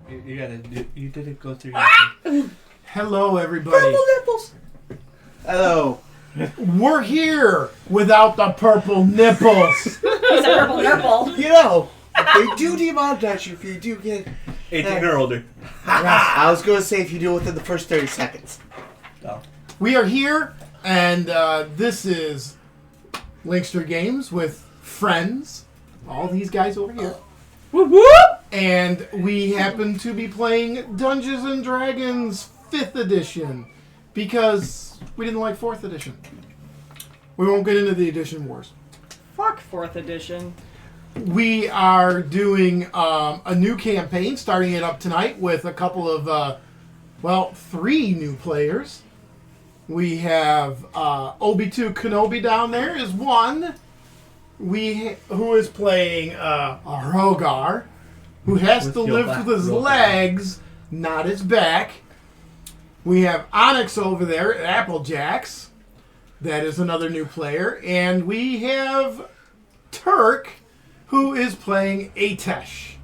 You gotta do. You didn't go through. Hello, everybody. Purple nipples. Hello. We're here without the purple nipples. He's a purple nipple. You know, they do demonetize you if you do get 18 or older. I was going to say if you do it within the first 30 seconds. No. We are here, and this is LingSter Games with friends. All these guys over here. Whoop whoop. And we happen to be playing Dungeons and Dragons 5th edition because we didn't like 4th edition. We won't get into the edition wars. Fuck 4th edition. We are doing a new campaign, starting it up tonight with a couple of, 3 new players. We have Obi-2 Kenobi down there is one. Who is playing a Rogar, who has to live with his legs, not his back. We have Onyx over there at Applejacks. That is another new player. And we have Turk, who is playing Atesh,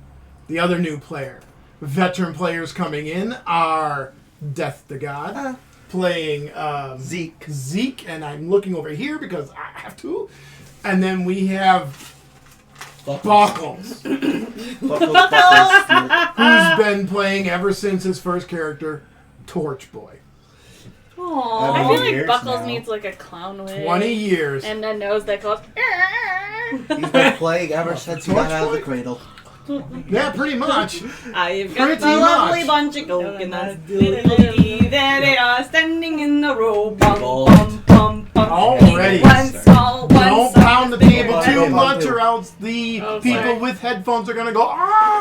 the other new player. Veteran players coming in are Death the God, playing Zeke, and I'm looking over here because I have to. And then we have Buckles, who's been playing ever since his first character, Torch Boy. Aww. I feel like years Buckles now. needs like a clown wig. 20 years. And a nose that goes. He's been playing ever since he got out of the cradle. Yeah, pretty much. I've got Pretty a lovely much. bunch of coconuts. There they are standing in the row. Bum, bum, bum, bum. Already. One small, one Don't size, pound the big table one. too much or else the Oh, people sorry. with headphones are going to go, ah!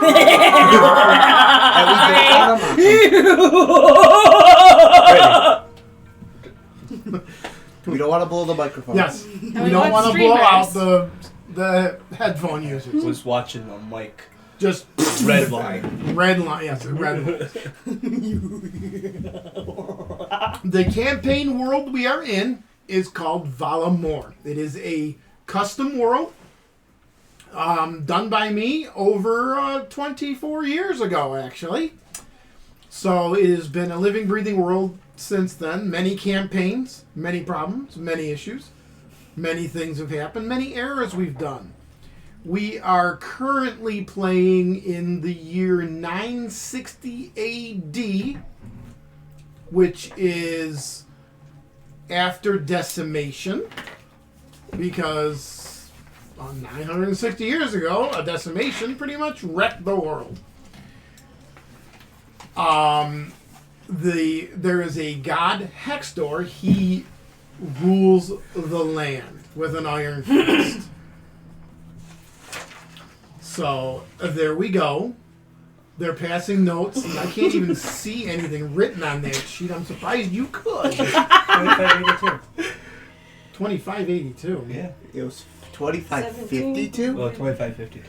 We don't want to blow the microphone. Yes. we We don't want want to blow out streamers. the headphone users. Was watching a mic. Just Red line. red line. Yes, red line. The campaign world we are in is called Valla Morr. It is a custom world done by me over 24 years ago, actually. So it has been a living, breathing world since then. Many campaigns, many problems, many issues. Many things have happened, many errors we've done. We are currently playing in the year 960 AD, which is after decimation, because 960 years ago, a decimation pretty much wrecked the world. There is a god Hextor. He rules the land with an iron fist. So there we go. They're passing notes. I can't even see anything written on that sheet. I'm surprised you could. 2582. 2582. Yeah. It was 2552. Well, 2552.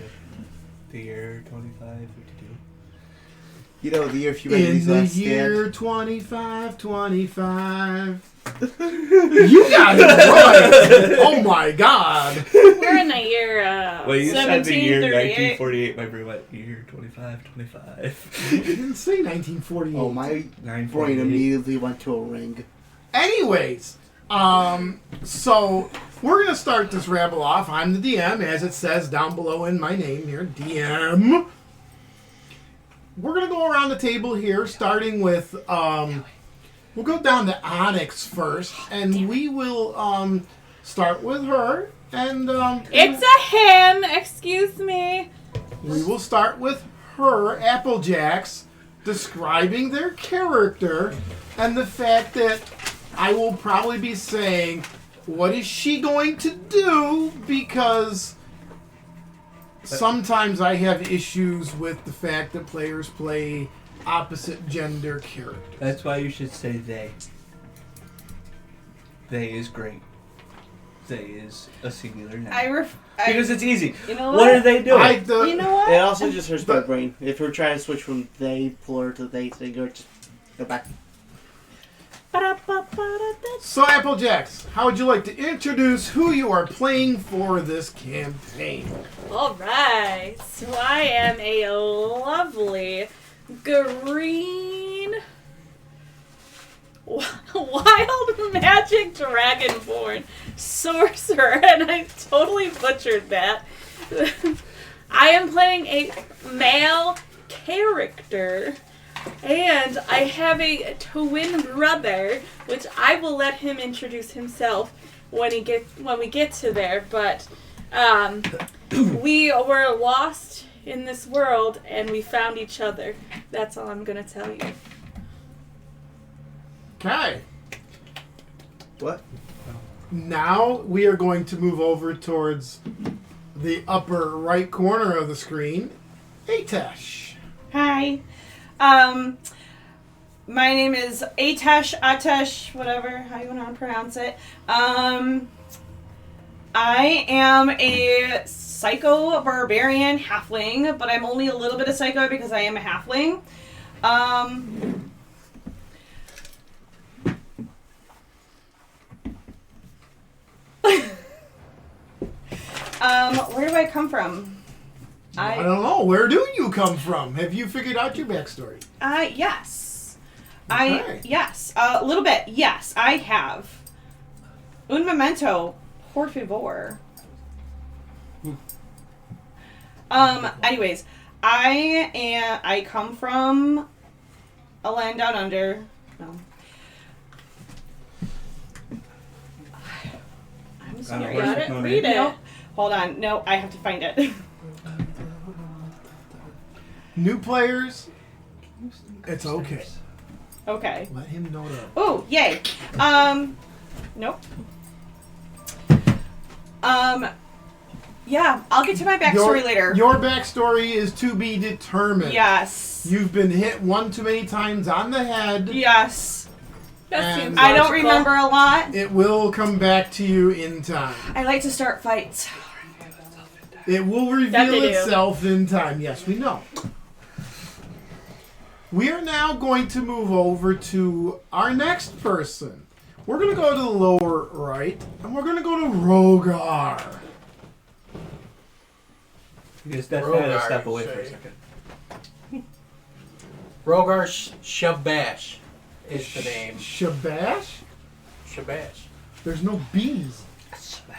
The year 2552. You know, the year humanity's In the last year stand. 2525. You got it right. Oh my God. We're in the year Well, you said the year 1738. 1948. My brain went year 2525. You didn't say 1948. Oh, my brain 948. immediately went to a ring. Anyways, so we're gonna start this rabble off. I'm the DM, as it says down below in my name here, DM. We're gonna go around the table here, starting with we'll go down to Onyx first, and we will start with her, and It's a him. Excuse me. we will start with her, Applejacks, describing their character and the fact that I will probably be saying, what is she going to do? Because sometimes I have issues with the fact that players play opposite gender characters. That's why you should say they. They is great. They is a singular noun. Because it's easy. You know What what? are they doing? You know what? It also just hurts my brain. If we're trying to switch from they plural to they singular, just go back. So, Applejacks, how would you like to introduce who you are playing for this campaign? All right. So I am a lovely green wild magic dragonborn sorcerer, and I totally butchered that. I am playing a male character, and I have a twin brother, which I will let him introduce himself when we get to there. But we were lost in this world, and we found each other. That's all I'm gonna tell you. Okay. What? Now we are going to move over towards the upper right corner of the screen. Atesh. Hi. My name is Atesh, whatever, how you want to pronounce it. I am a psycho barbarian halfling, but I'm only a little bit of psycho because I am a halfling. Where do I come from? I don't know. Where do you come from? Have you figured out your backstory? Yes. Okay. Yes. A little bit. Yes, I have. Un momento, por favor. Anyways, I come from a land down under. No. I'm sorry. Got it? Read it. No. Hold on. No, I have to find it. New players, it's okay. Okay. Let him know that. Oh, yay. Nope. Yeah, I'll get to my backstory later. Your backstory is to be determined. Yes. You've been hit one too many times on the head. Yes. That seems I don't logical. remember a lot. It will come back to you in time. I like to start fights. It will reveal itself in time. Yes, we know. We are now going to move over to our next person. We're going to go to the lower right, and we're going to go to Rogar. You just definitely had to Rogar, step away you for a say. second. Rogar Shabash is the name. Shabash? Shabash. There's no B's.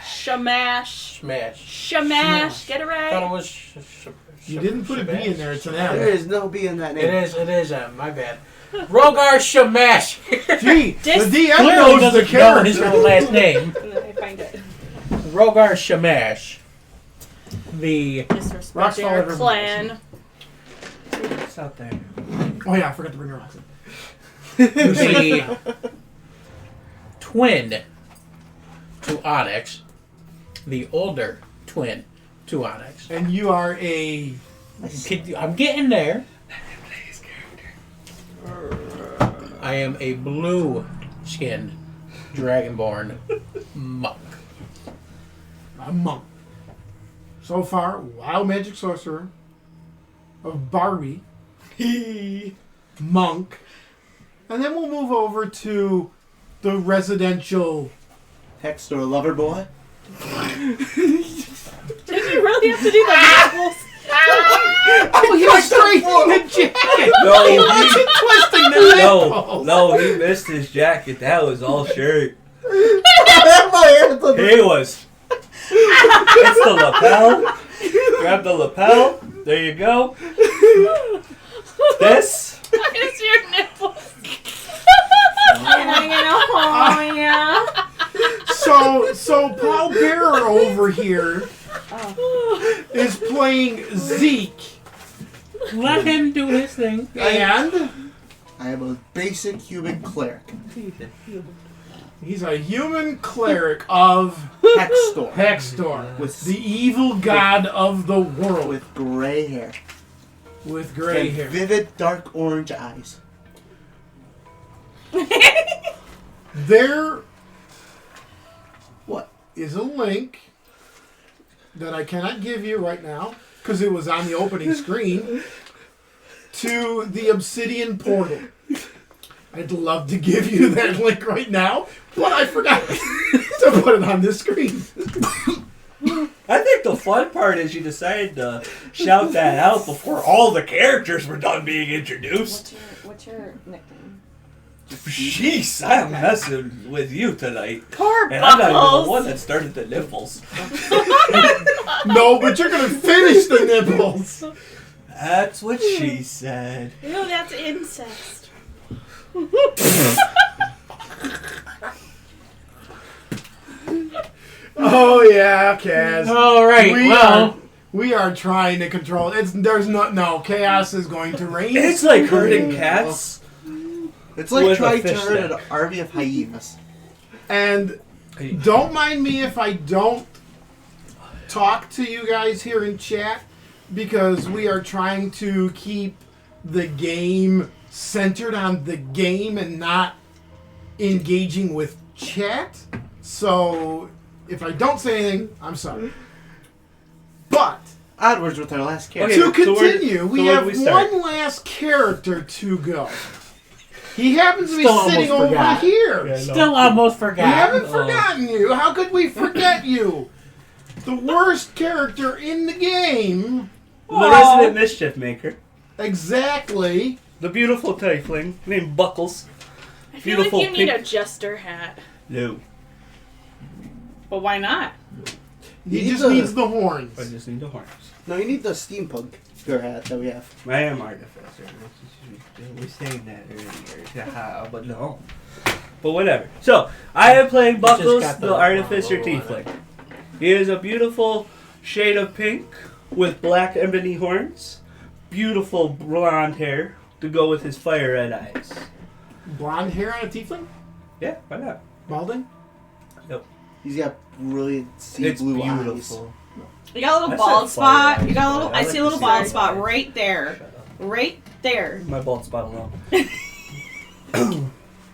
Shamash. Smash. Shamash. Get it I thought it right. was You didn't put a B in there. It's an There M. is no B in that name. It is, my bad. Rogar Shamash. Gee, the DM Clearly knows the doesn't know his character. own last name. And then I find it. Rogar Shamash. The Disrespecting our Rockstar clan. It's out there. Oh yeah, I forgot to bring her off. the twin to Onyx, the older twin to Onyx. And you are a... I'm getting there. I am a blue-skinned dragonborn monk. A monk. So far, wild magic sorcerer, a Barbie, monk, and then we'll move over to the residential. Hex store lover boy. Did you really have to do the apples? Oh, he was straight in the jacket. No, He wasn't twisting the nipples. no, he missed his jacket. That was all shirt. My He was. It's the lapel. Grab the lapel. There you go. This. It's your nipples. Oh, yeah. So Paul Bearer over here is playing Zeke, Let him do his thing. and I am a basic human cleric. he's a human cleric of Hex store. Hextor, With- the evil god of the world, With gray hair. with gray And hair. vivid dark orange eyes. There What? is a link that I cannot give you right now because it was on the opening screen to the Obsidian portal. I'd love to give you that link right now, but I forgot to put it on this screen. I think the fun part is you decided to shout that out before all the characters were done being introduced. What's your nickname? Jeez, I'm messing with you tonight. Poor And I'm not even Buckles. the one that started the nipples. No, but you're gonna finish the nipples. That's what she said. Ew, that's incest. Oh yeah, Kaz. All right. We are trying to control. No chaos is going to reign. It's like herding cats. It's like With a trying to fish herd stick. an army of hyenas. And don't mind me if I don't talk to you guys here in chat, because we are trying to keep the game centered on the game and not engaging with chat. So if I don't say anything, I'm sorry. But Onwards with our last character. Okay, to so where- continue, so we where have do we start? one last character to go. He happens to be Still sitting almost over forgot. here. Yeah, Still almost We forgot. haven't forgotten you. How could we forget you? The worst character in the game. The resident mischief maker. Exactly. The beautiful tiefling named Buckles. I feel Beautiful like you need pink- a jester hat. No. But why not? He You just need needs the horns. I just need the horns. No, you need the steampunk hat that we have. I am artificer. We were saying that earlier. Haha, but no. But whatever. So, I am playing Buckles, got the the artificer logo on it. tiefling. He is a beautiful shade of pink with black ebony horns, beautiful blonde hair to go with his fire red eyes. Blonde hair on a tiefling? Yeah, why not? Balding? He's got brilliant sea It's blue eyes. beautiful. You got a little I bald said fire spot. You got a little. eyes, I but see I a like little to bald say spot fire. right there. Right there. My bald spot alone.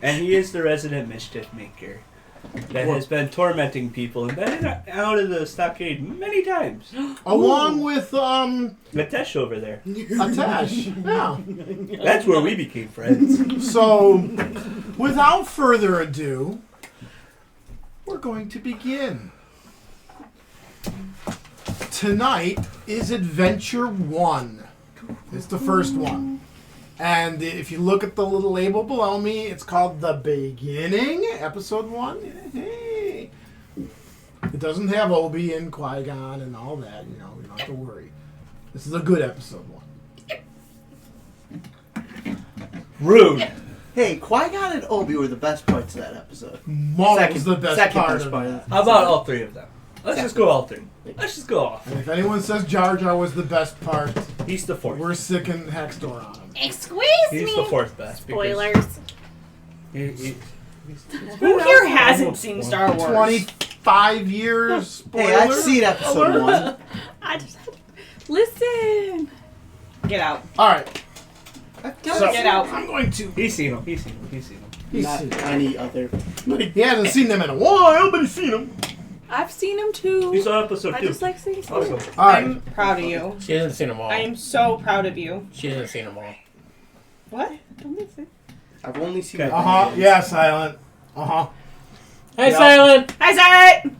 And he is the resident mischief maker that has been tormenting people and been out of the stockade many times. Along with, Matesh over there. Atash. Yeah. That's where we became friends. So, without further ado, we're going to begin. Tonight is Adventure 1. It's the first one. And if you look at the little label below me, it's called The Beginning, Episode 1. Hey. It doesn't have Obi and Qui-Gon and all that, you know, you don't have to worry. This is a good Episode 1. Rude. Hey, Qui-Gon and Obi were the best parts of that episode. Maul was the best second part best of part it. of How about all three of them? Let's just go all three. Let's just go off. And if anyone says Jar Jar was the best part, He's the fourth. we're sicking Hextor on him. Excuse He's me. the fourth best. because Spoilers. Who here hasn't seen Star Wars? 25 years. Spoiler Hey, I've seen episode alert. 1. I just had to listen. Get out. All right. Don't get out. I'm going to. He's seen him. He's seen him. He's seen him. He's Not seen any other. He hasn't seen them in a while, but he's seen them. I've seen him too. You saw episode I 2. just like seeing Also. stories. All right. I'm proud of you. She hasn't seen them all. I am so proud of you. She hasn't seen them all. What? Don't be sick. I've only seen Okay. the Uh huh. Yeah, Silent. Uh huh. Hey, Yeah. Silent! I said it!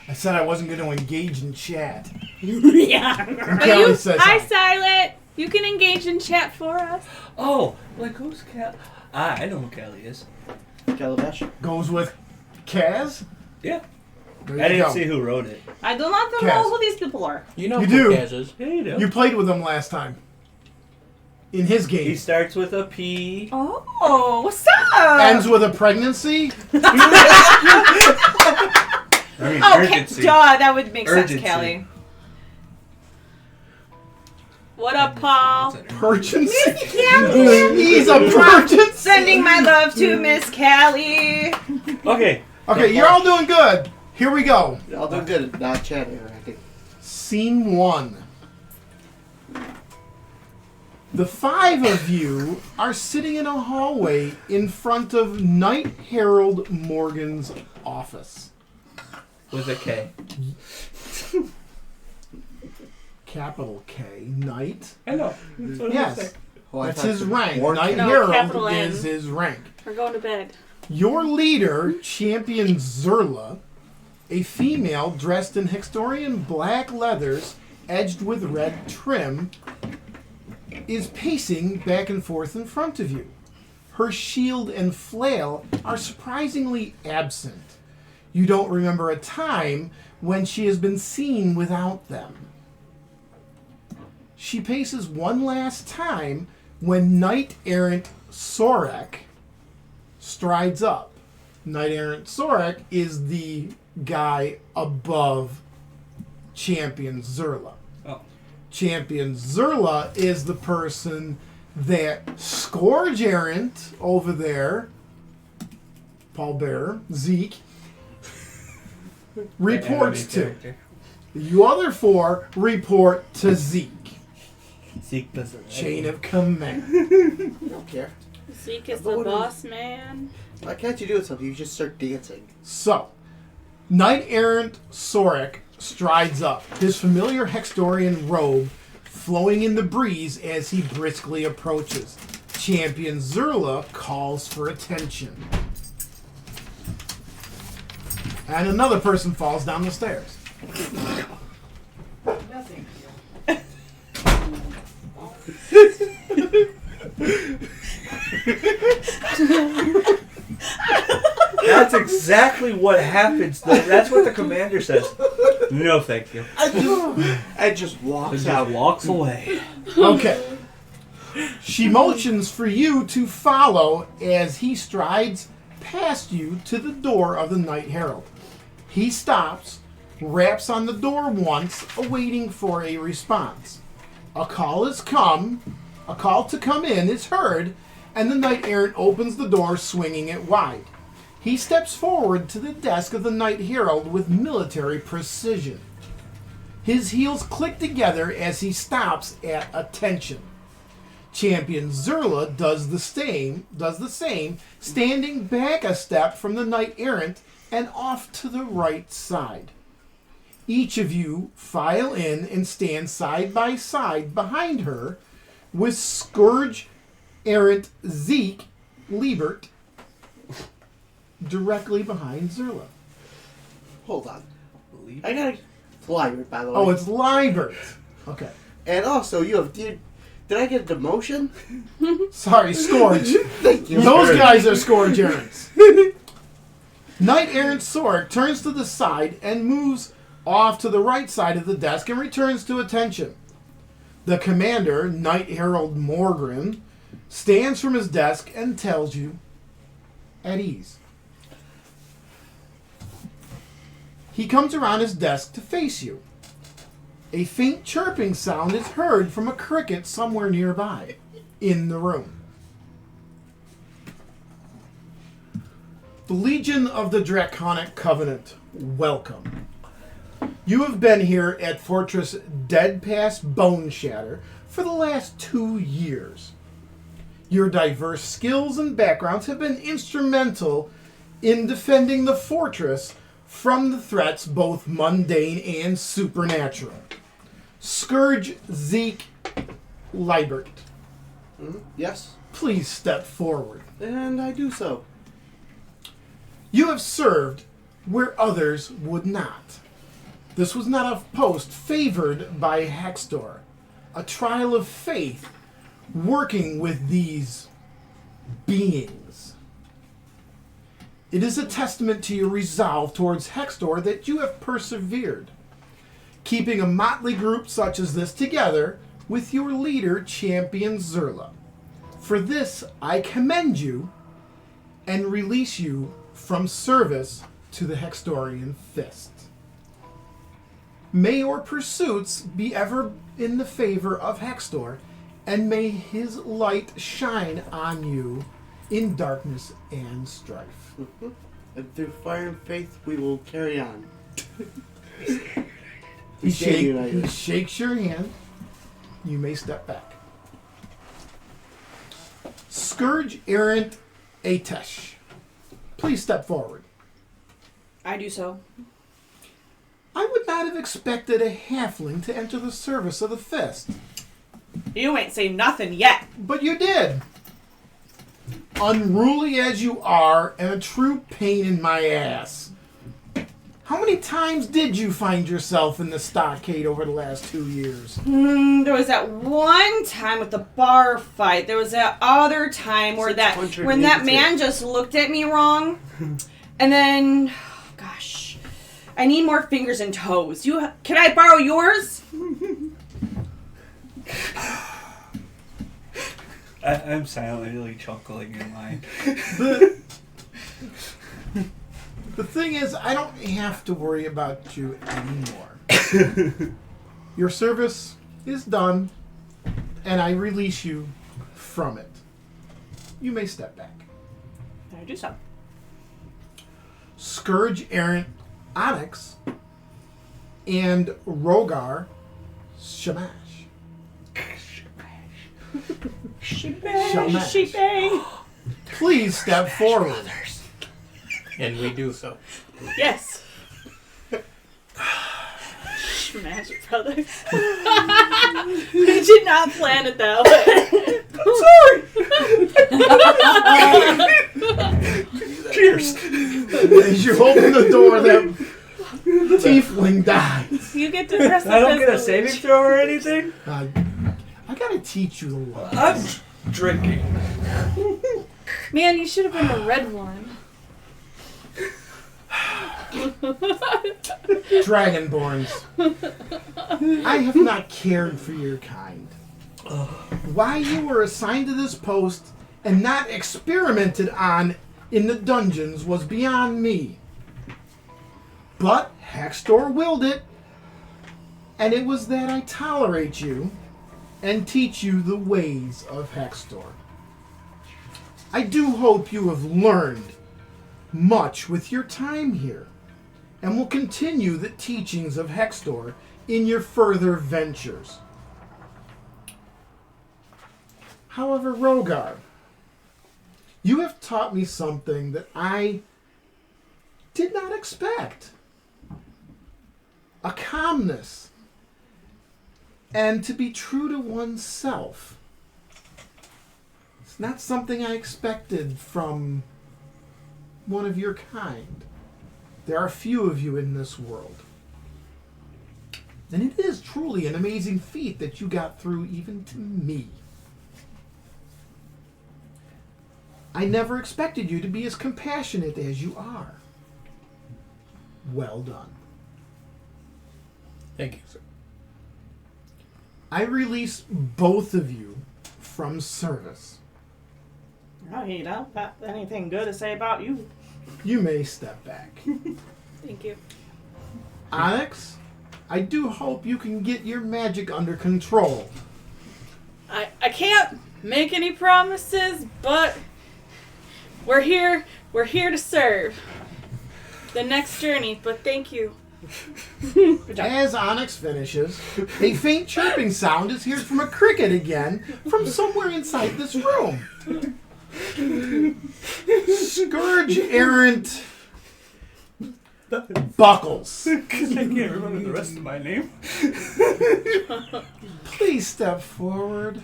I said I wasn't going to engage in chat. Yeah. And But Kelly you, says hi, hi. Silent. You can engage in chat for us. Oh, like who's Cal? I know who Callie is. Calabash. Goes with Kaz. Yeah. There I you didn't go. see who wrote it. I do not Kaz. know who these people are. You know You who do. Kaz is. Yeah, you know. You played with him last time. In his He game. starts with a P. Oh, what's up? Ends with a pregnancy. I mean, Okay, urgency. duh, that would make Urgency. sense, Callie. What up, Paul? Urgency. Callie. He's a urgency. Sending my love to Miss Callie. Okay. Okay, you're all doing good. Here we go. I'll do good at not chatting or acting. Scene 1. The 5 of you are sitting in a hallway in front of Knight Harold Morgan's office. With a K. Capital K, Knight. I know. That's what I Yes, said. Oh, I that's thought his the rank. war Knight cat- No, Harold capital N. is his rank. We're going to bed. Your leader, Champion Zerla, A female dressed in Hextorian black leathers edged with red trim is pacing back and forth in front of you. Her shield and flail are surprisingly absent. You don't remember a time when she has been seen without them. She paces one last time when Knight-Errant Sorek strides up. Knight-Errant Sorek is the guy above Champion Zerla. Oh. Champion Zerla is the person that Scourge Errant over there, Paul Bearer, Zeke, reports to. Character. You other four report to Zeke. Zeke doesn't. Chain of command. I don't care. Zeke is But the what boss man. Why can't you do something? You just start dancing. So, Knight-Errant Sorek strides up, his familiar Hextorian robe flowing in the breeze as he briskly approaches. Champion Zerla calls for attention. And another person falls down the stairs. Nothing. That's exactly what happens. That's what the commander says. No, thank you. I just walks Just out. walks away. Okay. She motions for you to follow as he strides past you to the door of the Night Herald. He stops, raps on the door once, awaiting for a response. A call to come in is heard, and the Knight Errant opens the door, swinging it wide. He steps forward to the desk of the Night Herald with military precision. His heels click together as he stops at attention. Champion Zerla does the same, standing back a step from the Knight Errant and off to the right side. Each of you file in and stand side by side behind her, with Scourge Errant Zeke Liebert directly behind Zerla. Hold on. I gotta. Liebert, by the way. Oh, it's Liebert. Okay. And also, you have. Did I get a demotion? Sorry, Scourge. Thank you. Those guys are Scourge Errants. Knight-Errant Sorek turns to the side and moves off to the right side of the desk and returns to attention. The commander, Knight Herald Morgrim, stands from his desk and tells you, at ease. He comes around his desk to face you. A faint chirping sound is heard from a cricket somewhere nearby in the room. The Legion of the Draconic Covenant, welcome. You have been here at Fortress Dead Past Bone Shatter for the last 2 years. Your diverse skills and backgrounds have been instrumental in defending the fortress from the threats both mundane and supernatural. Scourge Zeke Liebert, Yes. please step forward. And I do so. You have served where others would not. This was not a post favored by Hextor, a trial of faith working with these beings. It is a testament to your resolve towards Hextor that you have persevered, keeping a motley group such as this together with your leader, Champion Zerla. For this, I commend you and release you from service to the Hextorian Fist. May your pursuits be ever in the favor of Hextor, and may his light shine on you in darkness and strife. And through fire and faith, we will carry on. He Stay united. shakes your hand. You may step back. Scourge Errant Atesh, please step forward. I do so. I would not have expected a halfling to enter the service of the Fist, You ain't say nothing yet. but you did. Unruly as you are, and a true pain in my ass. How many times did you find yourself in the stockade over the last 2 years? There was that one time with the bar fight. There was that other time where when that man just looked at me wrong. And then, gosh, I need more fingers and toes. Can I borrow yours? I'm silently chuckling in mine. The thing is, I don't have to worry about you anymore. Your service is done, and I release you from it. You may step back. I do so. Scourge Errant Onyx and Rogar Shamash. Shamash. Sheepay. Please step forward. And we do so. Yes. Smash Brothers. We did not plan it that way. Cheers. As you open the door, that tiefling dies. You get to dress up I don't as get a the saving witch. throw or anything? I gotta teach you the law. I'm drinking. Man, you should have been the red one. Dragonborns, I have not cared for your kind. Why you were assigned to this post and not experimented on in the dungeons was beyond me. But Hextor willed it, and it was that I tolerate you and teach you the ways of Hextor. I do hope you have learned much with your time here, and will continue the teachings of Hextor in your further ventures. However, Rogar, you have taught me something that I did not expect. A calmness, and to be true to oneself. It's not something I expected from one of your kind. There are few of you in this world. And it is truly an amazing feat that you got through even to me. I never expected you to be as compassionate as you are. Well done. Thank you, sir. I release both of you from service. Oh, you don't got anything good to say about you. You may step back. Thank you. Onyx, I do hope you can get your magic under control. I can't make any promises, but we're here to serve the next journey, but thank you. As Onyx finishes, a faint chirping sound is heard from a cricket again from somewhere inside this room. Scourge Errant Buckles. I can't remember the rest of my name. Please step forward.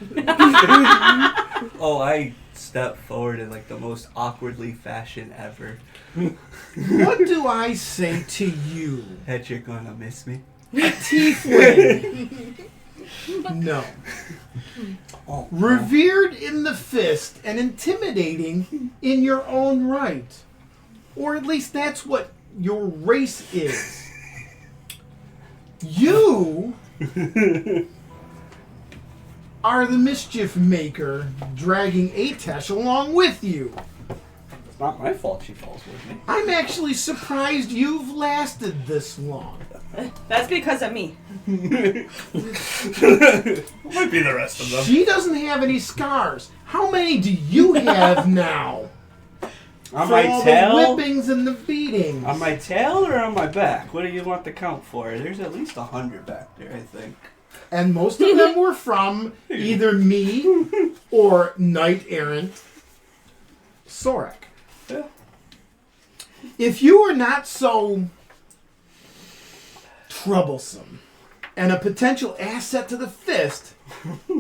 Oh, I stepped forward in like the most awkwardly fashion ever. What do I say to you? That you're gonna miss me? Tiefling. No. Oh, Revered in the fist and intimidating in your own right. Or at least that's what your race is. You are the mischief maker dragging Atesh along with you. It's not my fault she falls with me. I'm actually surprised you've lasted this long. That's because of me. Might be the rest of them. She doesn't have any scars. How many do you have now? On For my all tail? the whippings and the beatings. On my tail or on my back? What do you want the count for? There's at least 100 back there, I think. And most of them were from either me or Knight Errant Sorek. Yeah. If you were not so troublesome and a potential asset to the fist,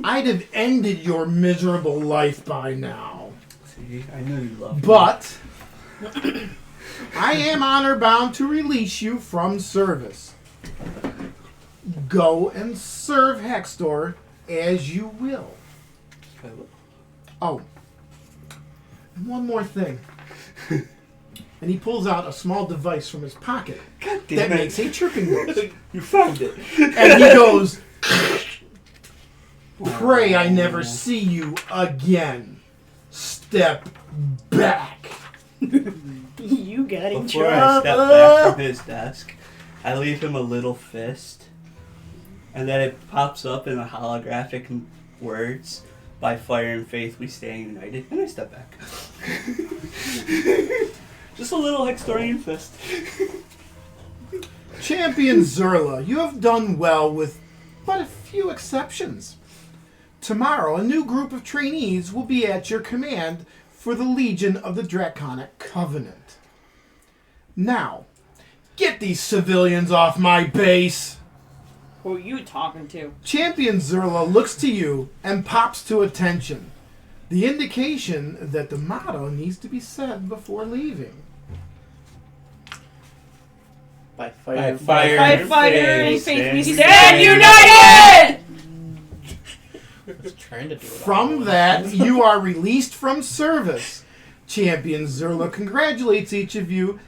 I'd have ended your miserable life by now. See, I knew you loved me. But I am honor bound to release you from service. Go and serve Hextor as you will. Oh, and one more thing. And he pulls out a small device from his pocket that makes a chirping noise. You found it. And he goes, "Pray I never see you again. Step back." You got in Before I step back from his desk, I leave him a little fist. And then it pops up in the holographic words, "By fire and faith we stand united." And I step back. Just a little Hextorian fist. Champion Zerla, you have done well with but a few exceptions. Tomorrow, a new group of trainees will be at your command for the Legion of the Draconic Covenant. Now, get these civilians off my base. Who are you talking to? Champion Zerla looks to you and pops to attention. The indication that the motto needs to be said before leaving. By fire, By fire and faith we Stand united! I was trying to do it all From at that, once. you are released from service. Champion Zerla congratulates each of you,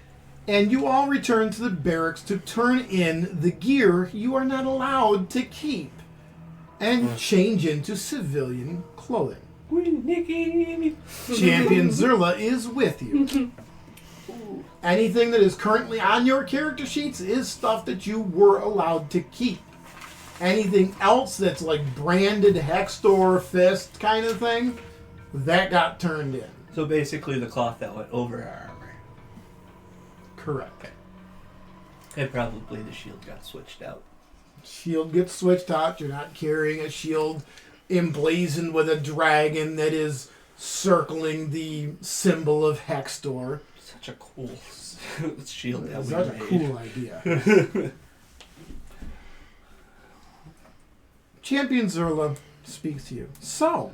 and you all return to the barracks to turn in the gear you are not allowed to keep and change into civilian clothing. Champion Zerla is with you. Anything that is currently on your character sheets is stuff that you were allowed to keep. Anything else that's like branded Hextor fist kind of thing, that got turned in. So basically the cloth that went over our armor. Correct. And probably the shield got switched out. Shield gets switched out. You're not carrying a shield emblazoned with a dragon that is circling the symbol of Hextor. Such a cool shield that we That's a made. cool idea. Champion Zerla speaks to you. So,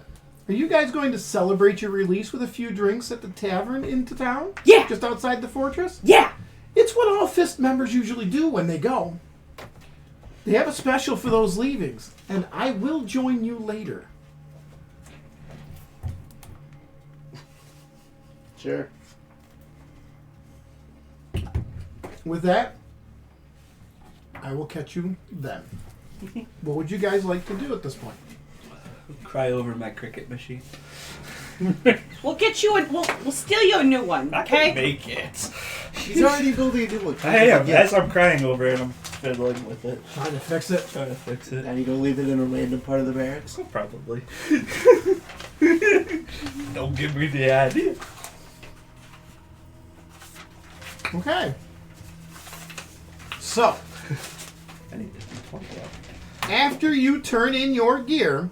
are you guys going to celebrate your release with a few drinks at the tavern into town? Yeah. Just outside the fortress? Yeah. It's what all Fist members usually do when they go. They have a special for those leavings, and I will join you later. Sure. With that, I will catch you then. What would you guys like to do at this point? Cry over my cricket machine. We'll get you we'll steal you a new one, I can okay? make it. He's already building a new one. I am. As I'm crying over it, I'm fiddling with it. Trying to fix it. Trying to fix it. And you gonna leave it in a random part of the barracks? Probably. Don't give me the idea. Okay. So, I need to point out. after you turn in your gear,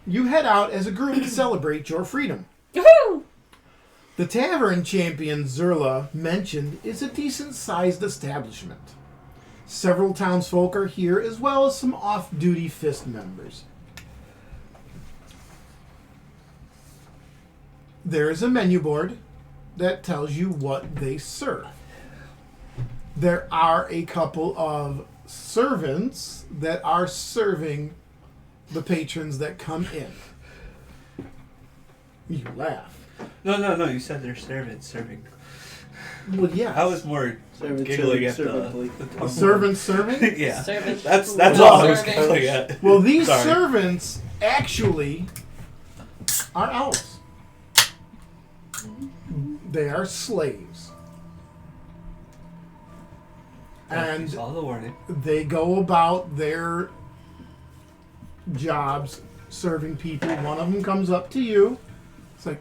you head out as a group to celebrate your freedom. Woohoo! The tavern Champion Zerla mentioned is a decent-sized establishment. Several townsfolk are here, as well as some off-duty Fist members. There is a menu board that tells you what they serve. There are a couple of servants that are serving the patrons that come in. You laugh. No. You said they're servants serving. Well, yes. I was more Servant, giggling at servant, the Servants serving? Yeah. Servant. That's Well, all I was serving. giggling at. Well, these Sorry. servants actually are elves. They are slaves. You And saw the warning. they go about their jobs serving people. One of them comes up to you. It's like,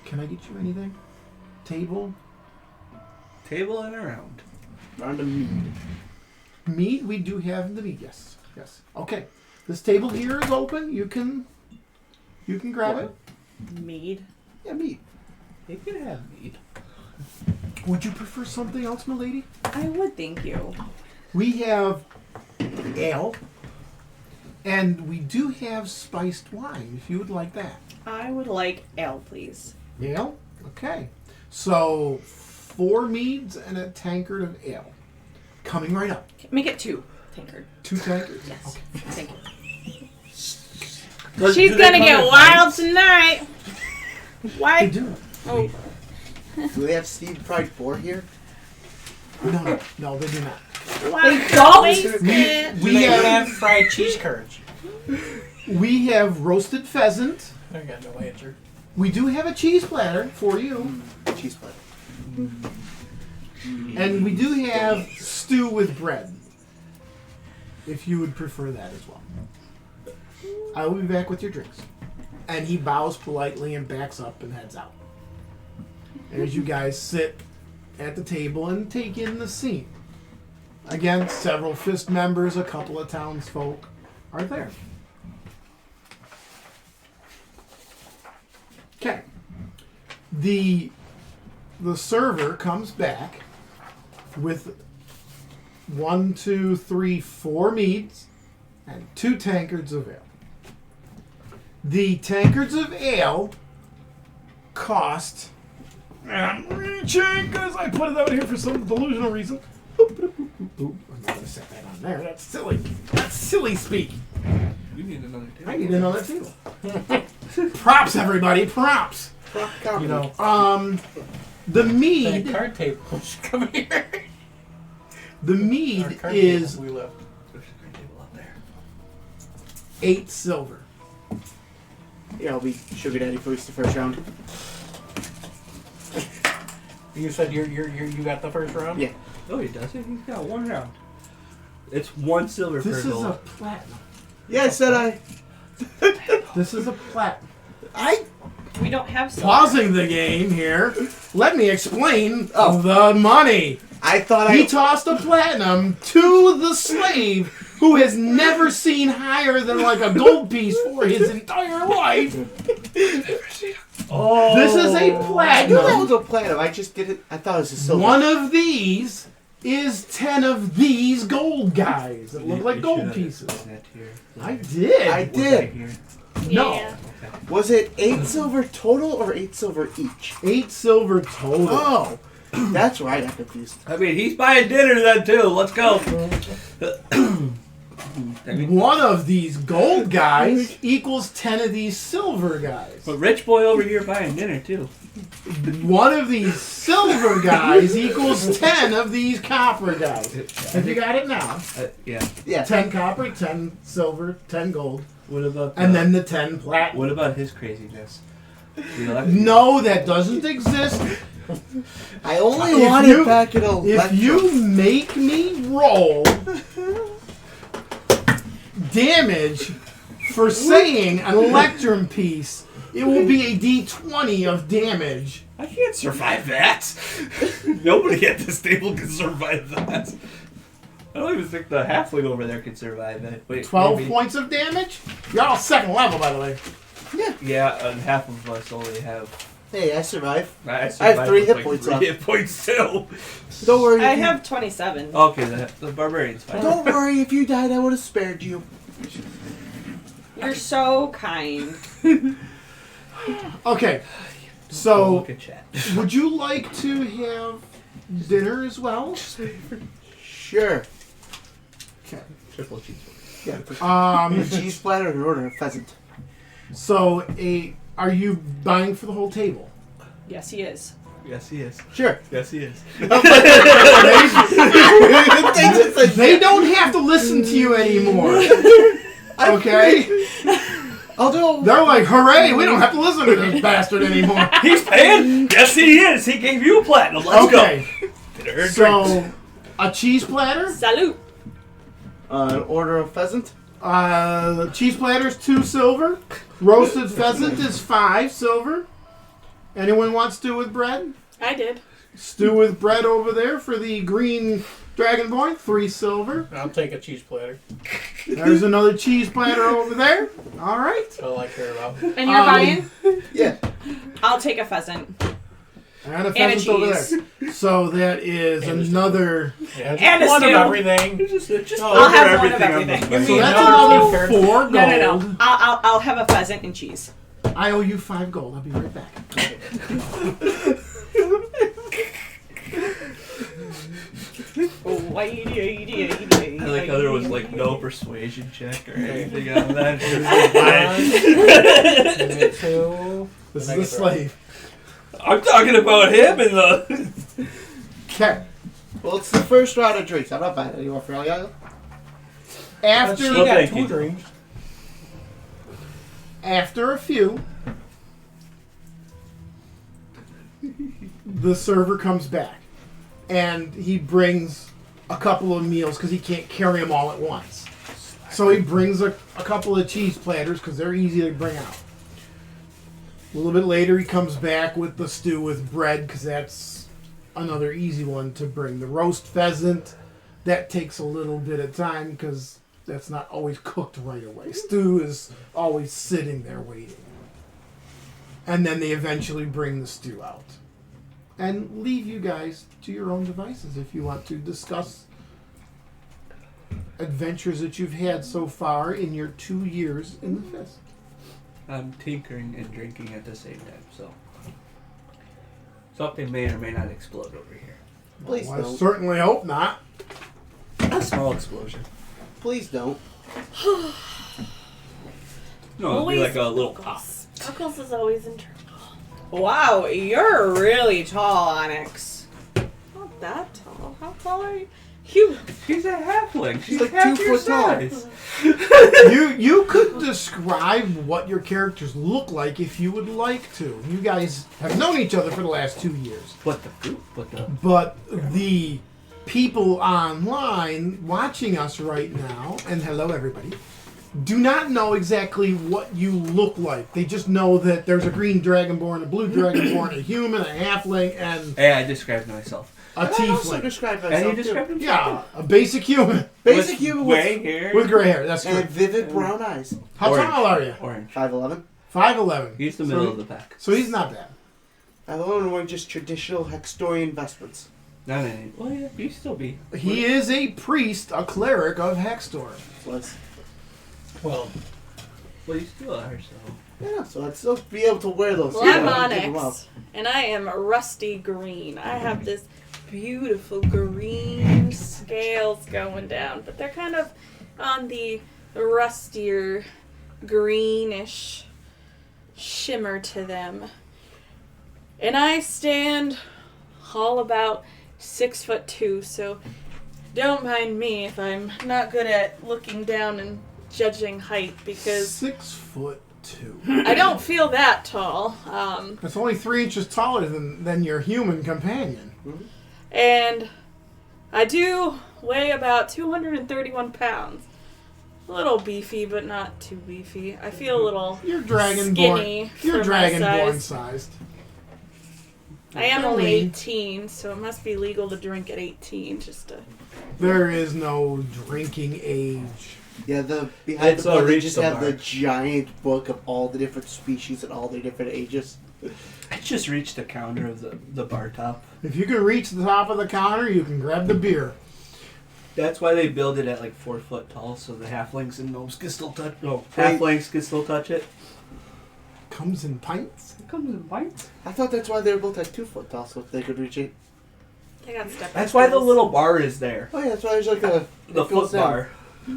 can I get you anything? Table? Table and around. Random. Mead? We do have the mead, yes. Yes. Okay. This table here is open. You can grab it. Mead. Yeah, mead. You can have meat. Would you prefer something else, milady? I would, thank you. We have ale, and we do have spiced wine, if you would like that. I would like ale, please. Ale? Okay. So 4 meads and a tankard of ale. Coming right up. Make it 2, tankard. 2 tankards? Yes. Okay. Thank you. She's gonna get wild tonight. They Why? do. Oh, Do they have Steve Pride 4 here? No, they do not. why don't. waste it? We They have have fried cheese curds. we have roasted pheasant. I got no answer. We do have a cheese platter for you. Cheese platter. And we do have stew with bread. If you would prefer that as well. I will be back with your drinks. And he bows politely and backs up and heads out. As you guys sit at the table and take in the scene. Again, several Fist members, a couple of townsfolk are there. Okay. The server comes back with 1, 2, 3, 4 meads and 2 tankards of ale. The tankards of ale cost. I'm reaching because I put it out here for some delusional reason. I'm not going to set that on there. That's silly. That's silly speak. We need another table. I need another table. Props, everybody. Props. You know. The That mead. card table. Come here. The Our mead card is table we left. There's a card table out there. 8 silver. Yeah, I'll be sugar daddy first the first round. You said you got the first round? Yeah. Oh, he doesn't? He's got 1 round. It's 1 silver This per is gold. a platinum. Yeah, said I. This is a platinum. We don't have silver. Pausing the game here. Let me explain Oh. the money. I thought He tossed a platinum to the slave who has never seen higher than like a gold piece for his entire life. Oh. This is a I knew that platinum. was a platinum. I just did it. I thought it was a silver. One of these is 10 of these gold guys that look like You gold should have pieces. done that here. I did. I did. Here. No. Yeah. Was it 8 silver total or 8 silver each? 8 silver total. Oh, that's where I got confused. I mean, he's buying dinner then too. Let's go. One of these gold guys equals 10 of these silver guys. But rich boy over here buying dinner too. One of these silver guys equals 10 of these copper guys. Have you got it now? Yeah. Yeah. 10 copper, 10 silver, 10 gold, What about? and then the 10 platinum. What about his craziness? You know, No, that doesn't exist. I only If want you- it back in a If you make me roll damage for saying an electrum piece, it will be a d20 of damage. I can't survive that. Nobody at this table can survive that. I don't even think the halfling over there can survive it. Wait, 12 maybe. points of damage? You're all second level, by the way. Yeah, and half of us only have. Hey, I survived. I have 3 with hit like points 3 left. hit points too. Don't worry. I if you- have 27. Okay, the barbarian's fine. Don't worry. If you died, I would have spared you. You're so kind. Okay, Oh, so look at chat. would you like to have dinner as well? Sure. Okay. Triple cheeseburger. A cheese platter and order a pheasant. So are you buying for the whole table? Yes, he is. Yes, he is. Sure. Yes, he is. They don't have to listen to you anymore. Okay? I'll do. They're like, hooray, we don't have to listen to this bastard anymore. He's paying. Yes, he is. He gave you a platinum. Let's Okay, go. Dinner and drinks. so a cheese platter. Salute. An order of pheasant. Cheese platter's 2 silver. Roasted pheasant is 5 silver. Anyone want stew with bread? I did. Stew with bread over there for the green dragonborn, 3 silver. I'll take a cheese platter. There's another cheese platter over there. All right. That's all I care about. And you're buying? Yeah. I'll take a pheasant. And a And a pheasant over cheese. there. So that is And a another. Yeah, just And a one stew. of everything. Just I'll order have one of everything on the everything. menu. So me that's another another cheese 4 gold. No. I'll have a pheasant and cheese. I owe you 5 gold. I'll be right back. I like how there was like no persuasion check or anything on that. This is the slave. I'm talking about him and the. Okay. Well, it's the first round of drinks. I'm not bad anymore for you. After She Well, got thank 2 you. drinks. After a few, the server comes back, and he brings a couple of meals because he can't carry them all at once. So he brings a couple of cheese platters because they're easy to bring out. A little bit later, he comes back with the stew with bread because that's another easy one to bring. The roast pheasant, that takes a little bit of time because that's not always cooked right away. Stew is always sitting there waiting. And then they eventually bring the stew out. And leave you guys to your own devices if you want to discuss adventures that you've had so far in your 2 years in the Fist. I'm tinkering and drinking at the same time, so something may or may not explode over here. Please Well, I don't. certainly hope not. A small explosion. Please don't. No, it'll be like a little pop. Chuckles is always in trouble. Wow, you're really tall, Onyx. Not that tall. How tall are you? You. She's a halfling. She's like half 2 your foot tall. size. You could describe what your characters look like if you would like to. You guys have known each other for the last 2 years. What the fruit? What the? But the people online watching us right now, and hello everybody, do not know exactly what you look like. They just know that there's a green dragonborn, a blue dragonborn, a human, a halfling, and Hey, I described myself. a I also tiefling. describe And myself you described himself? Yeah, a basic human Basic human gray with hair with gray hair. That's and good. vivid brown eyes. How Orange. tall are you? Orange. 5'11". 5'11". He's the middle of the pack. So he's not bad. 5'11" wearing just traditional Hextorian vestments. Not any. Well, yeah, you still be. He is a priest, a cleric of Hextor. Plus, Well, Well, you still are, so. yeah, so I'd still be able to wear those. Well, Yeah, I'm I'll give them up. Onyx, and I am rusty green. I have this beautiful green scales going down, but they're kind of on the rustier, greenish shimmer to them. And I stand all about 6'2", so don't mind me if I'm not good at looking down and judging height because 6'2". I don't feel that tall. That's only 3 inches taller than your human companion. And I do weigh about 231 pounds. A little beefy, but not too beefy. I feel a little You're dragonborn. skinny You're for my dragonborn size. sized. I am only Really? 18, so it must be legal to drink at 18. Just to... There is no drinking age. Yeah, behind It's the bar, they reach just the have the bar. giant book of all the different species and all their different ages. I just reached the counter of the bar top. If you can reach the top of the counter, you can grab the beer. That's why they build it at like 4 foot tall, so the halflings and gnomes can still touch. No, Wait. halflings can still touch it. Comes in pints. It comes in bites. I thought that's why they were both at 2 foot tall, so they could reach it. They got step. That's why the little bar is there. Oh yeah, that's why there's like a The it goes foot down. bar.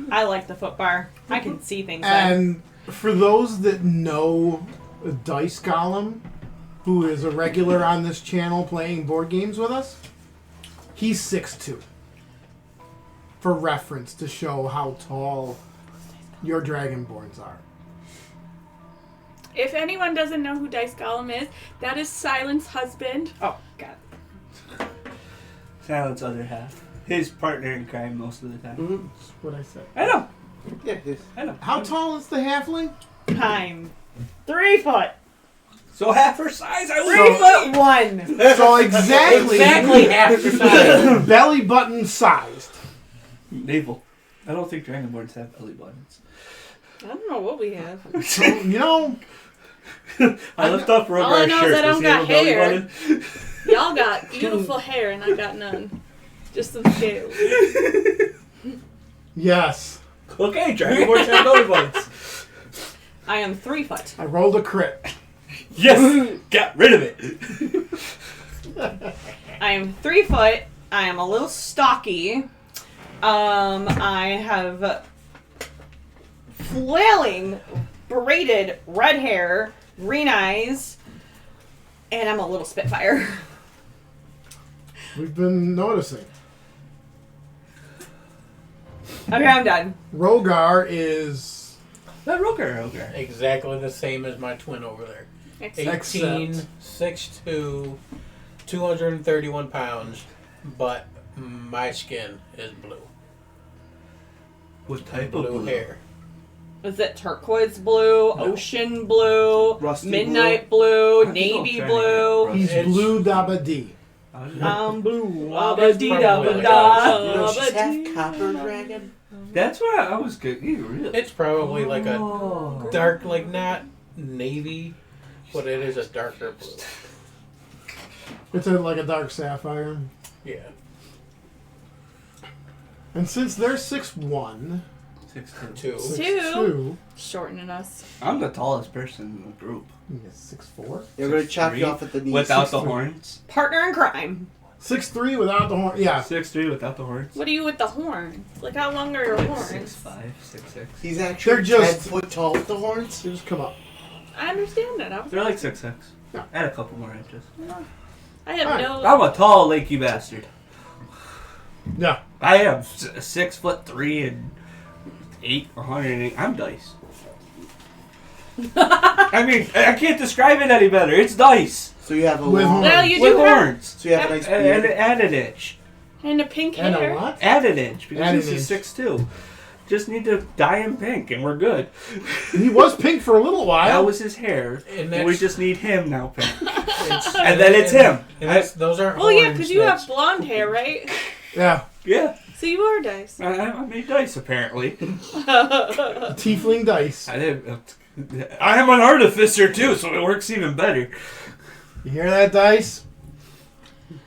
I like the foot bar. I can see things then. And for those that know Dice Golem, who is a regular on this channel playing board games with us, he's 6'2". For reference, to show how tall your dragonborns are. If anyone doesn't know who Dice Golem is, that is Silent's husband. Oh, God. Silent's other half. His partner in crime most of the time. Mhm. That's what I said. I know. Yeah, it is. I know. How tall is the halfling? I'm 3 foot. So half her size. I 3 foot 1. So exactly half your size. belly button sized. Navel. I don't think dragonborns have belly buttons. I don't know what we have. So, you know, I looked up All I Rogar's know is shirt. I Does don't he have got a belly hair. button? Y'all got beautiful hair, and I got none. Just some scales. yes. Okay, dragonborns have belly buttons. I am 3 foot. I rolled a crit. Yes! Got rid of it. I am 3 foot, I am a little stocky. I have flailing, braided red hair, green eyes, and I'm a little spitfire. We've been noticing. Okay, I'm done. Rogar is Rogar. Exactly the same as my twin over there. 18, 6'2", 231 pounds, but my skin is blue. What type blue of blue? hair? Is it turquoise blue, ocean blue, Rusty midnight blue, I navy think I'm blue? trying to he's It's- blue dabba dee. I'm blue. That's probably like a- You know, she's half copper dragon. That's what I was good. You really? It's probably like a Oh. dark, like not navy, but it is a darker blue. It's like a dark sapphire. Yeah. And since they're 6'1", 6'2". 2. 6'2", Shortening us. I'm the tallest person in the group. he's 6'4". They're going to chop 6'3", you off at the knees. without the 6'3". horns. Partner in crime. 6'3" without the horn. Yeah. 6'3" without the horns. What are you with the horns? Like, how long are your Like horns? 6'5", 6'6". He's actually They're just- 10 foot tall with the horns. Just come up. I understand that. They're like 6'6". Yeah. Add a couple more inches. I have Alright. no. I'm a tall, lanky bastard. Yeah. I am 6'3" and 108. I'm Dice. I mean, I can't describe it any better. It's Dice So you have a With long... Well, you with do have horns. So you have a nice And beard. add an inch. and a pink And hair. a what? Add an inch because Add this an is inch. 6'2". Just need to dye him pink and we're good. He was pink for a little That while. was his hair. And And we that's- just need him now pink. It's, And then it's him. And that's, those aren't Well, yeah, horns, because you that's- have blonde hair, right? Yeah. Yeah. So you are Dice. I made Dice apparently. Tiefling dice. I am an artificer too, so it works even better. You hear that, dice?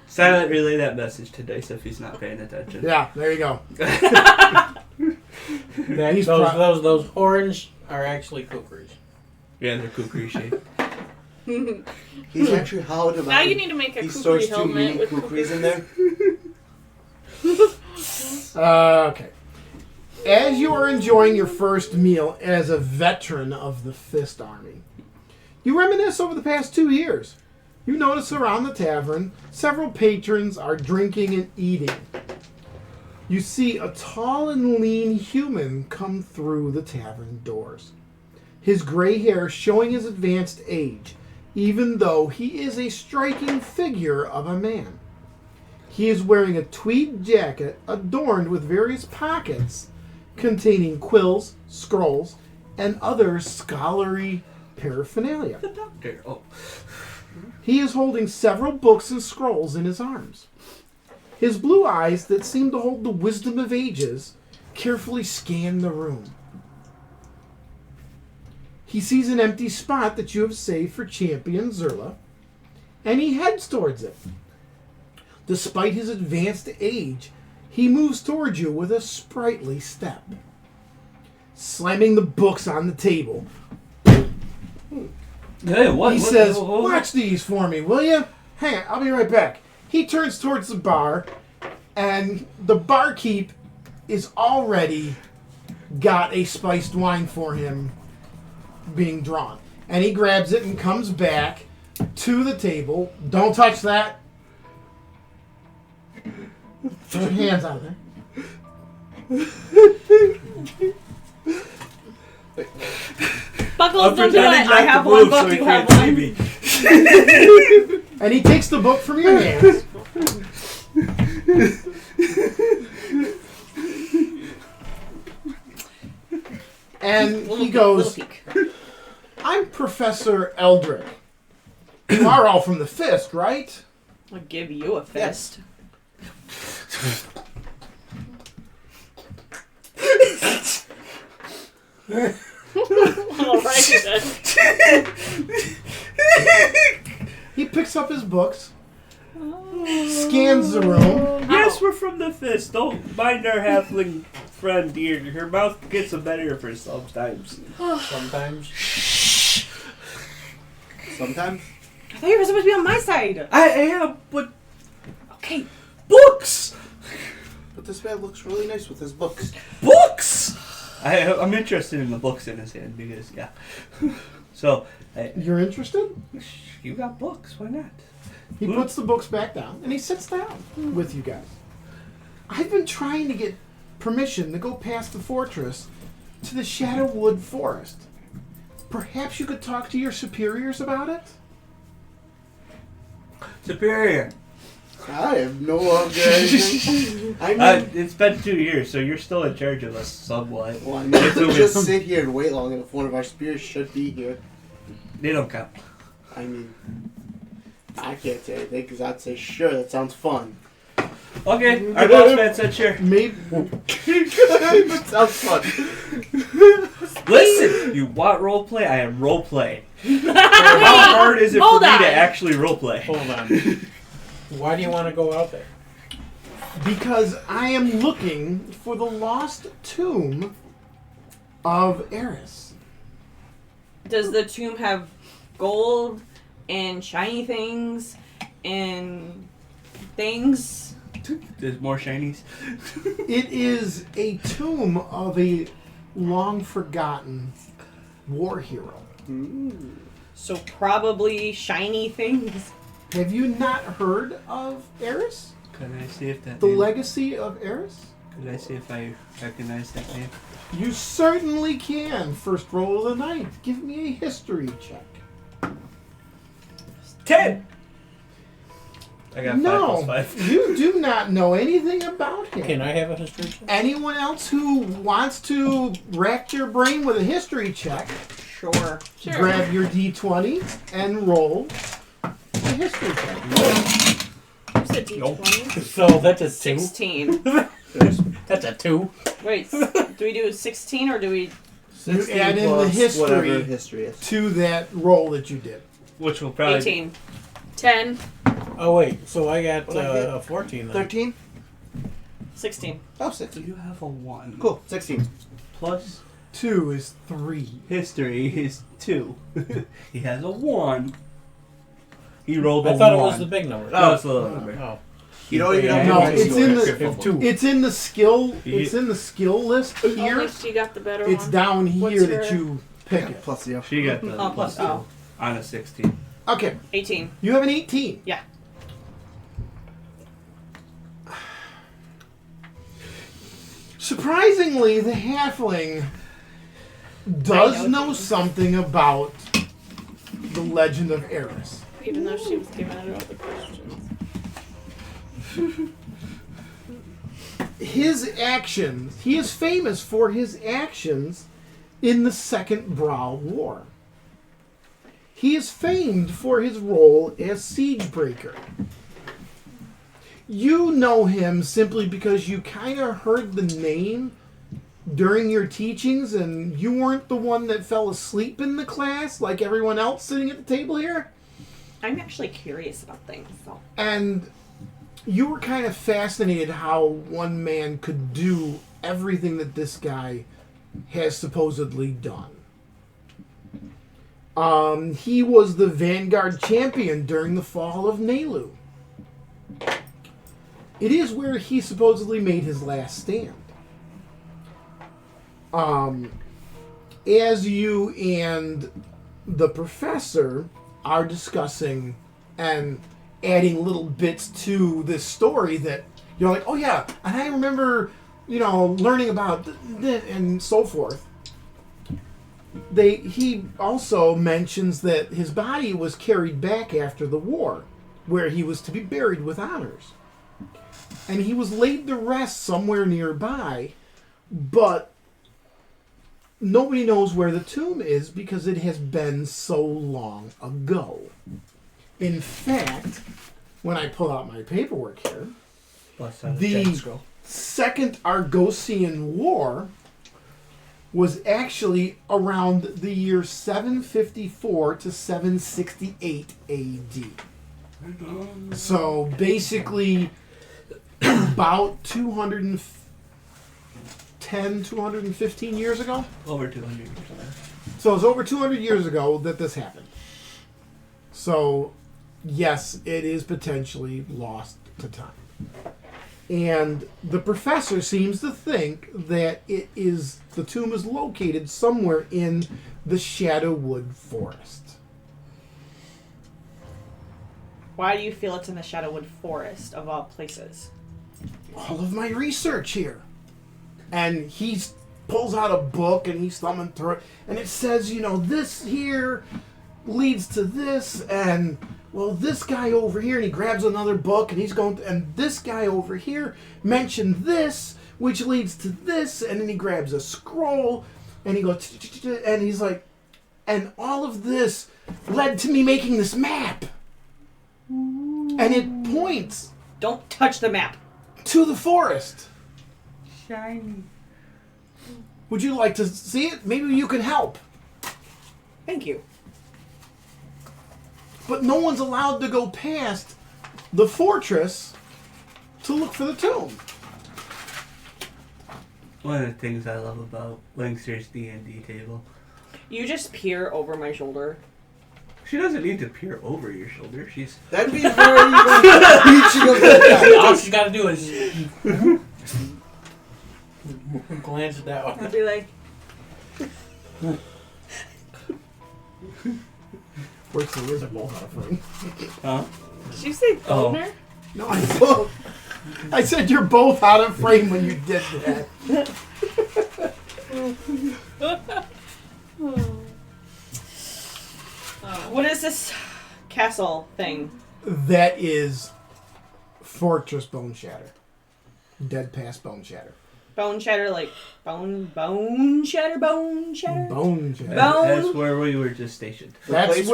Silent relay that message to Dice if he's not paying attention. Yeah, there you go. That, He's those orange are actually kukris. Yeah, they're kukri shaped. He's actually hollowed about Now you need to make a He kukri stores 2 helmet mini with kukris in there. Okay. As you are enjoying your first meal as a veteran of the Fist Army, you reminisce over the past 2 years. You notice around the tavern, several patrons are drinking and eating. You see a tall and lean human come through the tavern doors. His gray hair showing his advanced age, even though he is a striking figure of a man. He is wearing a tweed jacket adorned with various pockets containing quills, scrolls, and other scholarly paraphernalia. The doctor. Oh. He is holding several books and scrolls in his arms. His blue eyes, that seem to hold the wisdom of ages, carefully scan the room. He sees an empty spot that you have saved for Champion Zerla, and he heads towards it. Despite his advanced age, he moves towards you with a sprightly step. Slamming the books on the table, Hey, what? he what- says, what- what- "Watch these for me, will you? Hang on, I'll be right back." He turns towards the bar, and the barkeep is already got a spiced wine for him being drawn. And he grabs it and comes back to the table. Don't touch that. Put your hands out of there. Buckles, I'm don't do pretending it. not I have to one move book, so he you can't have see one. me. And he takes the book from your hands. And he goes, "I'm Professor Eldrick. You are all from the Fist, right?" I'll give you a fist. All right, then. He picks up his books, scans the room. Yes, we're from the Fist. Don't mind our halfling friend here. Her mouth gets the better for sometimes. Sometimes. Sometimes. I thought you were supposed to be on my side. I am, but Okay. Books! But this man looks really nice with his books. Books! I'm interested in the books in his hand because, yeah. So, You're interested? you got books, why not? He puts the books back down and he sits down with you guys. I've been trying to get permission to go past the fortress to the Shadowwood Forest. Perhaps you could talk to your superiors about it? Superior. I have no idea. I mean, It's been 2 years, so you're still in charge of us somewhat. well, I mean, if we just sit here and wait long enough, one of our spears should be here. They don't count. I mean, I can't say anything because I'd say, sure, that sounds fun. Okay, our boss man said sure. Maybe. That sounds fun. Listen, you want roleplay? I am roleplay. How hard is it for Hold me on. to actually roleplay? Hold on. Why do you want to go out there? Because I am looking for the lost tomb of Eris. Does the tomb have gold and shiny things and things? There's more shinies. It is a tomb of a long-forgotten war hero. So probably shiny things. Have you not heard of Eris? Can I see if that The name, legacy of Eris? Can I see if I recognize that name? You certainly can. First roll of the night. Give me a history check. 10! I got 5 No, plus 5. you do not know anything about him. Can I have a history check? Anyone else who wants to rack your brain with a history check, Sure. grab your d20 and roll a history check. You said D20. So that's a 2. 16. That's a 2. Wait, do we do 16 or do we... You 16 add in the plus whatever history history is. to that roll that you did. Which will probably 18. 10. Oh, wait. So I got What I get? a 14 then. 13? 16. Oh, So 16. you have a 1. Cool. 16. Plus 2 is 3. history is 2. He has a 1. He rolled a I 1. thought it was the big number. No, it's the little number. Oh. You don't even have No, to it's in the- If 2. It's in the skill. You- It's in the skill list here. Only she got the better It's one. down What's here that her- you pick it. Plus the She got the Oh, plus plus 2 oh. on a 16. Okay, 18. you have an 18. Yeah. Surprisingly, the halfling does know something about the legend of Eris. Even though she was giving it all the questions. His actions, he is famous for his actions in the Second Brow War. He is famed for his role as Siegebreaker. You know him simply because you kind of heard the name during your teachings and you weren't the one that fell asleep in the class like everyone else sitting at the table here. I'm actually curious about things, so... And you were kind of fascinated how one man could do everything that this guy has supposedly done. He was the Vanguard champion during the fall of Nehlu. It is where he supposedly made his last stand. As you and the professor are discussing and adding little bits to this story that you're like, oh yeah, and I remember, learning about and so forth. He also mentions that his body was carried back after the war, where he was to be buried with honors. And he was laid to rest somewhere nearby, but nobody knows where the tomb is because it has been so long ago. In fact, when I pull out my paperwork here, the Second Argosian War was actually around the year 754 to 768 AD. So basically about 215 years ago. Over 200 years ago. So it's over 200 years ago that this happened. So, yes, it is potentially lost to time. And the professor seems to think that the tomb is located somewhere in the Shadowwood Forest. Why do you feel it's in the Shadowwood Forest, of all places? All of my research here. And he pulls out a book and he's thumbing through it. And it says, this here leads to this. And, well, this guy over here. And he grabs another book and he's going to, and this guy over here mentioned this, which leads to this. And then he grabs a scroll and he goes, and he's like, and all of this led to me making this map. And it points Don't touch the map. to the forest. Shiny. Would you like to see it? Maybe you can help. Thank you. But no one's allowed to go past the fortress to look for the tomb. One of the things I love about LingSter's D&D table. You just peer over my shoulder. She doesn't need to peer over your shoulder. She's... That'd be very reaching of the All you gotta do is glance down. I'd be like, Where's the wizard both out of frame? Huh? Did you say Oh. boner? No, I said you're both out of frame when you did that. what is this castle thing? That is Fortress Bone Shatter. Dead past Bone Shatter. Bone shatter, like bone shatter. Bone Shatter. Bone. That's where we were just stationed. That's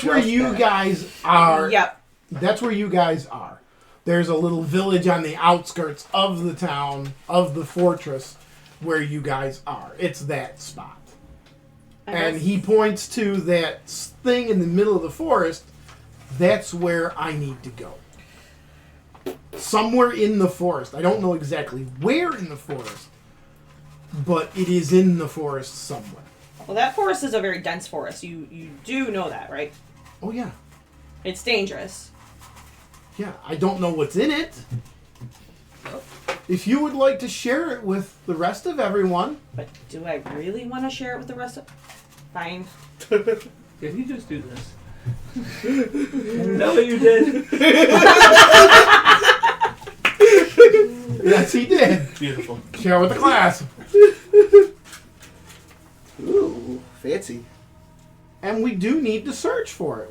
where you guys are. Yep. That's where you guys are. There's a little village on the outskirts of the town, of the fortress, where you guys are. It's that spot. And he points to that thing in the middle of the forest. That's where I need to go. Somewhere in the forest. I don't know exactly where in the forest, but it is in the forest somewhere. Well, that forest is a very dense forest. You do know that, right? Oh, yeah. It's dangerous. Yeah, I don't know what's in it. If you would like to share it with the rest of everyone. But do I really want to share it with the rest of... Fine. Did he just do this? Is that what you did? Yes, he did. Beautiful. Share with the class. Ooh, fancy. And we do need to search for it.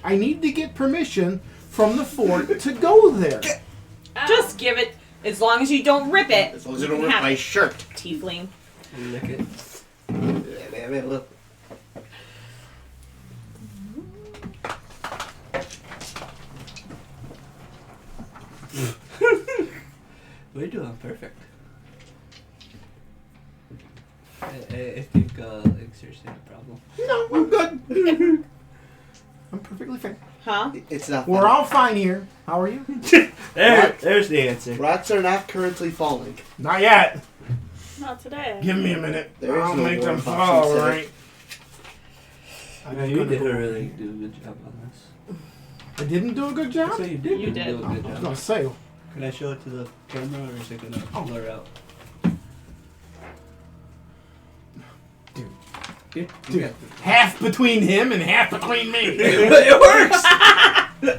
I need to get permission from the fort to go there. Just give it, as long as you don't rip it. As long as you don't rip my shirt. Tiefling. Lick it. We're doing perfect. I think LingSter's in a problem. No, I'm good. I'm perfectly fine. Huh? It's not. We're all fine here. How are you? There's the answer. Rocks are not currently falling. Not yet. Not today. Give me a minute. There is I'll no make war them box fall, instead. right? Yeah, you did a really good job on this. I didn't do a good job? So you did. You did. Do a I good was job. going to say. Can I show it to the camera or is it gonna blur out? Dude. Yeah, Dude, half between him and half between me. it works.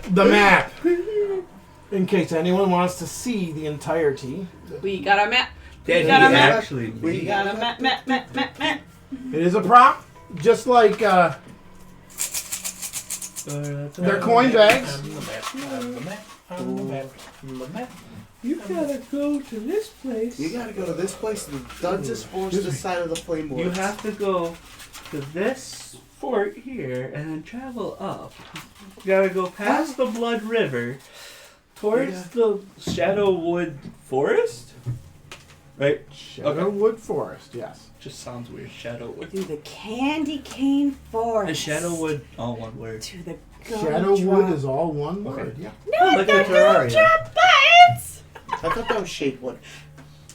The map. In case anyone wants to see the entirety. We got a map. Did he got a map. actually? We got a map. It is a prop, just like their coin bags. You gotta go to this place. You gotta go to this place and the Duns's force this side of the flame You wars. have to go to this fort here and then travel up. You gotta go past the Blood River towards the Shadowwood Forest. Right? Shadowwood Forest, yes. Just sounds weird. Shadowwood. Through the candy cane The forest. Shadowwood, all one word. To the Shadowwood is all one word, yeah. Like the Terraria. buttons. I thought that was Shadewood.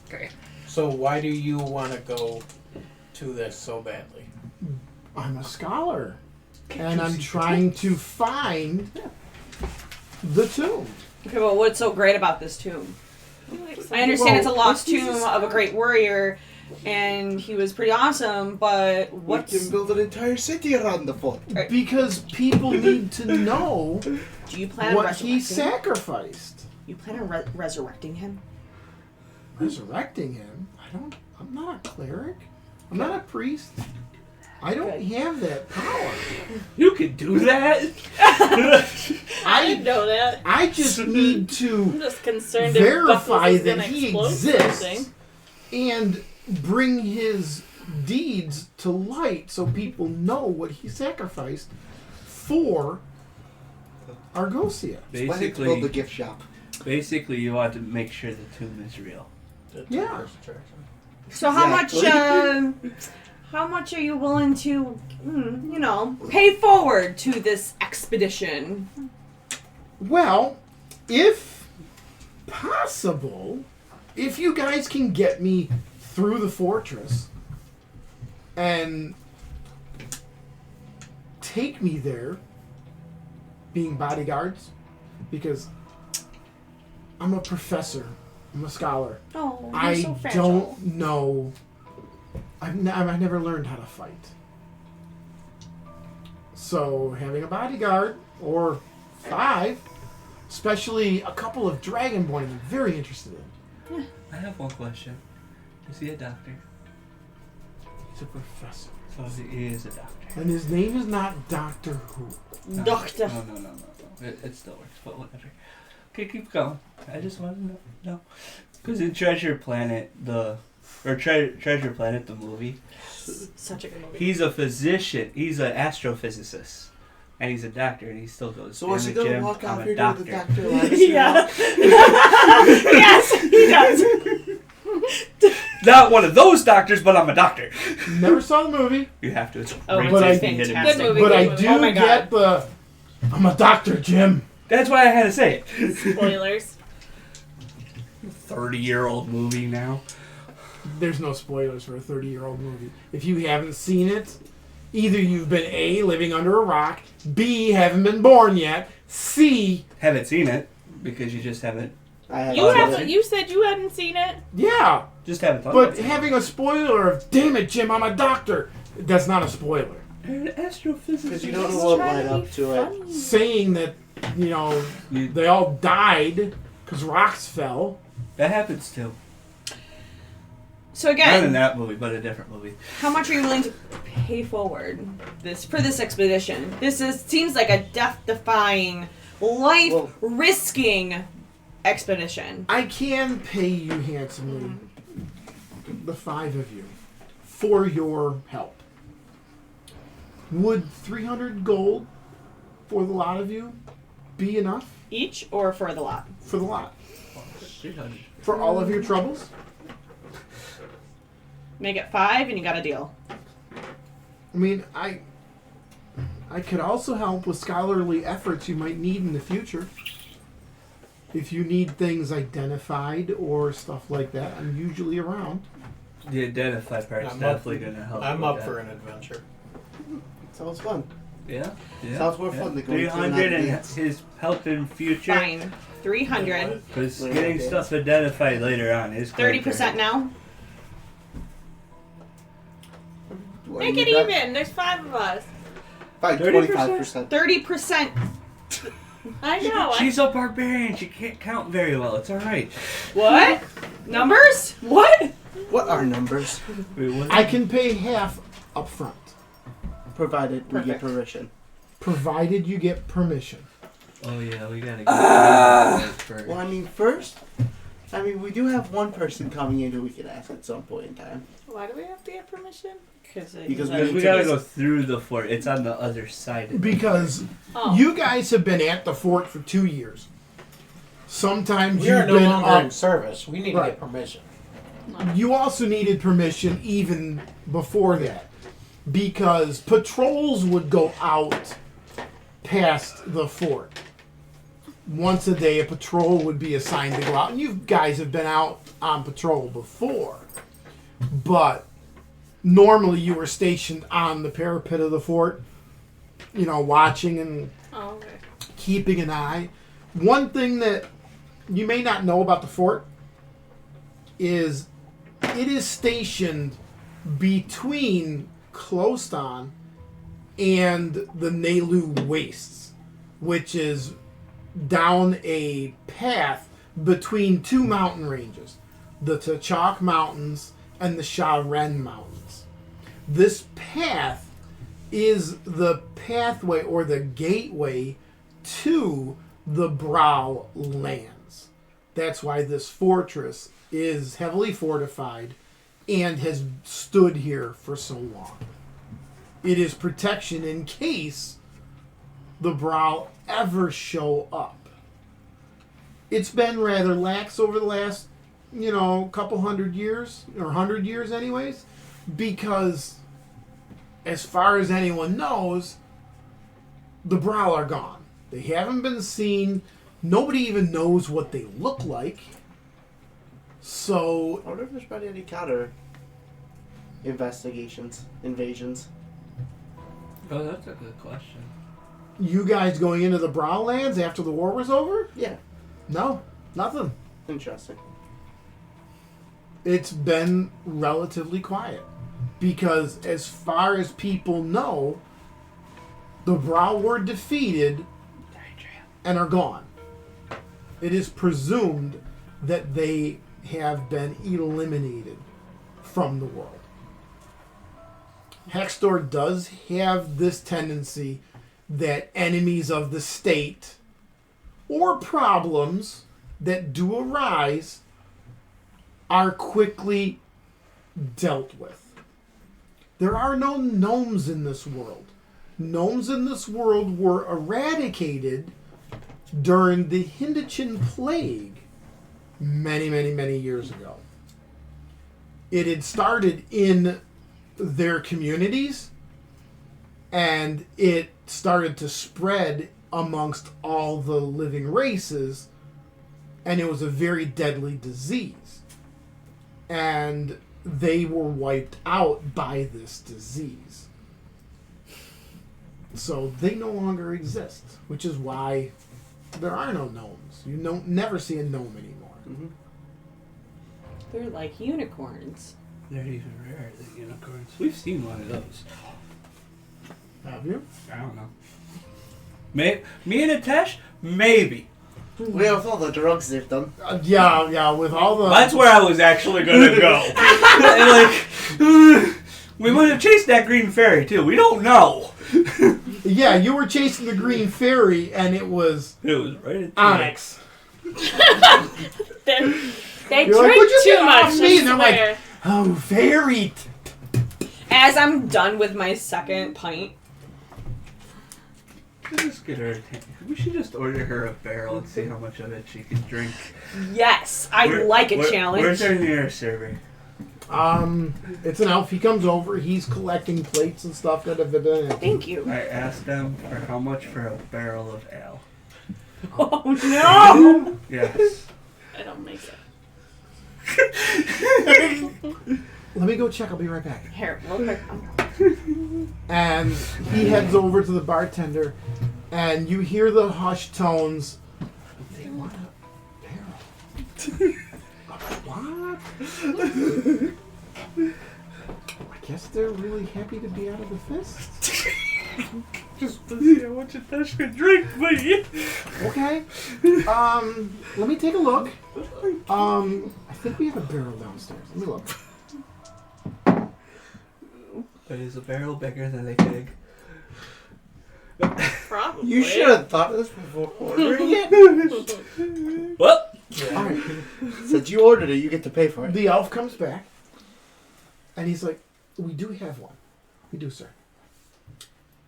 Okay. So why do you want to go to this so badly? I'm a scholar. And I'm trying to find the tomb. Okay, well, what's so great about this tomb? I understand it's a Well, lost he's tomb a of a great warrior, and he was pretty awesome, but We what's... can build an entire city around the fort. Because people need to know Do you plan on what he resurrecting him? sacrificed. You plan on resurrecting him? Resurrecting him? I'm not a cleric. I'm not a priest. I don't have that power. You could do that. I didn't know that. I just need I'm to just concerned verify if Buckles is that gonna he explode exists something. and bring his deeds to light so people know what he sacrificed for Argosia. Why did you build the Basically, gift shop? you want to make sure the tomb is real. Yeah. So how Exactly. how much are you willing to, pay forward to this expedition? Well, if possible, if you guys can get me through the fortress and take me there, being bodyguards, because I'm a professor, I'm a scholar. Oh, you're I so fragile. don't know. I've never learned how to fight. So having a bodyguard or 5, especially a couple of Dragonborn, I'm very interested in. I have one question. Is he a doctor? He's a professor, So he is a doctor. and his name is not Doctor Who. No, Doctor. No. It still works, but whatever. Okay, keep going. I just want to know. Because in Treasure Planet, Treasure Planet, the movie, Such a good movie. he's a physician. He's an astrophysicist. And he's a doctor, and he still goes So in was he the gonna gym. walk I'm out a here doctor. with the Dr. Lannister? Yeah. Yes, he does. Not one of those doctors, but I'm a doctor. Never saw the movie, You have to. It's Oh, great but I- Disney hidden fantastic. mistake. Good but I movie. do Oh my get the. I'm a doctor, Jim. That's why I had to say it. Spoilers. 30-year-old movie now. There's no spoilers for a 30-year-old movie. If you haven't seen it, either you've been A, living under a rock, B, haven't been born yet, C, Haven't seen it because you just haven't. You said you hadn't seen it. yeah. Just haven't thought But about it. having a spoiler of, damn it, Jim, I'm a doctor, that's not a spoiler. An astrophysicist. Because you don't know Just what trying led to be up to it. funny. Saying that, they all died because rocks fell. That happens too. So Not in again, that movie, but a different movie. how much are you willing to pay forward for this expedition? Seems like a death-defying, life-risking expedition. I can pay you handsomely, the 5 of you, for your help. Would 300 gold for the lot of you be enough Each or for the lot? for the lot? 300. For all of your troubles? Make it 5 and you got a deal. I mean, I could also help with scholarly efforts you might need in the future. If you need things identified or stuff like that, I'm usually around. The identify part's I'm definitely going to help. I'm with up that. for an adventure. Sounds fun. Yeah. Sounds more fun than going to 300 an and advance. his help in future. Fine. 300. Because Later getting on, stuff identified later on is 30% now? What Make do it you got? even. There's 5 of us. Fine, 30%? 25%. 30%. I know. She's a barbarian. She can't count very well. It's all right. What? Numbers? What? What are numbers? Wait, what? I can pay half up front, Provided we get Perfect. permission. provided you get permission. Oh yeah, we gotta get first. Well, I mean, first, we do have one person coming in who we could ask at some point in time. Why do we have to get permission? Because Because need we to gotta get- go through the fort. It's on the other side. Of Because Oh. you guys have been at the fort for 2 years. Sometimes We are you've no been longer in up. service. We need to Right. get permission. You also needed permission even before that. Because patrols would go out past the fort. Once a day, a patrol would be assigned to go out. And you guys have been out on patrol before. But normally you were stationed on the parapet of the fort, watching and Oh, okay. keeping an eye. One thing that you may not know about the fort is it is stationed between Closton and the Nelu Wastes, which is down a path between two mountain ranges, the Tachok Mountains and the Sharen Mountains. This path is the pathway or the gateway to the Brow lands. That's why this fortress is heavily fortified and has stood here for so long. It is protection in case the Brow ever show up. It's been rather lax over the last, couple hundred years, or 100 years anyways, because as far as anyone knows, the Brow are gone. They haven't been seen. Nobody even knows what they look like. So, I wonder if there's been any counter invasions. Oh, that's a good question. you guys going into the Brow lands after the war was over? Yeah. No, nothing. Interesting. It's been relatively quiet. Because as far as people know, the Brow were defeated and are gone. It is presumed that they have been eliminated from the world. Hextor does have this tendency that enemies of the state or problems that do arise are quickly dealt with. There are no gnomes in this world. Gnomes in this world were eradicated during the Hindichin Plague many, many, many years ago. It had started in their communities, and it started to spread amongst all the living races, and it was a very deadly disease. And they were wiped out by this disease. So they no longer exist, which is why there are no gnomes. You never see a gnome anymore. Mm-hmm. They're like unicorns. They're even rarer than unicorns. We've seen one of those. Have you? I don't know. Me and Atesh? Maybe. Well, with all the drugs they've done. Yeah, with all the... That's where I was actually going to go. We might have chased that green fairy, too. We don't know. Yeah, you were chasing the green fairy, and it was... It was right at Onyx. They You're like, drink "What'd you too get much, off me?" And I I'm like, swear. oh, fairy... As I'm done with my second pint, Let's just get her. We should just order her a barrel and see how much of it she can drink. yes, I like a challenge. Where's our nearest server? It's an elf. He comes over. He's collecting plates and stuff that have been in it. Thank you. I asked them for how much for a barrel of ale. Oh no! Yes. I don't make it. Let me go check. I'll be right back. Here, real quick. And he heads over to the bartender, and you hear the hushed tones. They want a barrel. What? I guess they're really happy to be out of the fist. Just to see how much Atesh can drink, please. Okay. Let me take a look. I think we have a barrel downstairs. Let me look. But is a barrel bigger than a pig? Probably. You should have thought of this before ordering it. Well, All right. Since you ordered it, you get to pay for it. The elf comes back, and he's like, "We do have one. We do, sir.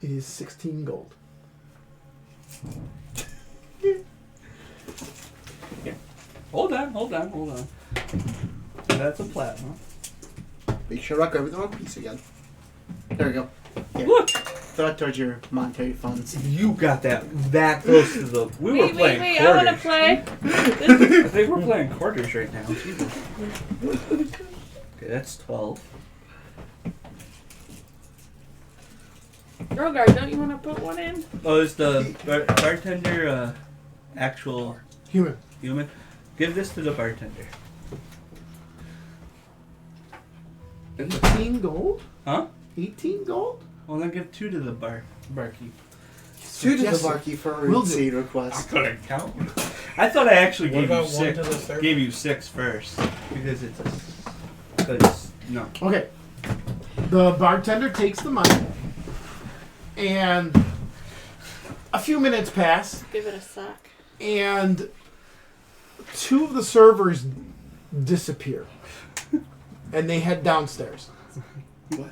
It is 16 gold." hold on. That's a platinum. Make sure I grab it the wrong piece again. There we go. Here. Look, Throw it towards your monetary funds. you got that close to the. We were playing wait, quarters. I want to play. I think we're playing quarters right now. Jesus. Okay, that's 12. Rogar, don't you want to put one in? Oh, is the bartender actual Human. human? Give this to the bartender. 18 gold? Huh? 18 gold? Well, then give 2 to the barkeep. 2 to the Yes, barkeep for a will do. seed request. Couldn't count. I thought I actually What gave you about 1 6. to the server? Gave you 6 first because it's because no. Okay. The bartender takes the money, and a few minutes pass, Give it a suck. and 2 of the servers disappear, and they head downstairs. What?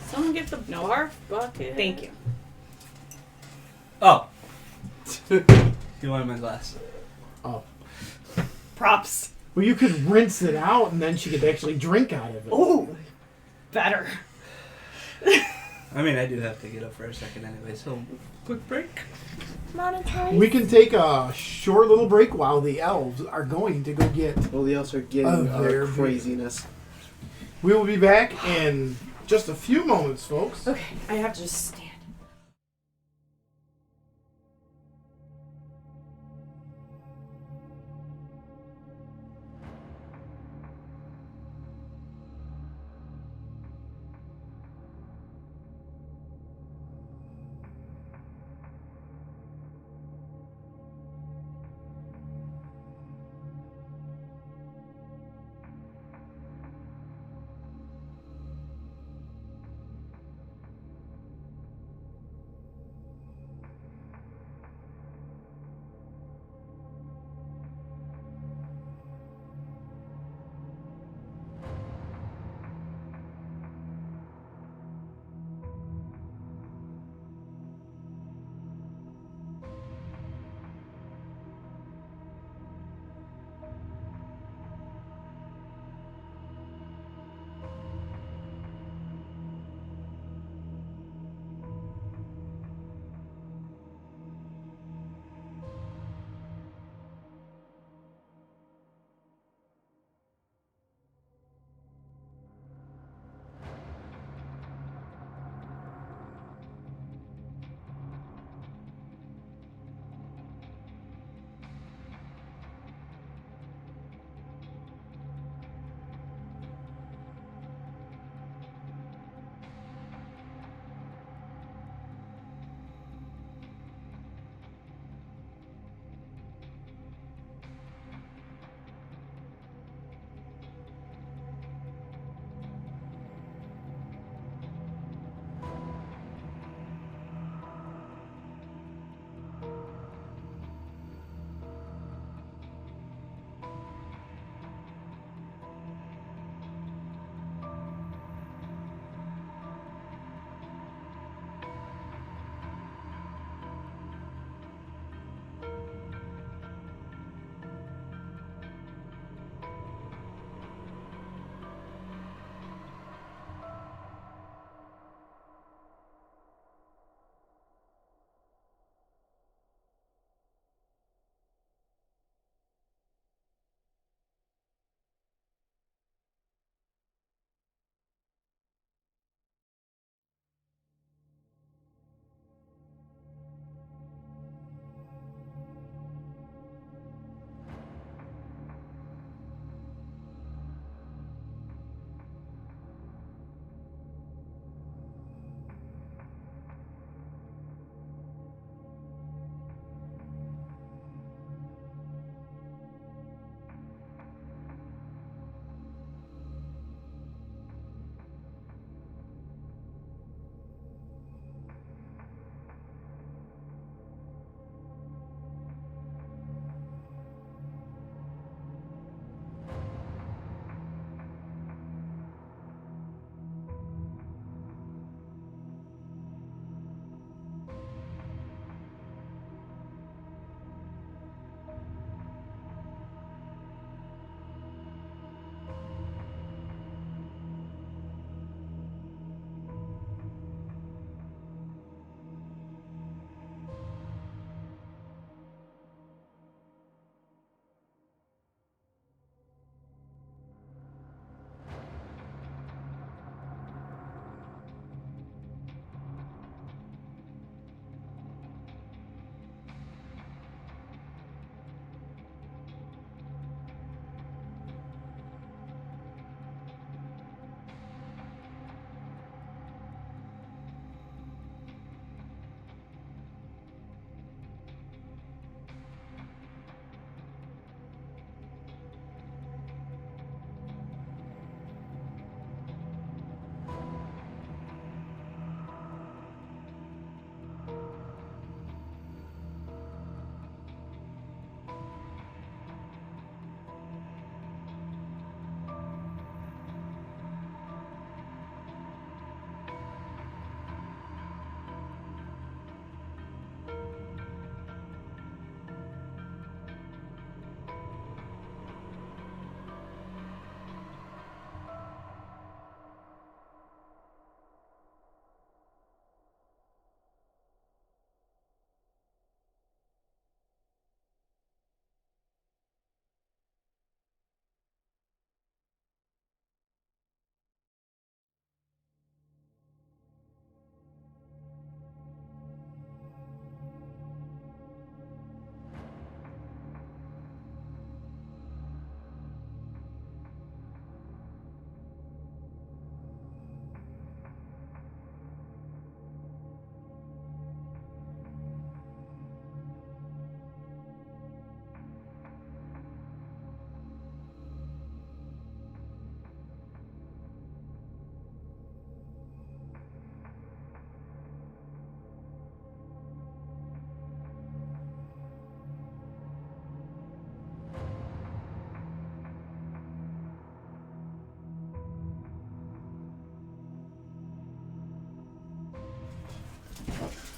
Someone get the barf bucket. Thank you. Oh. You wanted my glass. Oh. Props. Well, you could rinse it out, and then she could actually drink out of it. Oh, better. I mean, I do have to get up for a second anyway, so quick break. Monetize. We can take a short little break while the elves are going to go get. Well, the elves are getting Oh, they're our craziness. We will be back in just a few moments, folks. Okay, I have to just stand.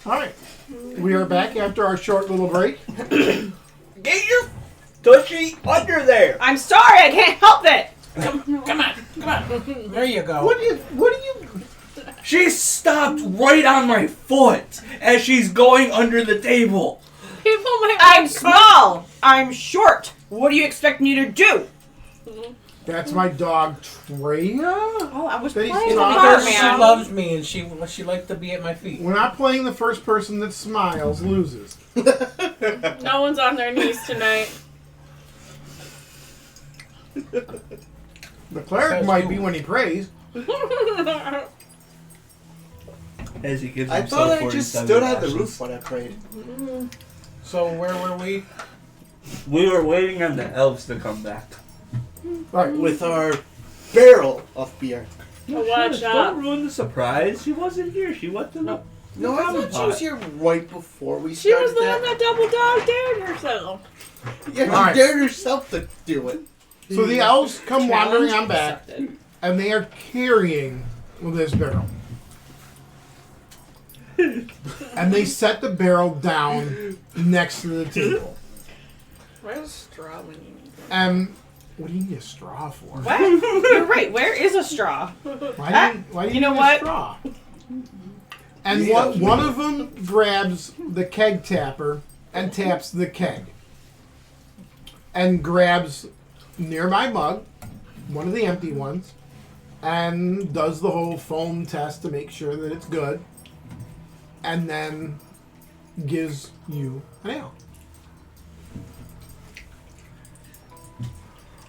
All right. We are back after our short little break. Get your tushy under there. I'm sorry, I can't help it. Come on. There you go. What do you? She stopped right on my foot as she's going under the table. People might. I'm small. I'm short. What do you expect me to do? That's my dog Treya. Oh, I was That playing he's the talking- bar, Because she man. loves me and she likes to be at my feet. We're not playing the first person that smiles loses. No one's on their knees tonight. The cleric Says might who? be when he prays. As he gives I himself thought I just 47 stood on the lashes. roof when I prayed. So where were we? We were waiting on the elves to come back. All right. With our barrel of beer. Watch Don't out. ruin the surprise. She wasn't here. She went to the... No, I thought she was here right before we She started was the one that double dog dared herself. Yeah, she Alright. dared herself to do it. So the elves come wandering on back, Accepted. and they are carrying this barrel. And they set the barrel down next to the table. Where's a straw when you need it? And what do you need a straw for? What? You're right. Where is a straw? Why do you You know need what? a straw? And Yeah. one of them grabs the keg tapper and taps the keg. And grabs near my mug, one of the empty ones, and does the whole foam test to make sure that it's good. And then gives you an ale.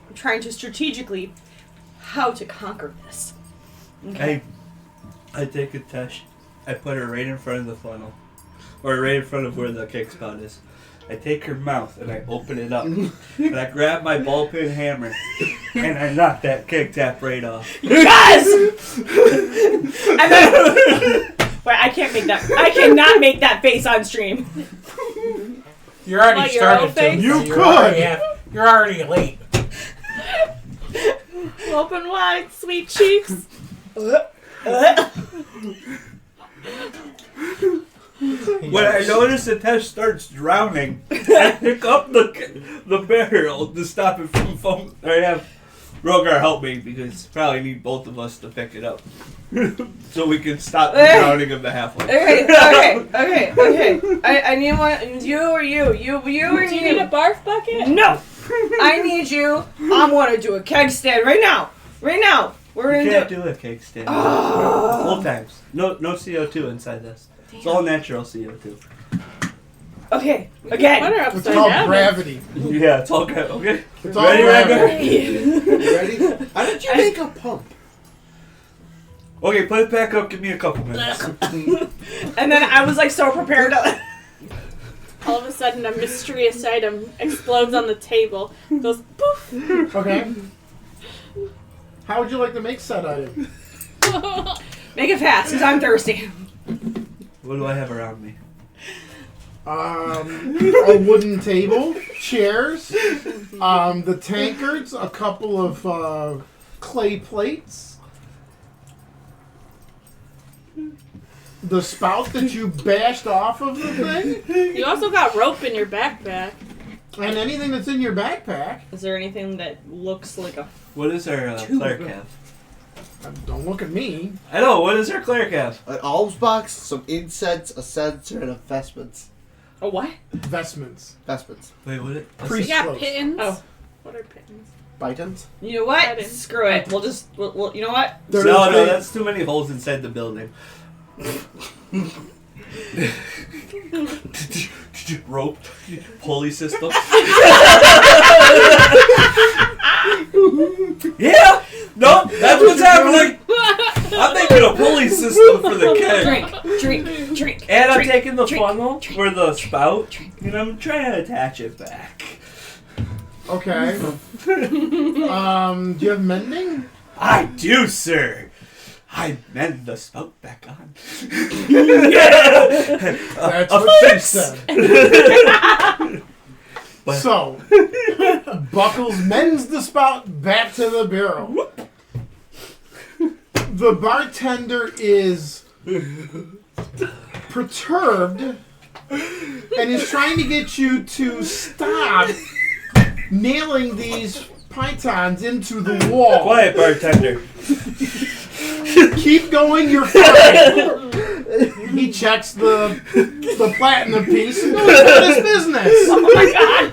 I'm trying to strategically how to conquer this. Okay. I take a test. I put her right in front of the funnel. Or right in front of where the kick spot is. I take her mouth and I open it up. And I grab my ball peen hammer. And I knock that kick tap right off. Yes! And then, wait, I can't make that. I cannot make that face on stream. You already What, your own started to. face? You You're could. you're already late. Open wide, sweet cheeks. When I notice the test starts drowning, I pick up the barrel to stop it from foaming. I have Rogar help me because probably need both of us to pick it up. So we can stop the drowning of the halfway. Okay. I need one. You or you? You or Do you need a barf bucket? No! I need you. I want to do a keg stand right now. Right now. We're You gonna can't do a cake stand. Full times. No CO2 inside this. It's all natural CO2. Okay. Put Again. her It's upside called down. gravity. Yeah, it's all good. Okay. It's all Ready, gravity. Ragnar? You ready? How did you make a pump? Okay, put it back up. Give me a couple minutes. And then I was like so prepared to. All of a sudden, a mysterious item explodes on the table. Goes poof. Okay. How would you like to make said item? Make it fast, because I'm thirsty. What do I have around me? A wooden table, chairs, the tankards, a couple of clay plates, the spout that you bashed off of the thing, You also got rope in your backpack. and anything that's in your backpack. Is there anything that looks like a... What does our cleric have? Don't look at me. I know. What does our cleric have? An alms box, some incense, a censer, and a vestments. A what? Vestments. Vestments. Wait, what? Priest You got clothes. pittance. Oh. What are pittance? Bitons. You know what? I didn't- Screw it. We'll just... We'll, you know what? There's No, a- that's too many holes inside the building. Rope, pulley system. Yeah, no, that's what's happening. I'm making a pulley system for the keg. Drink. And I'm drink, taking the drink, funnel for the spout, and I'm trying to attach it back. Okay. Do you have mending? I do, sir. I mend the spout back on. That's A what she fix. said. But- So, Buckles mends the spout back to the barrel. The bartender is perturbed and is trying to get you to stop nailing these pythons into the wall. Quiet, bartender. Keep going, you're fine. He checks the platinum piece and goes about his business. Oh my god.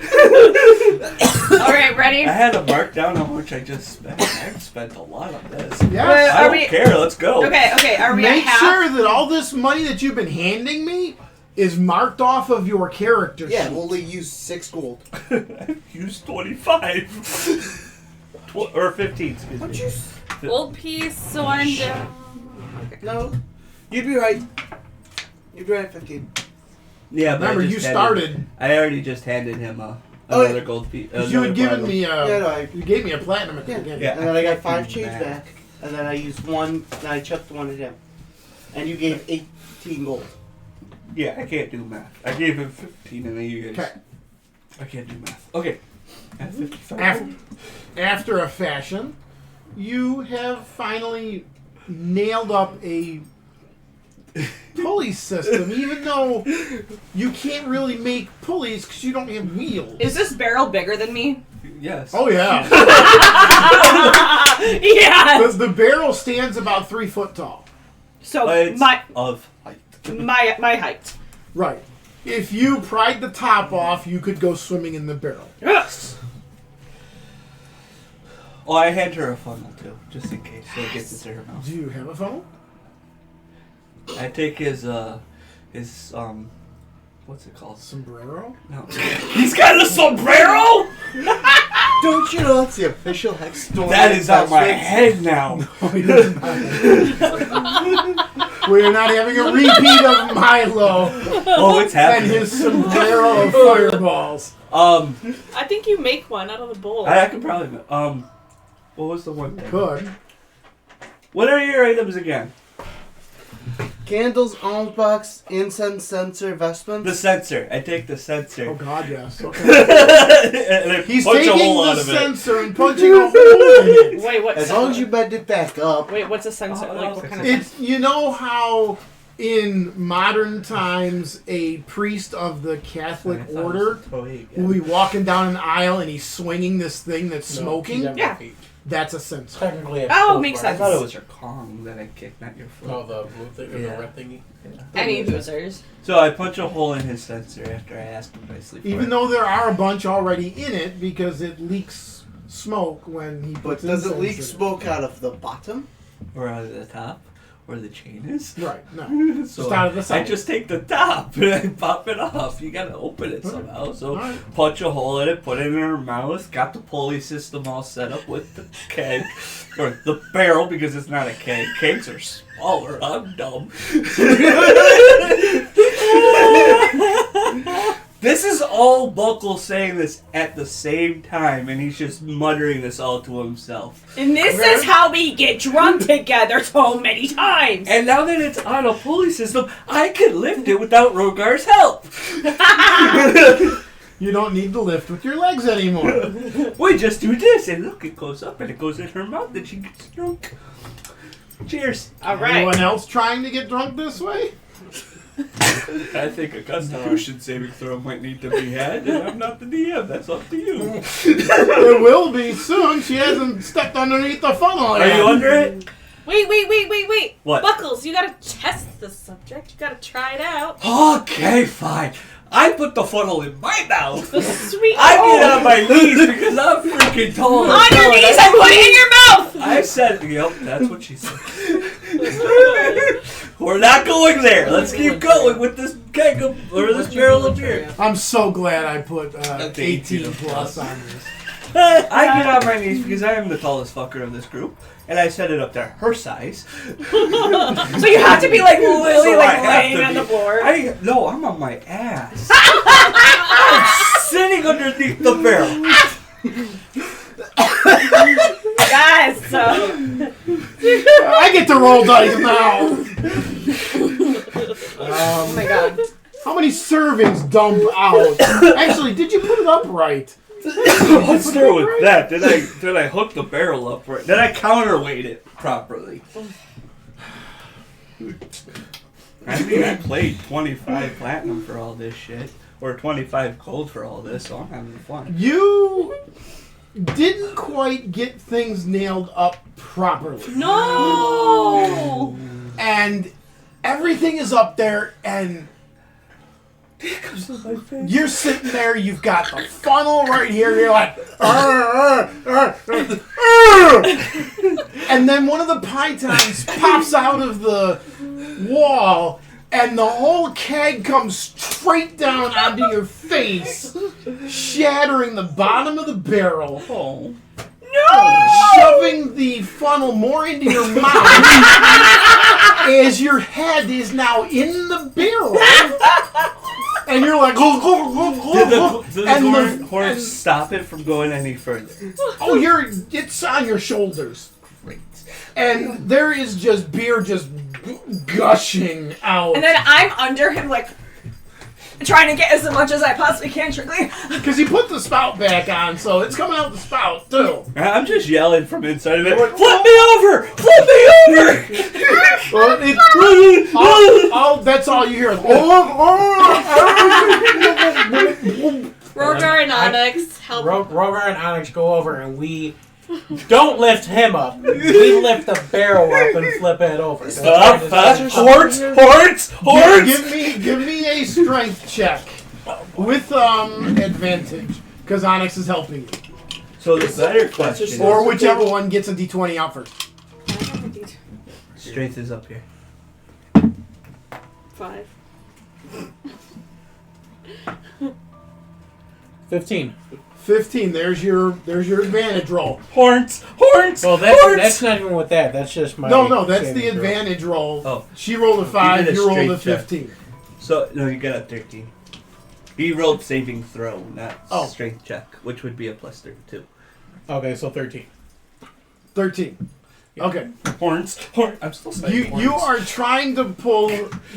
Alright, ready? I had to mark down how much I just spent. I've spent a lot on this. Yes. I don't care. Let's go. Okay, are we at Make half? sure that all this money that you've been handing me is marked off of your character Yeah, sheet. we'll only use 6 gold. Use 25. Or 15, excuse me. Gold piece, so I'm down. No, you'd be right. You'd be right at 15. Yeah, but Remember, I you just started. I already just handed him Oh, another yeah. gold piece. You had given me a. Yeah, no, you gave me a platinum at the beginning. Yeah. And then I got 5 change back. And then I used 1, and I chucked 1 at him. And you gave 18 gold. Yeah, I can't do math. I gave him 15 and then you guys. Okay. I can't do math. Okay. At 55. After a fashion, you have finally nailed up a pulley system, even though you can't really make pulleys because you don't have wheels. Is this barrel bigger than me? Yes. Oh yeah. Yeah. The barrel stands about 3 foot tall. So It's my of height. my height. Right. If you pried the top off, you could go swimming in the barrel. Yes. Oh, I hand her a funnel too, just in case. So it gets into her mouth. Do you have a funnel? I take his what's it called? Sombrero? No. He's got a sombrero? Don't you know that's the official hex story? That is on my head now. We're not having a repeat of Milo Oh, it's and happening. his sombrero of fireballs. I think you make one out of the bowl. I could probably. What was the one thing? Good. What are your items again? Candles, alms box, incense, censer, vestments. The sensor. I take the Oh sensor. God, yes. Okay. And I He's punch a taking hole the out of it. sensor and punching a hole in it. Wait, what? As long as you bend it back up. Wait, what's a sensor? Oh, Like what kind of It's sensor? you know how in modern times a priest of the Catholic I thought it order was a toy will again. be walking down an aisle and he's swinging this thing that's smoking. No, Yeah. That's a sensor. Technically, Oh, makes I sense. thought it was your Kong that I kicked, not your foot. Oh, the blue thing, or Yeah. the red thingy. Any losers? So I punch a hole in his sensor after I ask him nicely for Even it. though there are a bunch already in it because it leaks smoke when he But puts does it incense leak in smoke out of the bottom? Or out of the top, where the chain is. Right, no. So Just out of the I side. just take the top and I pop it off. You gotta open it somehow. So Alright. punch a hole in it, put it in her mouth, got the pulley system all set up with the keg. Or the barrel, because it's not a keg. Kegs are smaller. I'm dumb. This is all Buckle saying this at the same time, and he's just muttering this all to himself. And this is how we get drunk together so many times. And now that it's on a pulley system, I can lift it without Rogar's help. You don't need to lift with your legs anymore. We just do this, and look, it goes up, and it goes in her mouth, and she gets drunk. Cheers. All right. Anyone else trying to get drunk this way? I think a Constitution saving throw might need to be had, and I'm not the DM. That's up to you. It will be soon. She hasn't stepped underneath the funnel Are yet. you under it? Wait. What? Buckles, you gotta test the subject. You gotta try it out. Okay, fine. I put the funnel in my mouth. The sweet. I get on my knees because I'm freaking tall. On your knees and put it in your mouth. I said, yep, that's what she said. We're not going there. Let's keep going with this keg of, or this barrel of beer. I'm so glad I put That's 18 18 plus on this. I get on my knees because I am the tallest fucker of this group, and I set it up to her size. So you have to be like literally So I like have laying to on be- the floor. No, I'm on my ass. I'm sitting underneath the barrel. Guys, so I get to roll dice now. oh my god. How many servings dump out? Actually, did you put it up right? Let's start with that. Did I hook the barrel up right? Did I counterweight it properly? I mean, I played 25 platinum for all this shit. Or 25 gold for all this, so I'm having fun. You didn't quite get things nailed up properly. No! And everything is up there, and you're sitting there, you've got the funnel right here, you're like, and then one of the pythons pops out of the wall, and the whole keg comes straight down onto your face, shattering the bottom of the barrel. Oh. No! Shoving the funnel more into your mouth as your head is now in the barrel. And you're like, Did the horn stop it from going any further? oh, it's on your shoulders. Great. And there is just beer just gushing out. And then I'm under him, like, trying to get as much as I possibly can, trickly. Because he put the spout back on, so it's coming out the spout, too. I'm just yelling from inside of it, flip me over! Flip me over! Well, that's all you hear. Rogar and Onyx help. Rogar and Onyx go over and we don't lift him up. We lift the barrel up and flip it over. Stop! Horns! Give me a strength check with advantage, because Onyx is helping you. So the better question Or is, whichever one gets a d20 out first. strength is up here. 5. 15. 15. There's your advantage roll. Horns! Well, that's not even with that. That's just my. No, that's the saving throw. advantage roll. Oh. She rolled a 5. did a You rolled a straight check. 15. So, no, you got a 13. He rolled saving throw, not Oh. strength check, which would be a plus 32. Okay, so 13. 13. Okay. Horns! I'm still saying horns. You are trying to pull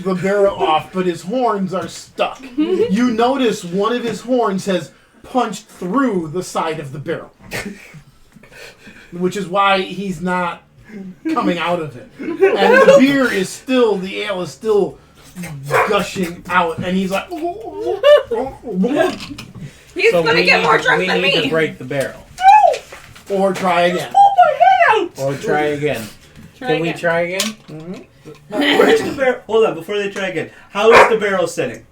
the barrel off, but his horns are stuck. You notice one of his horns has punched through the side of the barrel, which is why he's not coming out of it. And the beer is still, the ale is still gushing out, and he's like, He's gonna get more drunk than We need me. to break the barrel. or try again. Or try again. Can we try again? Where's the barrel? Hold on, before they try again. How is the barrel sitting?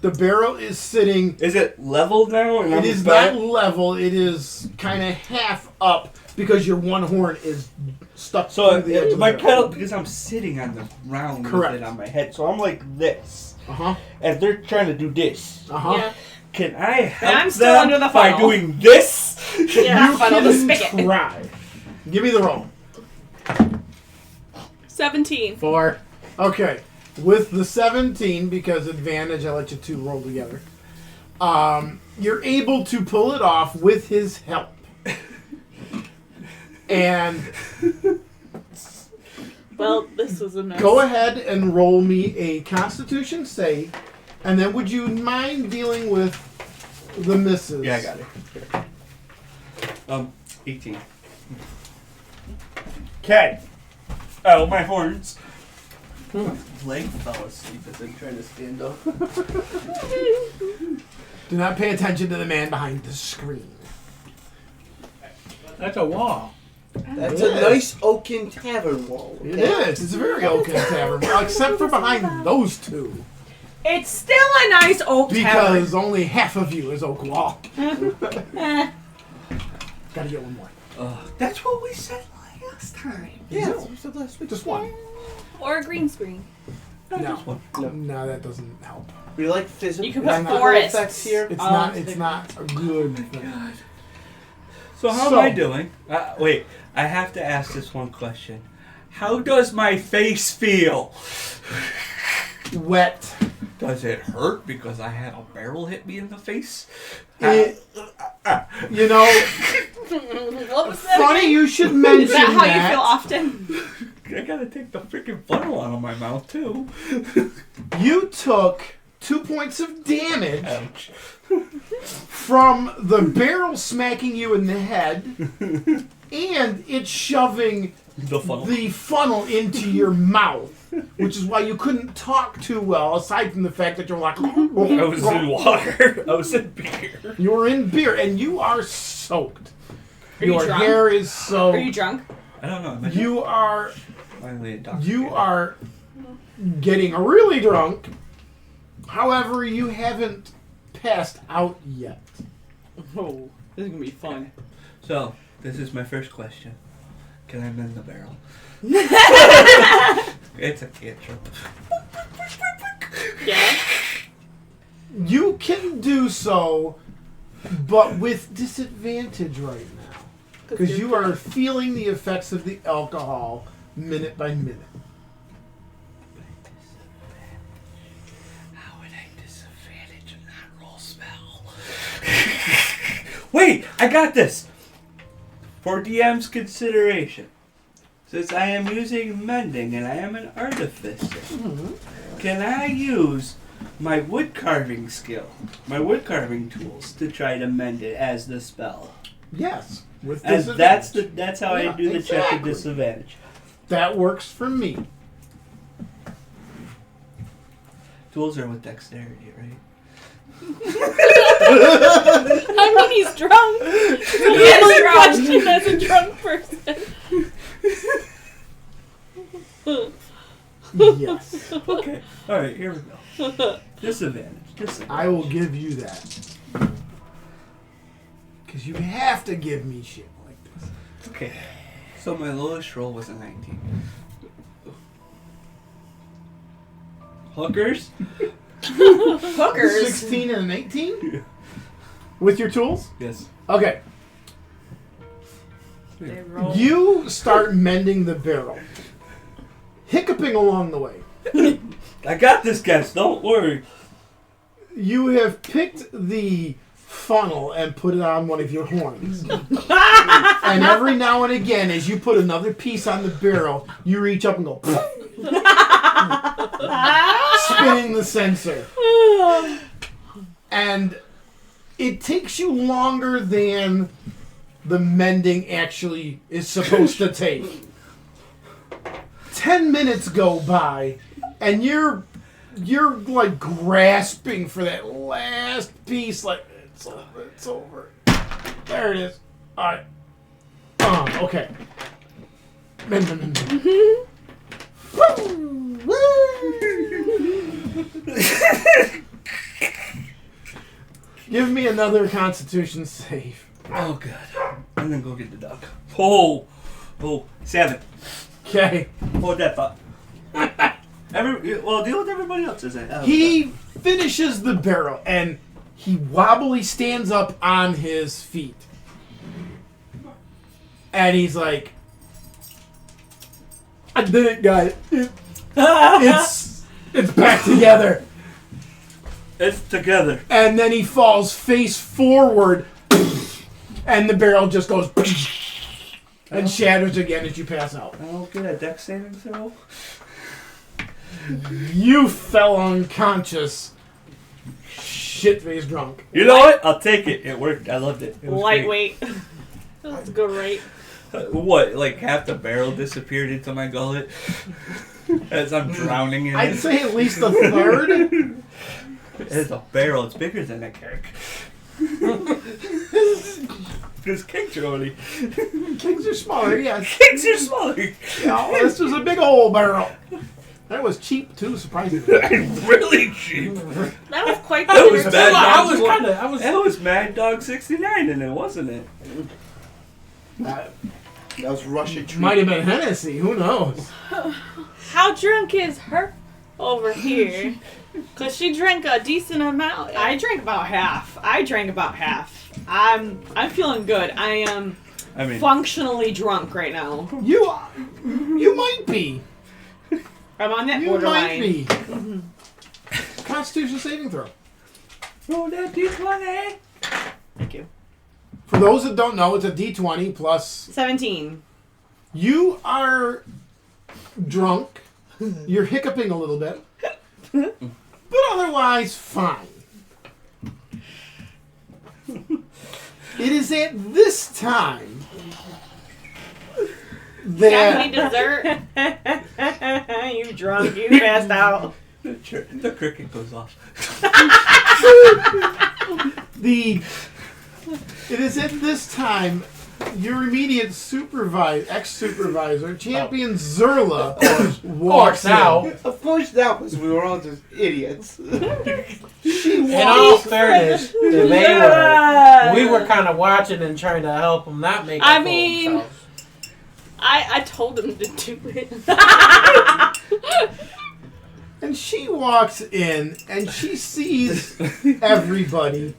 The barrel is sitting. Is it level now? It is not level. It is kind of half up because your one horn is stuck So through the edge of my the barrel. kettle, because I'm sitting on the ground Correct. with it on my head, so I'm like this, Uh-huh. and they're trying to do this. Uh-huh. Yeah. Can I help I'm still them under the by funnel. doing this? Yeah. You Funnel the can spigot. try. Give me the roll. 17. 4. Okay. With the 17, because advantage, I let you two roll together. You're able to pull it off with his help. And Well, this was a mess. go ahead and roll me a Constitution save. And then would you mind dealing with the misses? Yeah, I got it. 18. Okay. Oh, my horns. My leg fell asleep as I'm trying to stand up. Do not pay attention to the man behind the screen. That's a wall. That's It a is. nice oaken tavern wall. It is. It's a very oaken tavern, except for behind those two. It's still a nice oak tavern. Because only half of you is oak wall. Gotta get one more. That's what we said last time. Yeah, No. we said last week. Just one. Or a green screen. No. Just one. No, that doesn't help. We like physical. You can put forests. effects here. It's not. It's not a good thing. So how am I doing? Wait, I have to ask this one question. How does my face feel? Wet. Does it hurt because I had a barrel hit me in the face? It, you know, What was that funny again? you should mention Is that how you that. feel often? I gotta take the freaking funnel out of my mouth too. You took 2 points of damage Ouch. from the barrel smacking you in the head, and it shoving The funnel. the funnel into your mouth. which is why you couldn't talk too well, aside from the fact that you're like... I was in water. I was in beer. You were in beer, and you are soaked. Are you Your drunk? hair is soaked. Are you drunk? I don't know. Am I You are... finally intoxicated? You are getting really drunk. However, you haven't passed out yet. Oh, this is gonna be fun. So, this is my first question. Can I mend the barrel? It's a cantrip. Yeah. You can do so, but with disadvantage right now. Because you are feeling the effects of the alcohol minute by minute. How would I disadvantage a non-roll spell? Wait, I got this! For DM's consideration, since I am using mending and I am an artificer, can I use my wood carving skill, my wood carving tools, to try to mend it as the spell? Yes, with And disadvantage. that's how I do the check with exactly. disadvantage. That works for me. Tools are with dexterity, right? I mean, he's drunk. He's question as a drunk person. Yes. Okay. Alright, here we go. Disadvantage. I will give you that. Because you have to give me shit like this. Okay. So my lowest roll was a 19. Hookers? Hookers. 16 and an 18? Yeah. With your tools? Yes. Okay. They roll. You start mending the barrel. Hiccuping along the way. I got this, guys. Don't worry. You have picked the funnel and put it on one of your horns. And every now and again, as you put another piece on the barrel, you reach up and go, spinning the sensor. And it takes you longer than the mending actually is supposed to take. 10 minutes go by, and you're like grasping for that last piece, like, it's over. There it is. Alright. Okay. Mend. Give me another Constitution save. Oh, good. And then go get the duck. Oh, 7. Okay. Hold that thought. Well, deal with everybody else's. He finishes the barrel, and he wobbly stands up on his feet. And he's like, I did it, guys. It's back together. It's together. And then he falls face forward, and the barrel just goes and shatters again as you pass out. I don't get a dex saving throw. You fell unconscious, shit-faced drunk. You know what? I'll take it. It worked. I loved it. It was Lightweight. That's great. What? Like half the barrel disappeared into my gullet as I'm drowning in I'd it. say at least a third. It's a barrel. It's bigger than a cake. Because cakes are only... Kings are smaller, yes. Cakes are smaller. No, this was a big old barrel. That was cheap too, surprisingly. Really cheap. That was quite the That was entertainment. bad. That was Mad Dog 69 in it, wasn't it? That was Russian treat. Might have been Hennessy. Who knows? How drunk is her over here? Because she drank a decent amount. I drank about half. I'm feeling good. I am functionally drunk right now. You might be. I'm on that You borderline. might be. Constitution saving throw. Roll that D20. Thank you. For those that don't know, it's a D20 plus. 17. You are drunk. You're hiccuping a little bit. But otherwise, fine. It is at this time Got me dessert. You drunk. You passed out. The cricket goes off. It is at this time your immediate ex-supervisor, Champion Zerla, walks out. Of course not, because we were all just idiots. In all fairness, we were kind of watching and trying to help them not make it themselves. I told him to do it. And she walks in and she sees everybody.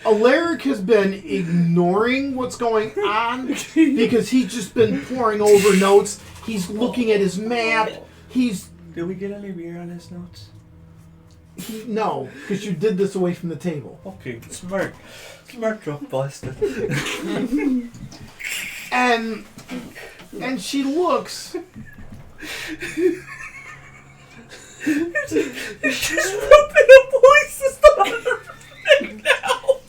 Alaric has been ignoring what's going on because he's just been poring over notes. He's looking at his map. Did we get any beer on his notes? No, because you did this away from the table. Okay, smart drunk busted. And she looks. She's rubbing a voice system on her right now.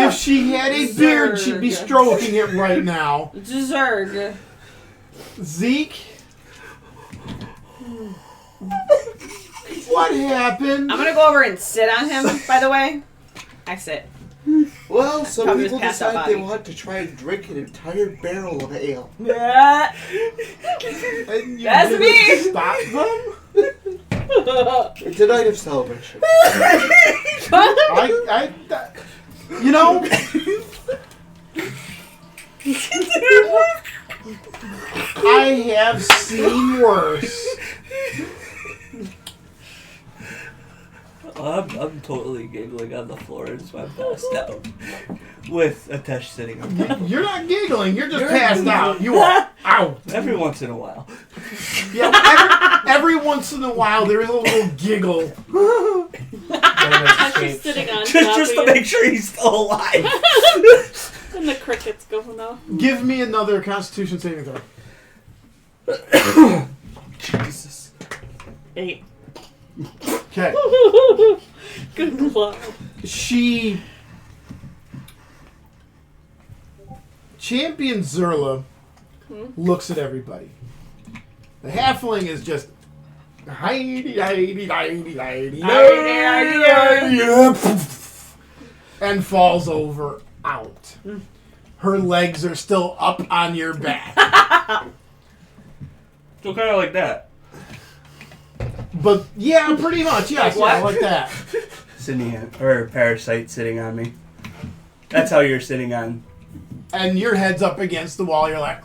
If she had a beard, she'd be stroking it right now. Zerg. Zeke? What happened? I'm gonna go over and sit on him, by the way. I sit. Well, some Probably people just passed out decide they body. want to try and drink an entire barrel of ale. That's me! Stop them? It's a night of celebration. You know, I have seen worse. I'm totally giggling on the floor and so I'm passed out. With Atesh sitting on top. You're not giggling, you're just passed out. You are out. Every once in a while. Yeah, every once in a while there is a little giggle. I'm just sitting on top Just of to you. make sure he's still alive. And the cricket's going off. Give me another Constitution saving throw. Jesus. 8. Okay. Good luck. Champion Zerla looks at everybody. The halfling is just and falls over out. Her legs are still up on your back. So kind of like that. But yeah, pretty much, yes, Like yeah, like that. Parasite sitting on me. That's how you're sitting on. And your head's up against the wall, you're like,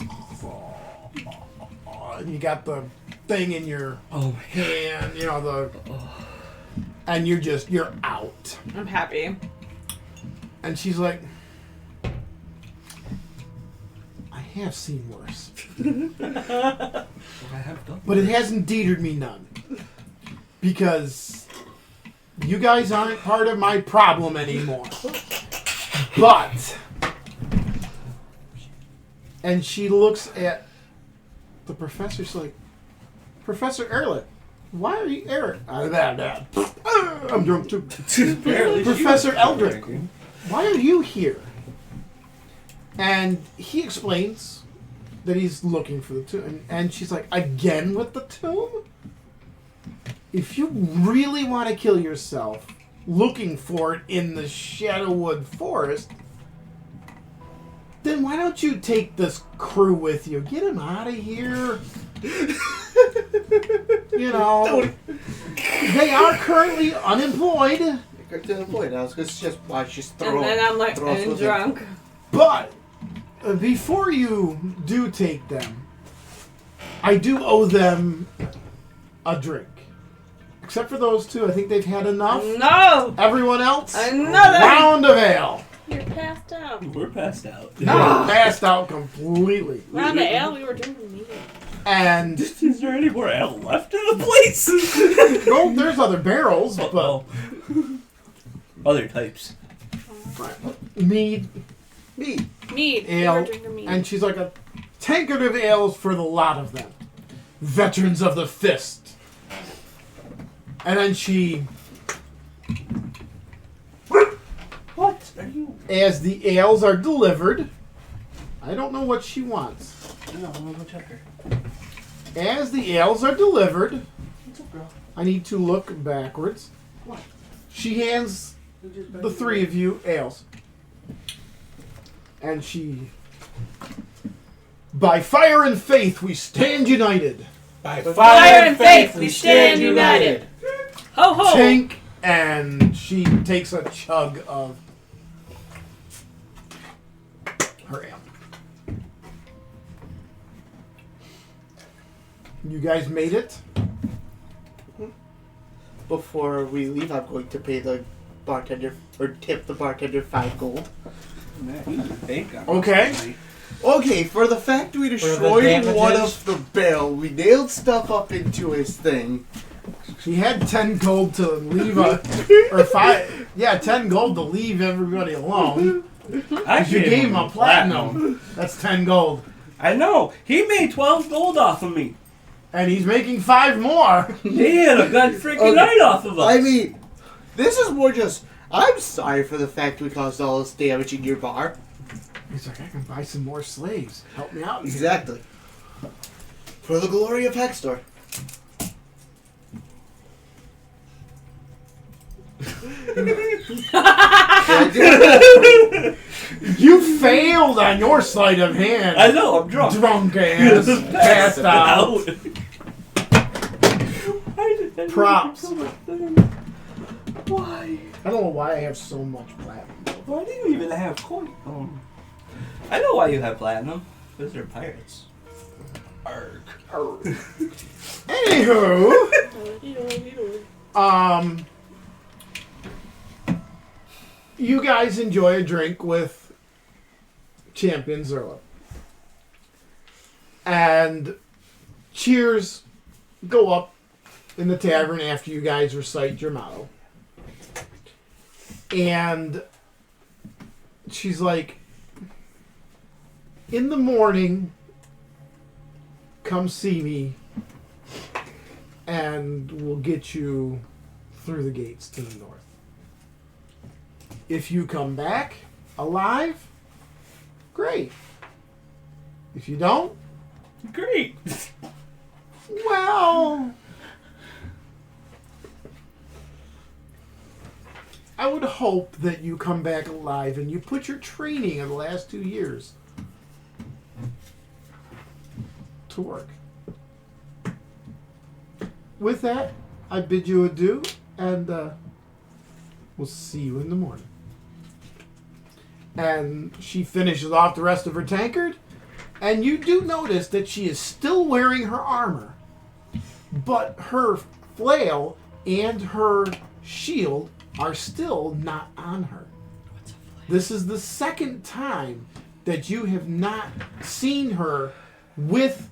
and you got the thing in your hand, you know, and you're out. I'm happy. And she's like, I have seen worse. But it hasn't deterred me none. Because you guys aren't part of my problem anymore. But, and she looks at the professor, she's like, Professor Erlich, why are you, I'm drunk too. Professor Eldrick, why are you here? And he explains that he's looking for the tomb. And she's like, again with the tomb? If you really want to kill yourself looking for it in the Shadowwood Forest, then why don't you take this crew with you? Get him out of here. You know, they are currently unemployed. To the point, I was going to just watch just throw. And then I'm like, throw us and with drunk. But before you do take them, I do owe them a drink. Except for those two, I think they've had enough. No! Everyone else, Another! round of ale. You're passed out. We're passed out. Passed out completely. Round the ale, we were drinking meat. And Is there any more ale left in the place? well, there's other barrels, but Other types. mead, Mead. ale, We were drinking mead. and she's like a tankard of ales for the lot of them. Veterans of the Fist. And then she... What? As the ales are delivered, I don't know what she wants. No, I'm gonna go check her. As the ales are delivered, What's up, girl? I need to look backwards. What? She hands the three of you ales. And she... By fire and faith, we stand united. By Fire and faith, we stand united. Ho ho! Tink, and she takes a chug of her ale. You guys made it? Before we leave, I'm going to pay the bartender, or tip the bartender 5 gold. Okay. Okay, for the fact we destroyed one of the bell, we nailed stuff up into his thing. She had 10 gold to leave or 5. Yeah, 10 gold to leave everybody alone. I You gave him a platinum. That's 10 gold. I know. He made 12 gold off of me. And he's making 5 more. He had a good freaking night off of us. I mean, this is more just, I'm sorry for the fact we caused all this damage in your bar. He's like, I can buy some more slaves. Help me out. Exactly. For the glory of Hextor. You failed on your sleight of hand. I know, I'm drunk. Drunk ass. Passed out. Props. Why? I don't know why I have so much platinum. Why do you even have coin? Oh. I know why you have platinum. Because they're pirates. Arg. Anywho, you guys enjoy a drink with Champion Zerla. And cheers go up in the tavern after you guys recite your motto. And she's like, in the morning, come see me, and we'll get you through the gates to the north. If you come back alive, great. If you don't, Great. well, I would hope that you come back alive and you put your training of the last 2 years to work. With that, I bid you adieu, and we'll see you in the morning. And she finishes off the rest of her tankard, and you do notice that she is still wearing her armor, but her flail and her shield are still not on her. This is the second time that you have not seen her with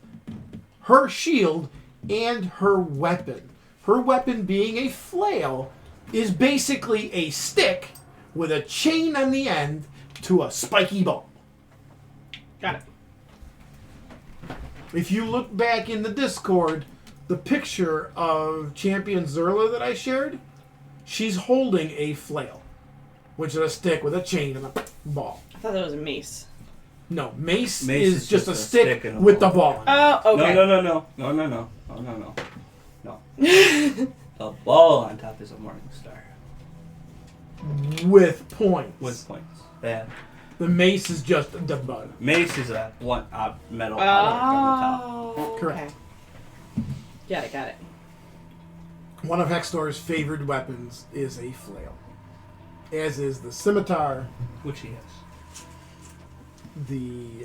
her shield and her weapon. Her weapon being a flail is basically a stick with a chain on the end to a spiky ball. Got it. If you look back in the Discord, the picture of Champion Zerla that I shared, she's holding a flail, which is a stick with a chain and a ball. I thought that was a mace. No, mace Mace is just a stick and a with the ball. ball. Oh, okay. No. The ball on top is a morning star. With points. With points. Yeah. The mace is just the bud. Mace is a metal on the top. Oh, Correct. Okay. Got it. One of Hextor's favorite weapons is a flail, as is the scimitar. Which he has.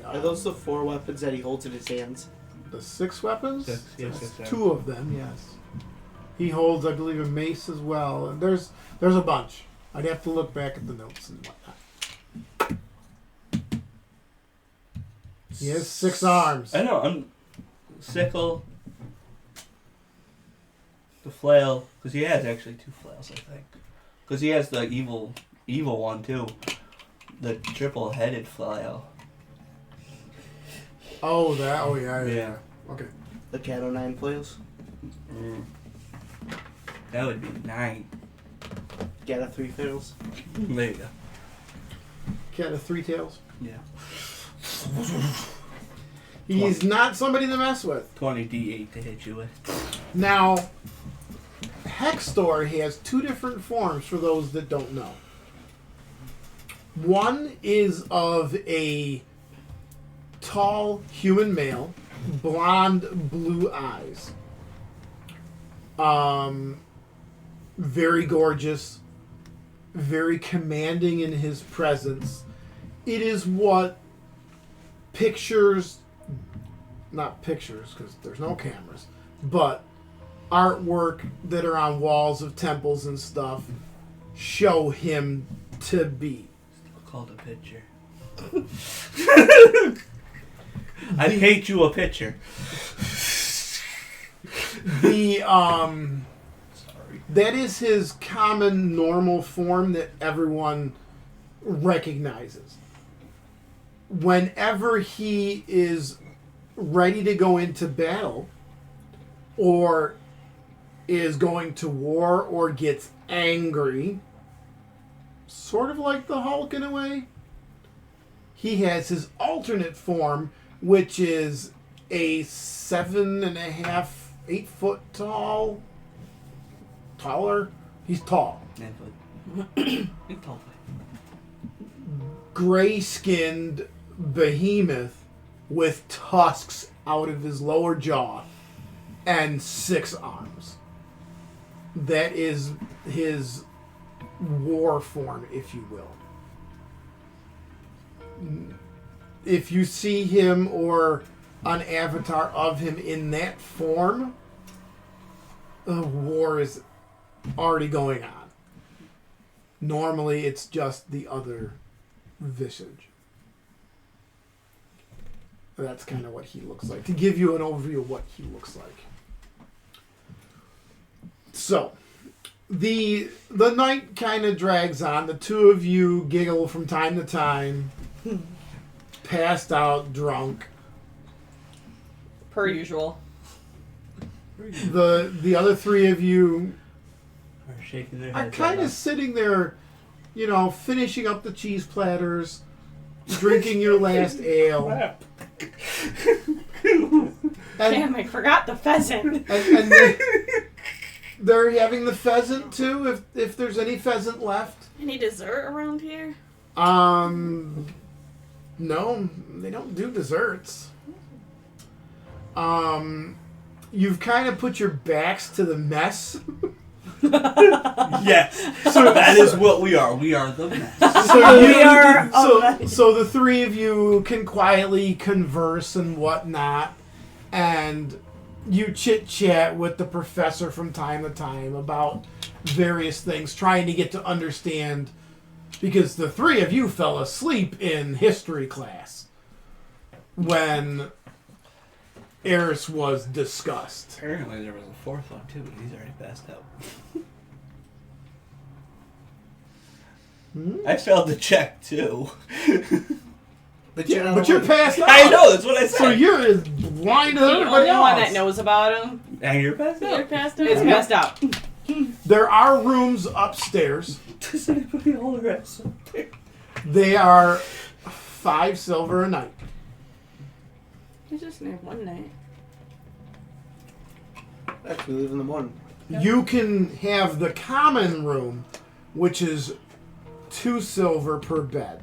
Are those the 4 weapons that he holds in his hands? the 6 weapons? Yes. 2 of them, yes. He holds, I believe, a mace as well, and there's a bunch. I'd have to look back at the notes and whatnot. He has 6 arms. I know. I'm sickle. The flail, because he has actually 2 flails, I think. Because he has the evil one too, the triple-headed flail. Oh, that. Oh, yeah. Okay. The Cat O' 9 flails? That would be 9. Cat O' 3 flails? There you go. Cat of three tails. Yeah. He's not somebody to mess with. 20 D8 to hit you with. Now, LingSter has two different forms for those that don't know. One is of a tall human male, blonde blue eyes. Very gorgeous, very commanding in his presence. It is what not pictures because there's no cameras, but artwork that are on walls of temples and stuff show him to be. Still called a picture. I paint you a picture. Sorry. That is his common normal form that everyone recognizes. Whenever he is ready to go into battle or is going to war or gets angry, sort of like the Hulk in a way, he has his alternate form, which is a 7.5, 8 foot tall. Taller? He's tall. 9 foot. Tall. Gray skinned behemoth with tusks out of his lower jaw and 6 arms. That is his war form, if you will. If you see him or an avatar of him in that form, war is already going on. Normally, it's just the other visage. That's kind of what he looks like. To give you an overview of what he looks like. So, the night kind of drags on. The two of you giggle from time to time. Passed out, drunk. Per usual. The other three of you Are shaking their are heads. kind of sitting there, finishing up the cheese platters, drinking your last ale. Damn, I forgot the pheasant. And they're having the pheasant too, if there's any pheasant left. Any dessert around here? No, they don't do desserts. You've kind of put your backs to the mess. Yes. So that is what we are. We are the mess. So the three of you can quietly converse and whatnot, and you chit-chat with the professor from time to time about various things, trying to get to understand, because the three of you fell asleep in history class when Eris was discussed. Apparently there was a fourth one too, but he's already passed out. I failed the check too. But you're passed out. I know, that's what I said. So you're as blind as The everybody only else. one that knows about him And you're passed You're out. past is it? passed out. There are rooms upstairs. Does anybody hold the rest up there? They are 5 silver a night. You just need one night. Actually, we live in the morning. You can have the common room, which is 2 silver per bed.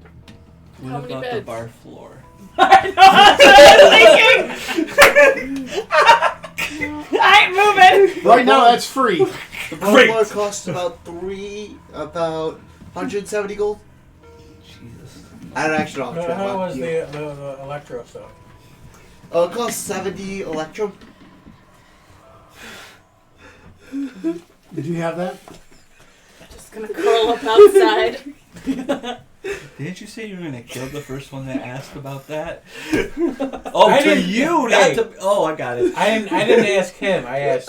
What How many about the beds? bar floor? I know, that's what I was thinking. I ain't moving. Right now, that's free. The bar costs about 170 gold. Jesus. I don't actually know. How was the electro stuff? It costs 70 electrum. Did you have that? Just gonna curl up outside. Didn't you say you were gonna kill the first one that asked about that? Oh, I to didn't- you, hey. not to. Oh, I got it. I didn't ask him. I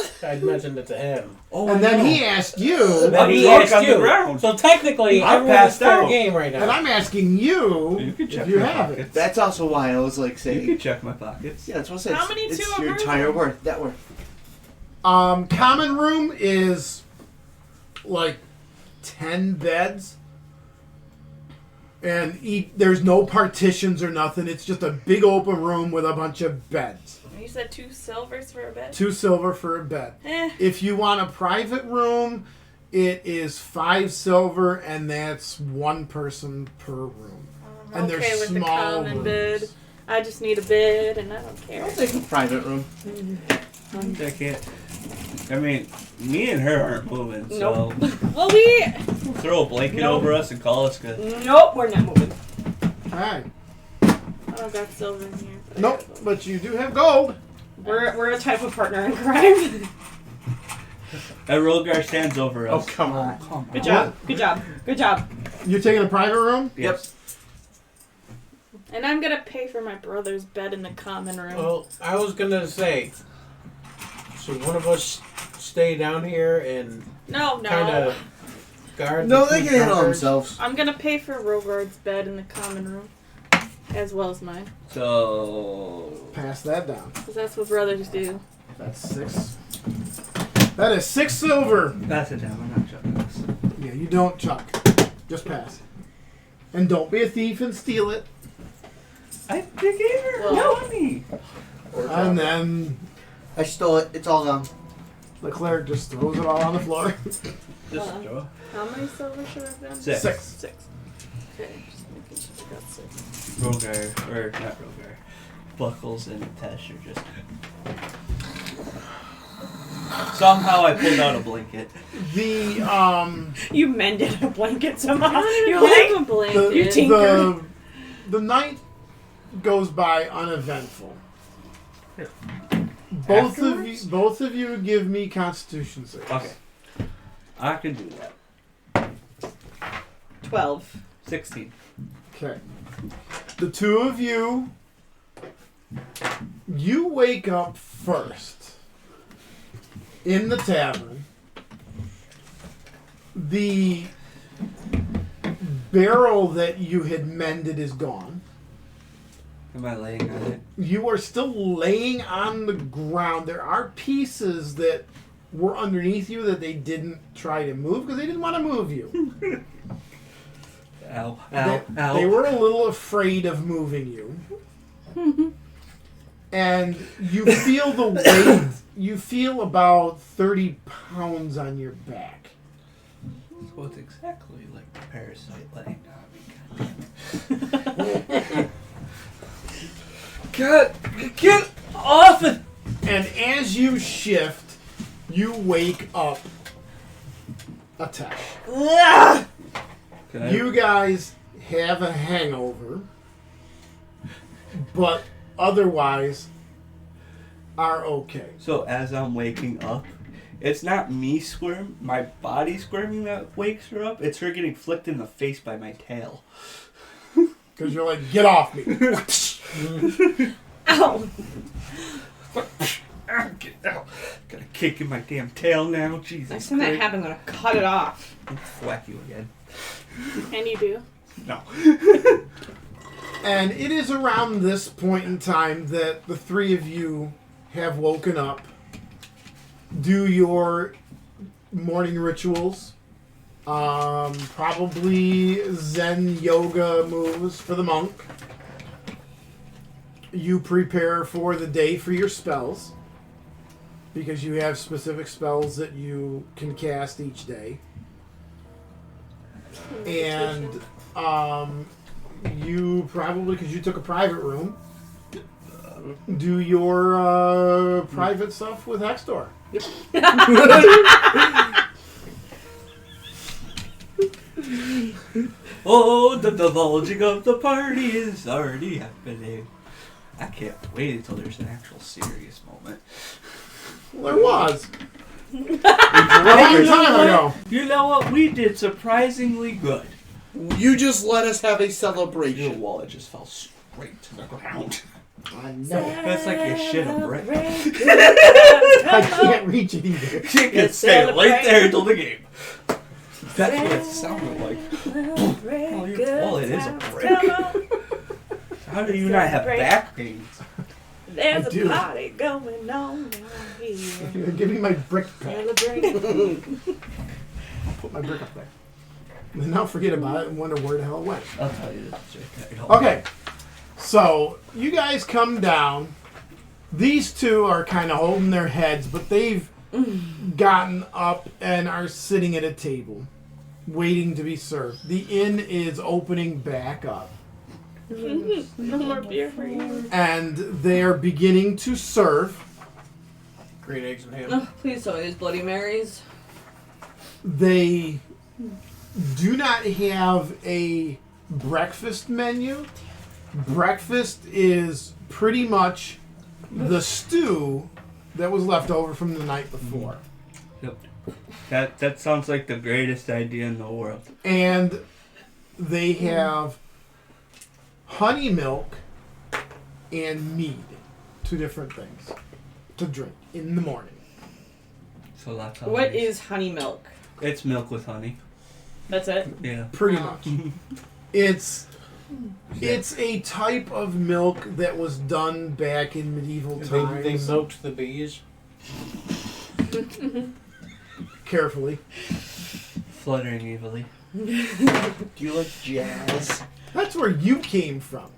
mentioned it to him. Oh, And I then know. he asked you, Then I'm he drunk asked on the you. ground. So technically, I'm everyone's passed fair out. game right now. and I'm asking you You can check if you my have pockets. it. That's also why I was like You saying. can check my pockets. Yeah, that's what I said. How many It's two your are entire worth. Net worth. Common room is like 10 beds. And there's no partitions or nothing. It's just a big open room with a bunch of beds. You said 2 silvers for a bed? 2 silver for a bed. If you want a private room, it is 5 silver, and that's 1 person per room. I'm and okay there's with small the common rooms. bed. I just need a bed, and I don't care. I'll take a private room. I can't. I mean, me and her aren't moving, so Well, we... throw a blanket over us and call us good. Nope, we're not moving. Alright. I don't got silver in here. Nope, but you do have gold. We're a type of partner in crime. And Rogar stands over Oh, us. come on. Good job. Good job. Good job. You're taking a private room? Yes. And I'm gonna pay for my brother's bed in the common room. Well, I was gonna say, should one of us stay down here and No. kind of guard? No, the they two can handle drunkards? themselves. I'm gonna pay for Rogard's bed in the common room, as well as mine, So Pass that down. because that's what brothers do. That's 6. That is 6 silver. pass it down. I'm not chucking this. Yeah, you don't chuck. Just pass. And don't be a thief and steal it. I gave her Well- money. And then I stole it. It's all gone. the cleric just throws it all on the floor. Just Well. throw. How many silver should I have done? 6. 6. Okay, just making sure I got 6. Rogar, or not Rogar. Buckles and Tesh are just. Somehow I pulled out a blanket. The You mended a blanket somehow. I You're don't like, have a blanket. You tinkered. the night goes by uneventful. Yeah. Both of you give me Constitution saves. Okay. I can do that. 12. 16. Okay. The 2 of you wake up first in the tavern. The barrel that you had mended is gone. Am I laying on it? You are still laying on the ground. There are pieces that were underneath you that they didn't try to move because they didn't want to move you. Ow. They were a little afraid of moving you. And you feel the weight. You feel about 30 pounds on your back. So it's exactly like the parasite laying on me. Get off it! And as you shift, you wake up Atesh. Okay. You guys have a hangover, but otherwise are okay. So as I'm waking up, it's not me squirm, my body squirming that wakes her up. It's her getting flicked in the face by my tail. Because you're like, get off me. Ow! Get out. Got a kick in my damn tail now. Jesus Next time that Christ. happens, I'm gonna cut it off. I'll whack you again. And you do. No. And it is around this point in time that the 3 of you have woken up, do your morning rituals, probably Zen yoga moves for the monk. You prepare for the day for your spells, because you have specific spells that you can cast each day. And you probably, because you took a private room, do your private stuff with Hextor. Oh, the divulging of the party is already happening. I can't wait until there's an actual serious moment. Well, there was. A long time ago. You know what? We did surprisingly good. You just let us have a Your celebration. wallet just fell straight to the ground. I know. That's like you shit a brick. I can't reach it either. You can stay right there until the game. That's what it sounded like. Oh, your wallet is a brick. How do you not have back pains? There's I a do. party going on down here. Give me my brick back. Celebrating. I'll put my brick up there. And now forget about it and wonder where the hell it went. I'll tell you this right there. Okay, so you guys come down. These two are kind of holding their heads, but they've gotten up and are sitting at a table, waiting to be served. The inn is opening back up. No more beer for you. And they are beginning to serve. Green eggs and ham. Oh, please tell me there's Bloody Marys. They do not have a breakfast menu. Breakfast is pretty much the stew that was left over from the night before. Yep. That sounds like the greatest idea in the world. And they have honey milk and mead. Two different things to drink in the morning. So that's how What it is. is honey milk? It's milk with honey. That's it. Yeah. Pretty much. It's a type of milk that was done back in medieval times. They milked the bees. Carefully. Fluttering evilly. Do you like jazz? That's where you came from.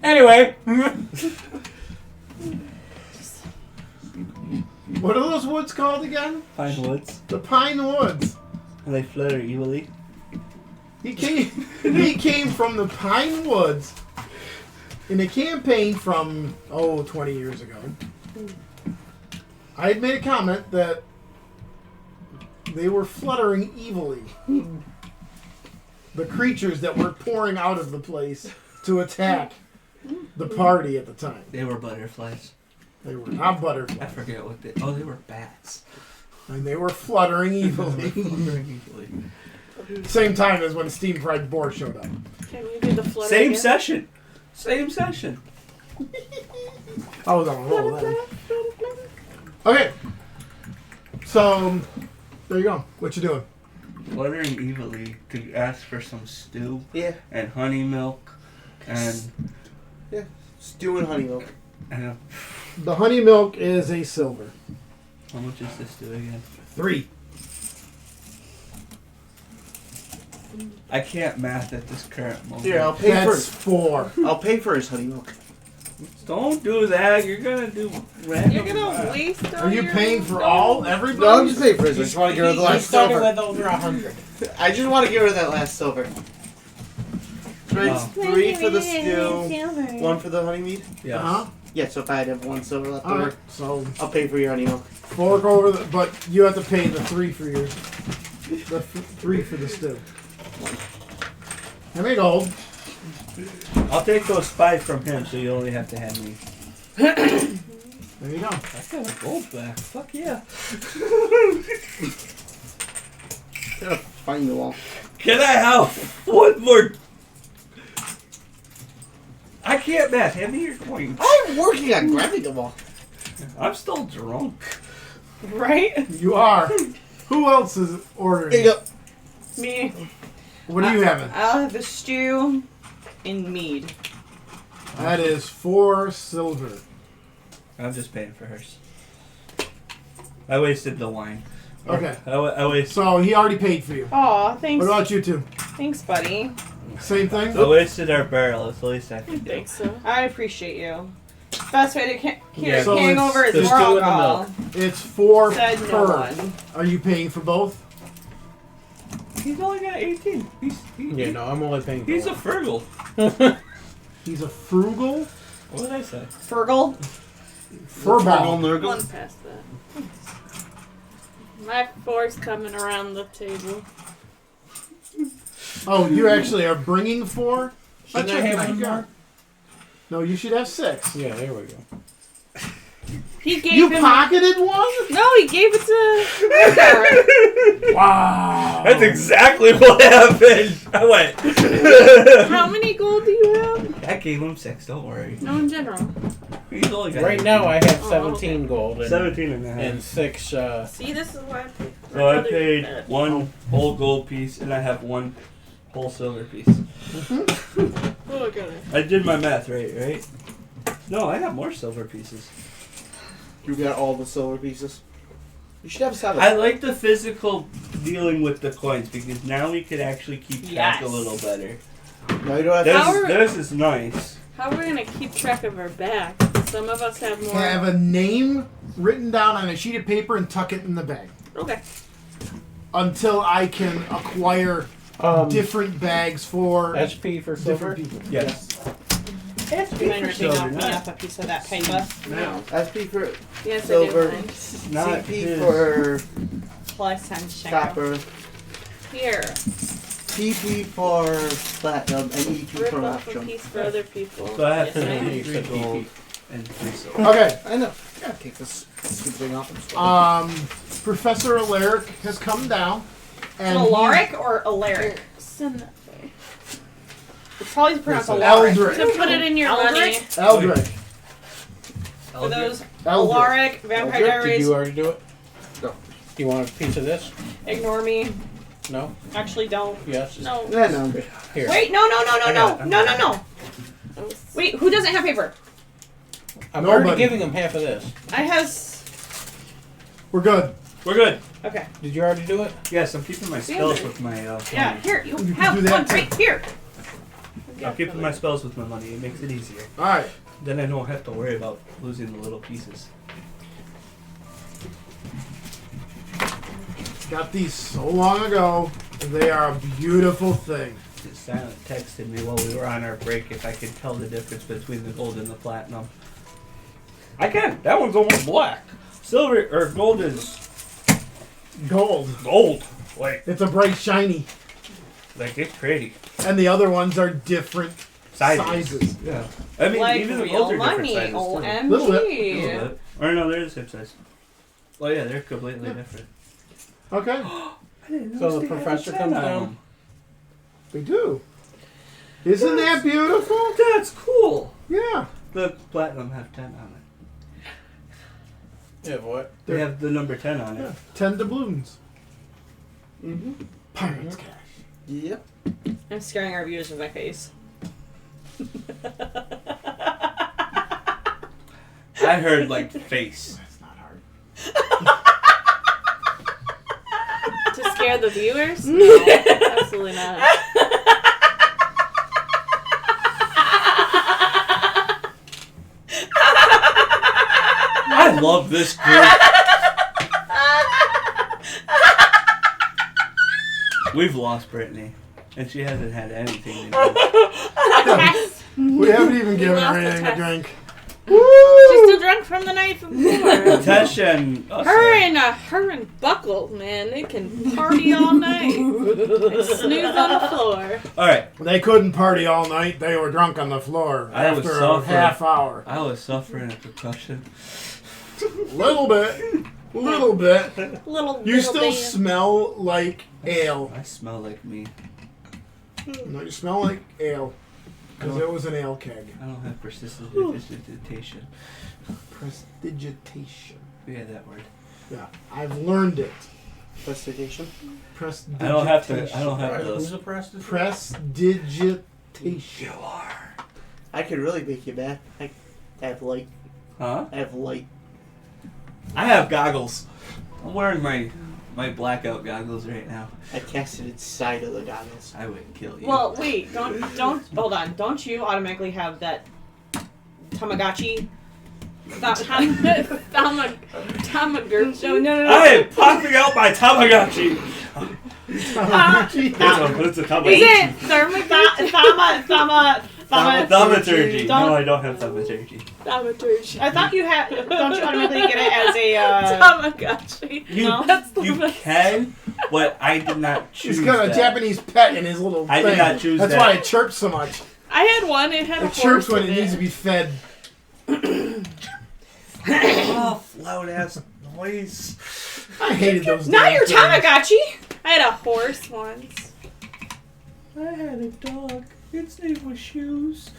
Anyway. What are those woods called again? Pine woods. The Pine Woods. And they flutter evilly. He came from the Pine Woods in a campaign from 20 years ago. I had made a comment that they were fluttering evilly. The creatures that were pouring out of the place to attack the party at the time. They were butterflies. They were not I butterflies. forget what they... Oh, they were bats. And they were fluttering evilly. Fluttering evilly. Same time as when Steam Pride Boar showed up. Can you do the flutter Same again? session. Same session. I was on a roll then. Okay. So, there you go. What you doing? Fluttering evilly to ask for some stew Yeah. and honey milk and Stew and honey milk. The honey milk is a silver. how much is this stew again? 3. I can't math at this current moment. Here, I'll pay That's for. 4. I'll pay for his honey milk. Don't do that. You're gonna do random. You're gonna math. waste all Are you your paying for gold. all? Everybody? No, I'm just paying for his. I just want to get rid of the He last started silver. with over 100. I just want to get rid of that last silver. So it's Oh. 3 for the stew, 1 for the honey mead. Yes. Uh-huh. Yeah, so if I have 1 silver left over, Alright, so I'll pay for your honey milk. fork over the, but you have to pay the 3 for yours. The 3 for the stew. How many gold? I'll take those 5 from him, so you only have to hand me. There you go. I got a gold back. Fuck yeah. Find the wall. Can I have one more? I can't math. Hand me your coin. I'm working on grabbing the wall. I'm still drunk. Right? You are. Who else is Here ordering? you go. Me. What are you having? I'll have the stew and mead. That is 4 silver. I'm just paying for hers. I wasted the wine. Okay. I wasted. So he already paid for you. Aw, What thanks. about you two? Thanks, buddy. Same thing? I wasted our barrel. It's the least I can do. Think so. I appreciate you. Best way to cure Yeah. So hangover it's is the more stew and the alcohol. It's 4 Said per. no one. Are you paying for both? He's only got 18. Yeah, no, I'm only paying for He's a one. frugal. He's a frugal What did I say? Fergal. furball. One past that. My fork's coming around the table. Oh, you actually are bringing 4? Shouldn't I have one more? No, you should have 6. Yeah, there we go. He gave You him. pocketed one? No, he gave it to. Wow. That's exactly what happened. I went. How many gold do you have? I gave him 6. Don't worry. No, in general. He's only got Right 18. now I have Oh, 17 okay. gold and, 17 and a half. and 6. See, this is why I paid. So I paid 1 whole gold piece, and I have 1 whole silver piece. Oh, God. I did my math right? No, I got more silver pieces. You got all the silver pieces. You should have 7. I like the physical dealing with the coins because now we can actually keep track a little better. No, you don't have This is nice. How are we gonna keep track of our bag? Some of us have more. Have a name written down on a sheet of paper and tuck it in the bag. Okay. Until I can acquire different bags for SP for silver? different people. Yes. You mind ripping off me off a piece of that paper? No. SP for Yes, silver. I do. Not CP his. for Plus 10 shekel. copper. Here, PP for platinum. And EP rip for off a electrum. piece for other people. So I have Yes, I am. 53 gold and 3 silver. Okay. I know. Yeah, take this stupid thing off. And Professor Alaric has come down. And Alaric or Alaric? Send that way. It's probably pronounced He's Alaric. Eldrick. To put it in your money. Eldrick? Eldrick. For those Eldrick. Alaric, Vampire Did Diaries, you already do it? No. You want a piece of this? ignore me. No? Actually, don't. Yes? No. yeah, no. Here. Wait, no. Wait, who doesn't have paper? I'm Nobody. already giving him half of this. I have. We're good. We're good. Okay. Did you already do it? Yes, I'm keeping my spells with my Yeah, money. here, you can have do that one too. right here. I'm keeping my spells with my money. It makes it easier. All right. Then I don't have to worry about losing the little pieces. Got these so long ago. They are a beautiful thing. Silent texted me while we were on our break if I could tell the difference between the gold and the platinum. I can. That one's almost black. Silver or gold is Gold. gold. Like It's a bright shiny. it's pretty. And the other ones are different Sizes. sizes. Yeah. I mean, Like even the real golds are different money. sizes too. Little bit. A little OMG. bit. Or no, they're the same size. Oh yeah, they're completely different. Okay. So the professor comes down? We do. Isn't that beautiful? That's cool. Yeah. The platinum have 10 on it. Yeah, what? They have the number 10 on Yeah. it. 10 doubloons. Mm-hmm. Pirates cash. Yep. I'm scaring our viewers with my face. I heard like face. That's not hard. To scare the viewers? No, absolutely not. I love this group. We've lost Brittany, and she hasn't had anything to do. We haven't even given lost her the anything to test. drink. She's still drunk from the night before. Tasha and us Her and Buckle, man, they can party all night. Snooze on the floor. Alright, They couldn't party all night. They were drunk on the floor I was after a suffering. half hour. I was suffering a concussion. Little bit. Little bit. Little. You little still band. smell like ale. I smell like me. No, you smell like ale. Because it was an ale keg. I don't have persistent vegetation. Prestidigitation. We had that word. Yeah, I've learned it. Prestidigitation. Prestidigitation. I don't have to. I don't have Who's those. the press? Prestidigitation. are. I could really make you mad. I have light. Huh? I have light. I have goggles. I'm wearing my blackout goggles right now. I cast it inside of the goggles. I would kill you. Well, wait, don't hold on. Don't you automatically have that Tamagotchi? Tamagotchi. No. I am popping out my Tamagotchi. Tamagotchi. It's a Tamagotchi. Is it Thaumaturgy. Don't- No, I don't have thaumaturgy. Thaumaturgy. I thought you had. Don't you automatically get it as a? Tamagotchi. You, No. That's the you best. can, but I did not choose He's got a that. Japanese pet in his little I thing. did not choose That's that. why it chirps so much. I had one. It had a It chirps horse when in it needs to be fed. Oh, loud ass noise. I hated those. Not damn your things. Tamagotchi. I had a horse once. I had a dog. Its name was Shoes.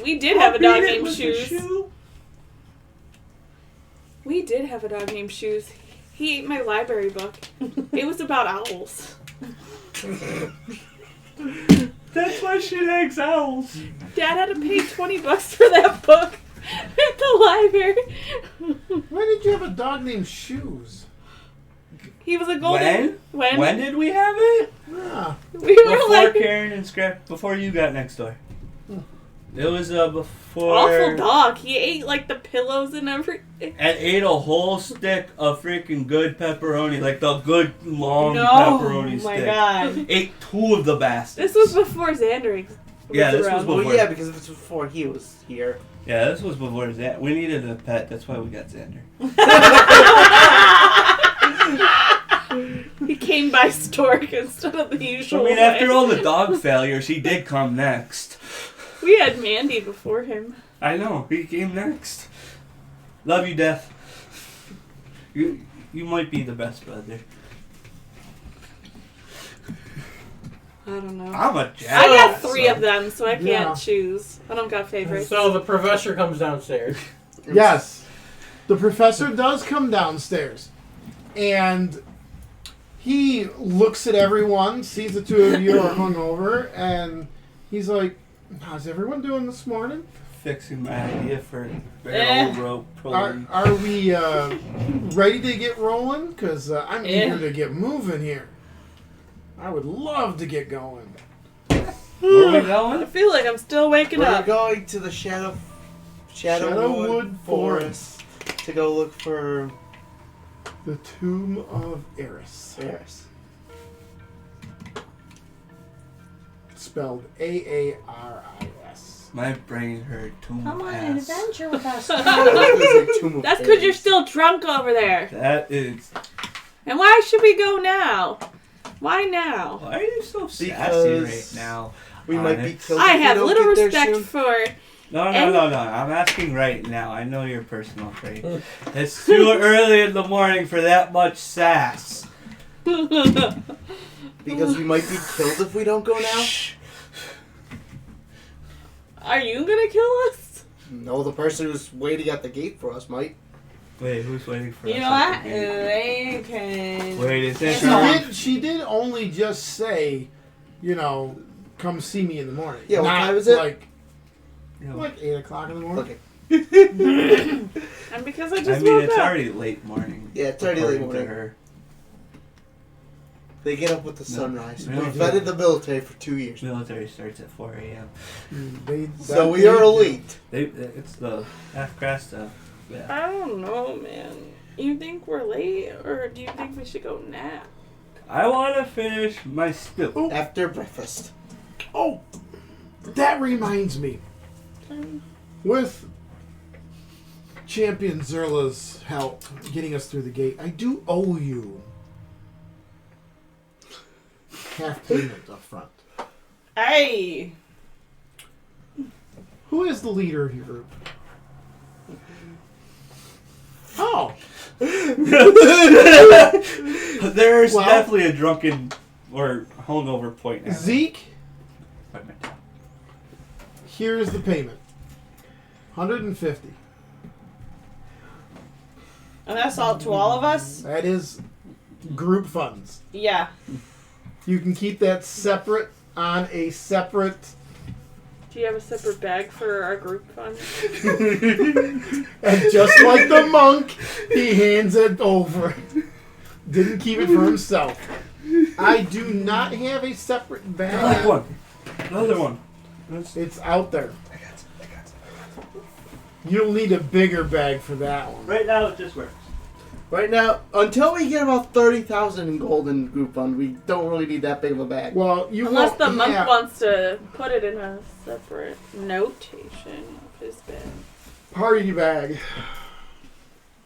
We did have a dog named Was a Shoes. shoe. We did have a dog named Shoes. He ate my library book. It was about owls. That's why she likes owls. Dad had to pay $20 for that book. at the library. Why did you have a dog named Shoes? He was a golden. When did we have it? Yeah. We were Before like Karen and Scrap, before you got next door. It was before. awful dog. He ate like the pillows and everything. And ate a whole stick of freaking good pepperoni, like the good long No, pepperoni oh my stick. God. Ate 2 of the bastards. This was before Xander. Yeah, this was around. before. Well, yeah, because this was before he was here. Yeah, this was before Xander. We needed a pet. That's why we got Xander. He came by stork instead of the usual. I mean, after way. all the dog failures, he did come next. We had Mandy before him. I know. He came next. Love you, Death. You might be the best brother. I don't know. I'm a I jack. got 3 of them, so I can't Yeah. choose. I don't got favorites. So the professor comes downstairs. Yes. The professor does come downstairs. And he looks at everyone, sees the 2 of you are hungover, and he's like, how's everyone doing this morning? Fixing my idea for barrel rope pulling. Are we ready to get rolling? Because I'm eager to get moving here. I would love to get going. Where are we I going? feel like I'm still waking We're up. going to the Shadowwood Forest to go look for The Tomb of Eris. Eris. Spelled A-A-R-I-S. My brain hurt. Tomb Come of on an ass. adventure with us. That's because you're still drunk over there. That is. And why should we go now? Why now? Why are you so sassy Because right now? We might be killed. I if we have don't little get there respect soon. for. No. And- I'm asking right now. I know your personal trait. It's too early in the morning for that much sass. Because we might be killed if we don't go now. Are you gonna kill us? No, the person who's waiting at the gate for us might. Wait, who's waiting for us? You know at what? the gate? They can. Wait, is She this she did only just say, come see me in the morning. Yeah, what Not time is it? Like You know, 8 o'clock in the morning. Okay. And because I I just mean, woke it's up. already late morning. Yeah, it's already late according to morning. her. They get up with the sunrise. No. We've been in the military for 2 years. Military starts at 4 a.m. So we are elite. It's the half-craft stuff. Yeah. I don't know, man. You think we're late, or do you think we should go nap? I want to finish my stew. After breakfast. Oh, that reminds me. With Champion Zerla's help getting us through the gate, I do owe you half payment up front. Hey. Who is the leader of your group? Oh, There's Well- definitely a drunken or hungover point now. Zeke. Here's the payment. 150. And that's all to all of us? That is group funds. Yeah. You can keep that separate on a separate. Do you have a separate bag for our group fund? And just like the monk, he hands it over. Didn't keep it for himself. I do not have a separate I like bag. one. Another one. It's out there. You'll need a bigger bag for that one. Right now, it just works. Right now, until we get about 30,000 in gold in group fund, we don't really need that big of a bag. Well, you Unless won't- the monk yeah, wants to put it in a separate notation of his bag. party bag.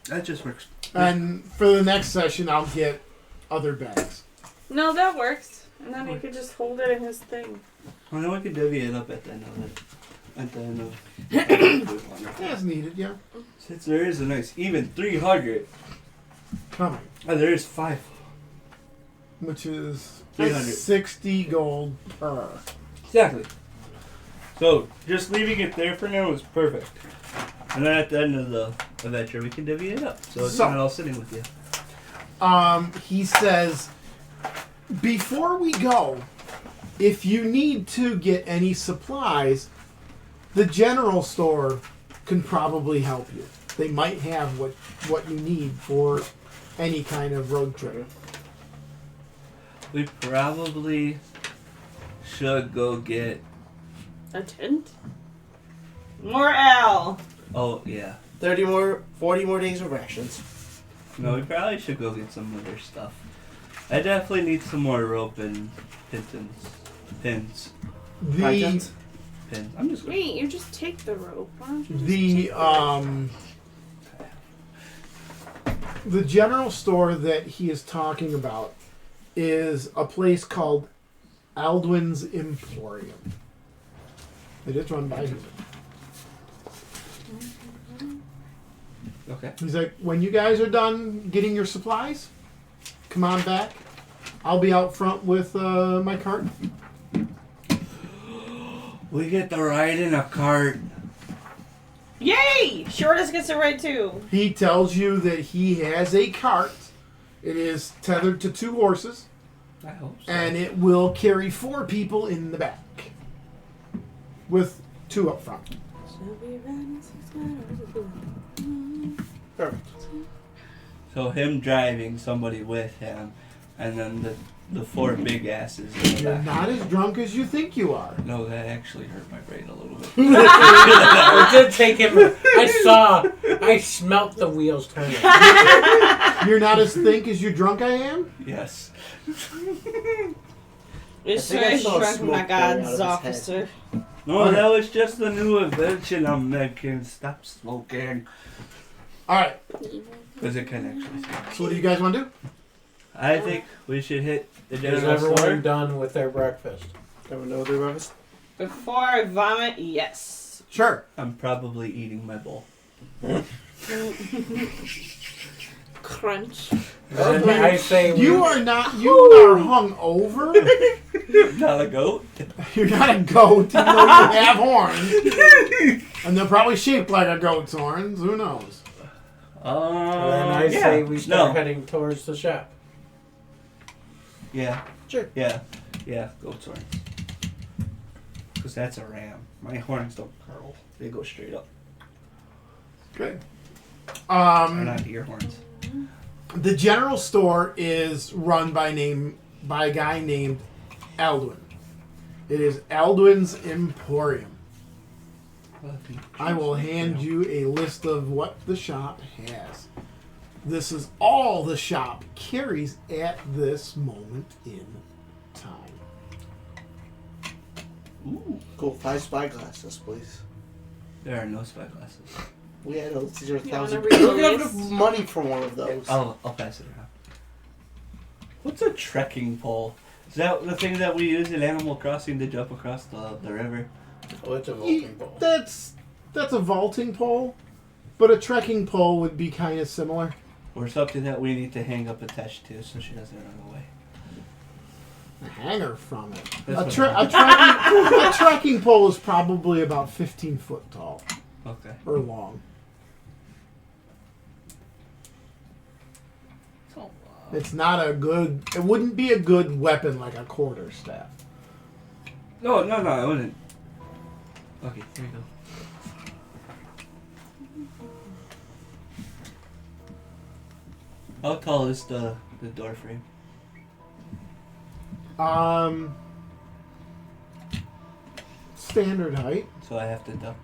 That just works. And for the next session, I'll get other bags. No, that works. And then he could just hold it in his thing. Well, then we can divvy it up at the end of it. At the end of. As needed, yeah. Since there is a nice even 300, Coming. there is 5. Which is 300. 60 gold per. Exactly. So just leaving it there for now is perfect. And then at the end of the adventure, we can divvy it up, so it's So- not all sitting with you. He says, before we go, if you need to get any supplies, the general store can probably help you. They might have what you need for any kind of road trip. We probably should go get. A tent? More L. Oh yeah. 40 more days of rations. No, we probably should go get some other stuff. I definitely need some more rope and pins. The I'm just. Wait, you just take the rope. Why don't you just the take the the general store that he is talking about is a place called Aldwin's Emporium. It is run by him. Okay. He's like, when you guys are done getting your supplies, come on back. I'll be out front with my cart. We get to ride in a cart. Yay! Shortest gets it right too. He tells you that he has a cart. It is tethered to 2 horses, I hope so. and it will carry 4 people in the back, with 2 up front. Perfect. So him driving, somebody with him, and then the 4 big asses in the You're back. not as drunk as you think you are. No, that actually hurt my brain a little bit. It did take him. I smelt the wheels turning. You're not as think as you drunk I am? Yes. It's think I saw drunk smoke my coming out of God's his officer. No, that was just the new invention I'm making. Stop smoking. Alright, Because it can actually smoke. so what do you guys want to do? I think we should hit the Is general everyone store. done with their breakfast? Everyone know their breakfast? Before I vomit, yes. Sure. I'm probably eating my bowl. crunch. Then I say You are hung over. Not a goat. You're not a goat, even though you have horns. And they're probably shaped like a goat's horns. Who knows? Then I say we start heading towards the shop. Yeah. Sure. Yeah. Yeah. Goat's horns. Because that's a ram. My horns don't curl. They go straight up. Good. They're not ear horns. The general store is run by a guy named Aldwin. It is Aldwin's Emporium. I will hand you a list of what the shop has. This is all the shop carries at this moment in time. Ooh. Cool. 5 spyglasses, please. There are no spyglasses. We had these are You wanna 1,000. read We the don't have list? enough money for one of those. I'll pass it around. What's a trekking pole? Is that the thing that we use in Animal Crossing to jump across the river? Oh, it's a vaulting pole. That's a vaulting pole, but a trekking pole would be kind of similar. Or something that we need to hang up attached to so she doesn't run away. A hanger from it. That's A trekking pole is probably about 15 foot tall Okay. or long. It's not a good. It wouldn't be a good weapon like a quarterstaff. No, I wouldn't. Okay, here we go. How tall is the door frame? Standard height. So I have to duck.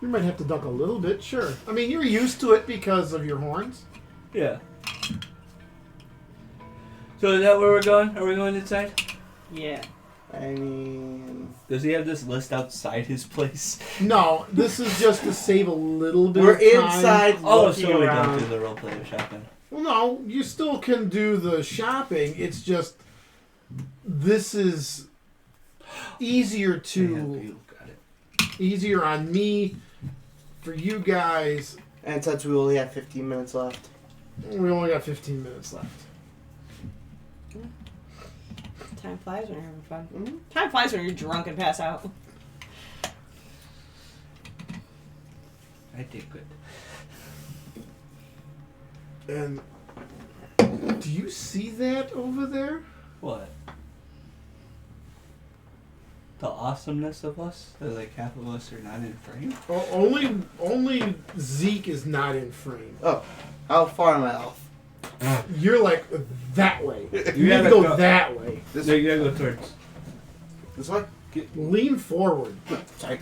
You might have to duck a little bit, sure. I mean, you're used to it because of your horns. Yeah. So is that where we're going? Are we going inside? Yeah. I mean, Does he have this list outside his place? No, this is just to save a little bit we're of time. inside Oh, looking so we around. don't do the roleplay of shopping. Well, no, you still can do the shopping. It's just this is easier Got it. easier on me for you guys. And since we only have 15 minutes left. We only got 15 minutes left. Time flies when you're having fun. Mm-hmm. Time flies when you're drunk and pass out. I did good. And do you see that over there? What? the awesomeness of us? That like half of us are not in frame? Only Zeke is not in frame. Oh, how far am I off? You're like that way. You need to gotta go go- that way. No, you gotta go towards. This way? Lean forward. Sorry.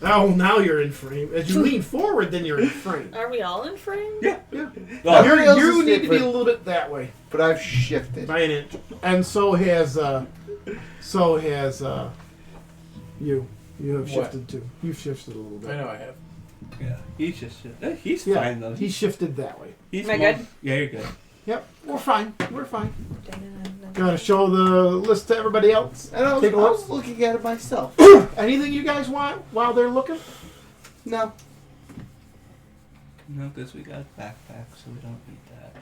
Oh, now you're in frame. As you lean forward, then you're in frame. Are we all in frame? Yeah. Yeah. Oh, Everybody else You is need to be different. a little bit that way But I've shifted. by an inch, and so has you. You have What? shifted too. You've shifted a little bit. I know I have. yeah. He's just. He's Yeah, fine though. he shifted that way. He's Am I more- good? Yeah, you're good. Yep, we're fine. We're fine. You want to show the list to everybody else? And I Take a look. was looking at it myself. Anything you guys want while they're looking? No. No, because we got backpacks, so we don't need that.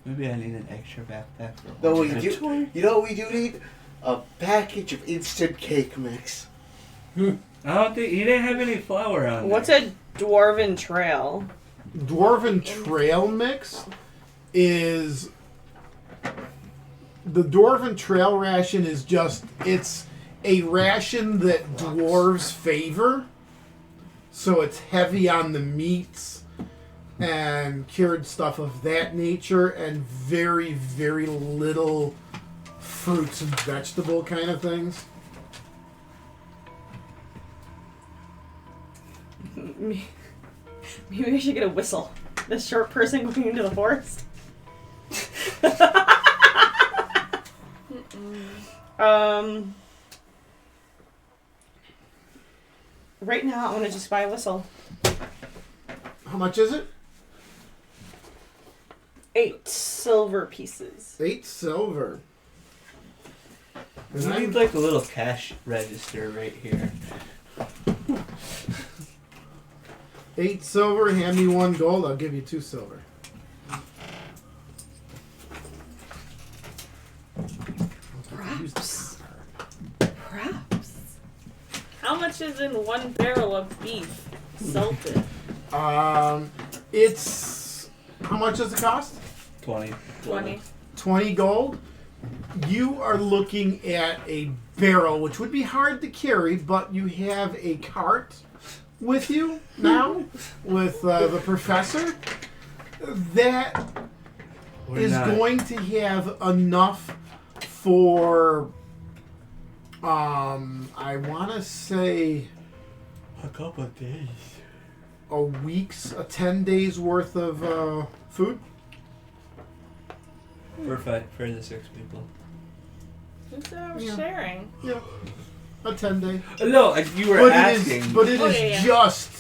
Maybe I need an extra backpack for No, one we do. inventory. You know what we do need? A package of instant cake mix. I don't think he didn't have any flour on What's there. a dwarven trail? Dwarven Trail Mix is the Dwarven Trail ration is just it's a ration that dwarves favor. So it's heavy on the meats and cured stuff of that nature and very, very little fruits and vegetable kind of things. Maybe I should get a whistle. The short person going into the forest. Right now, I want to just buy a whistle. How much is it? 8 silver pieces. 8 silver. We need like a little cash register right here. 8 silver, hand me 1 gold, I'll give you 2 silver. Perhaps. How much is in 1 barrel of beef salted? It's how much does it cost? 20. 20. 20 gold. You are looking at a barrel, which would be hard to carry, but you have a cart with you now with the professor that We're is not- going to have enough for I want to say a couple of days. a 10 days worth of food. For the 6 people. Who said I was Yeah. sharing? Yeah, a 10 day. No, you were But asking. it is Oh, yeah. just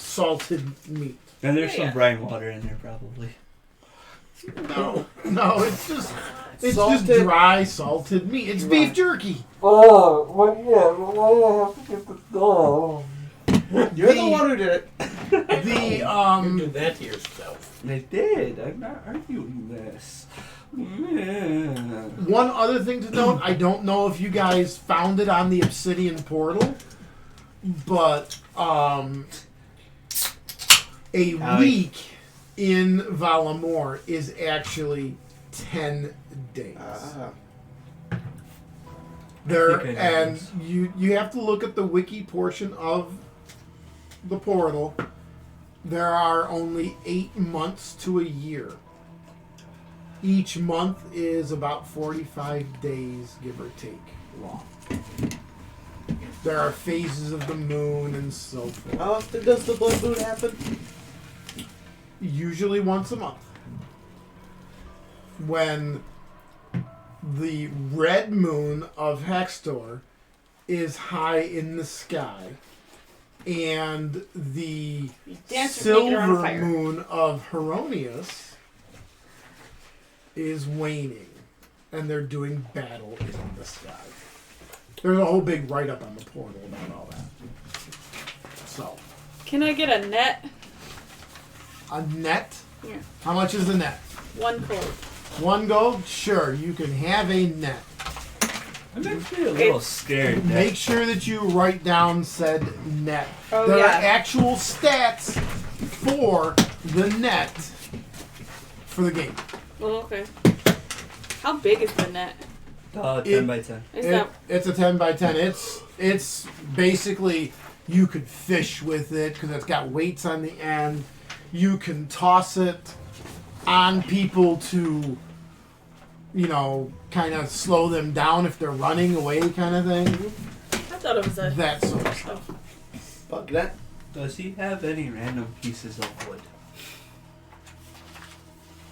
salted meat. And there's Yeah. some brine water in there probably. No, it's just Salted- dry salted meat. It's beef jerky. Oh, well, yeah, well, why do I have to get the dog? You're the one who did it. The You do that to yourself. They did. I'm not arguing this. Yeah. one other thing to note, I don't know if you guys found it on the Obsidian portal, but a week in Valla Morr is actually 10 days. There I think I and know you have to look at the wiki portion of the portal. There are only 8 months to a year. Each month is about 45 days, give or take, long. There are phases of the moon and so forth. How often does the blood moon happen? Usually once a month. When the red moon of Hextor is high in the sky, and the Dance with naked around a silver fire. moon of Heronius is waning, and they're doing battle in the sky. There's a whole big write-up on the portal about all that. So, Can I get a net? a net? Yeah. How much is the net? 1 gold. 1 gold? Sure, you can have a net. I'm actually a little scared. That Make sure that you write down said net. Oh, There yeah. are actual stats for the net for the game. Oh, okay. How big is the net? 10 by 10. It's a 10 by 10. It's basically, you could fish with it because it's got weights on the end. You can toss it on people to, kind of slow them down if they're running away, kind of thing. I thought it was that sort of stuff. Fuck that. Does he have any random pieces of wood?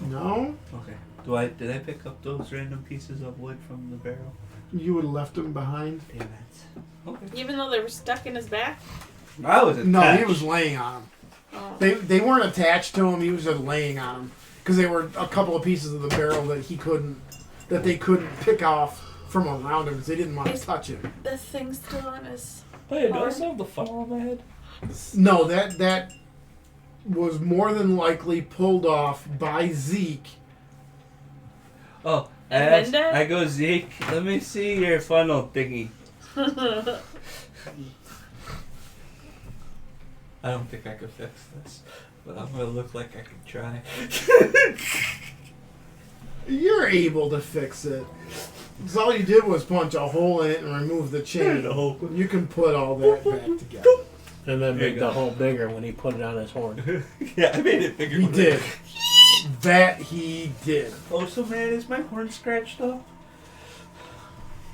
No, Okay. Did I pick up those random pieces of wood from the barrel? you would have left them behind. Damn it. Okay. Even though they were stuck in his back? I was attached. No, he was laying on them. Oh. They weren't attached to him. He was just laying on them because they were a couple of pieces of the barrel that they couldn't pick off from around him because they didn't want to touch it. The thing still on his... Oh yeah, do I still have the funnel on my head? No, that was more than likely pulled off by Zeke. Oh, And I go, Zeke, let me see your funnel thingy. I don't think I could fix this, but I'm gonna look like I could try. You're able to fix it. 'Cause all you did was punch a hole in it and remove the chain. You can put all that back together. And then There make you the go. hole bigger when he put it on his horn. Yeah, I made it bigger. He did. That he did. Oh, so man, is my horn scratched off?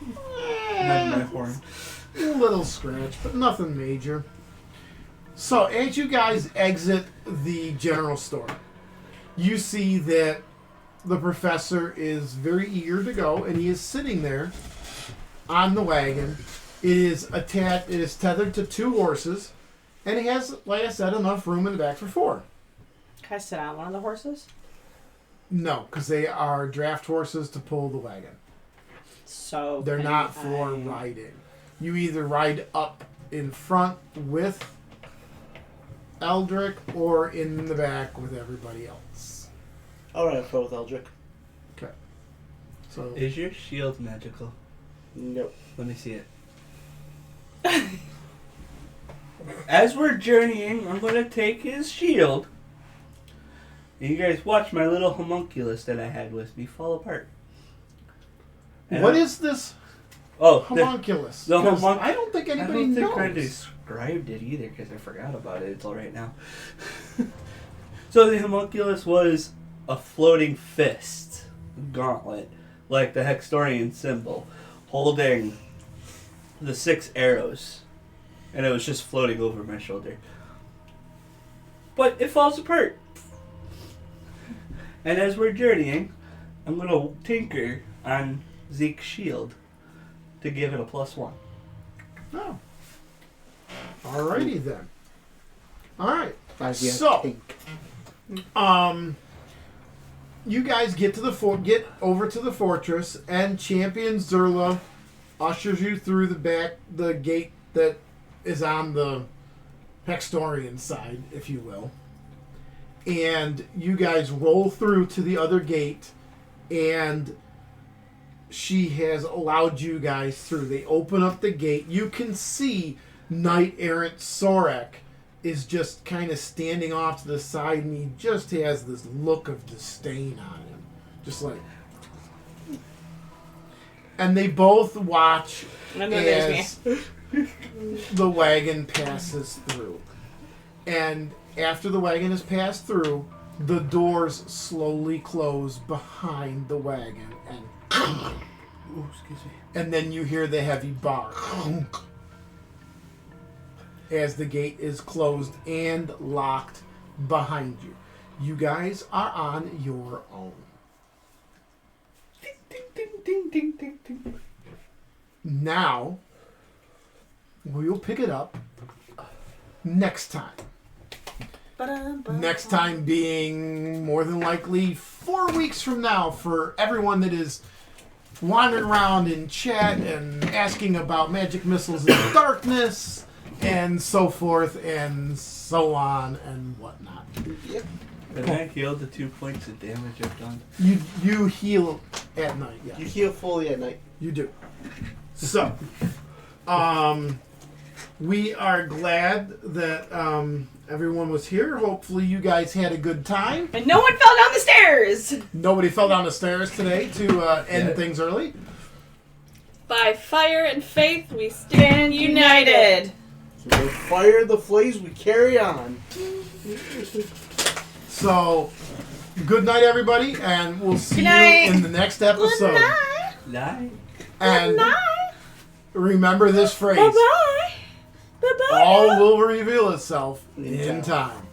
Not my horn. A little scratch, but nothing major. So, as you guys exit the general store, you see that the professor is very eager to go, and he is sitting there on the wagon. It is tethered to 2 horses, and he has, like I said, enough room in the back for 4. Can I sit on one of the horses? No, because they are draft horses to pull the wagon. So They're can not for I- riding. You either ride up in front with Eldrick or in the back with everybody else. Alright, I'll go with Eldrick. Okay. So Is your shield magical? Nope. Let me see it. As we're journeying, I'm going to take his shield. And you guys watch my little homunculus that I had with me fall apart. And what is this Oh, homunculus? the 'Cause homunc- I don't think I anybody don't think I knows. described it either because I forgot about it until right now. So the homunculus was a floating fist, gauntlet, like the Hextorian symbol, holding the 6 arrows, and it was just floating over my shoulder. But it falls apart. And as we're journeying, I'm going to tinker on Zeke's shield to give it a +1. No. Alrighty then. Alright. Idea So- pink. You guys get to get over to the fortress, and Champion Zerla ushers you through the gate that is on the Hextorian side, if you will. And you guys roll through to the other gate, and she has allowed you guys through. They open up the gate. You can see Knight Errant Sorek is just kind of standing off to the side, and he just has this look of disdain on him. Just like... And they both watch And then there's as the wagon passes through. And after the wagon has passed through, the doors slowly close behind the wagon, and Ooh, excuse me. and then you hear the heavy bar as the gate is closed and locked behind you. You guys are on your own. Ding, ding, ding, ding, ding, ding. Now, we'll pick it up next time. Next time being more than likely 4 weeks from now for everyone that is wandering around in chat and asking about magic missiles in the darkness and so forth and so on and whatnot. Yep. And I healed the 2 points of damage I've done. You heal at night, yeah. You heal fully at night. You do. So, we are glad that everyone was here. Hopefully you guys had a good time. And no one fell down the stairs! Nobody fell down the stairs today to end Yeah. things early. By fire and faith, we stand united. So with fire the flames, we carry on. So, good night, everybody, and we'll see Good night. you in the next episode. Night. And remember this phrase: Bye-bye. Bye-bye. all will reveal itself in time.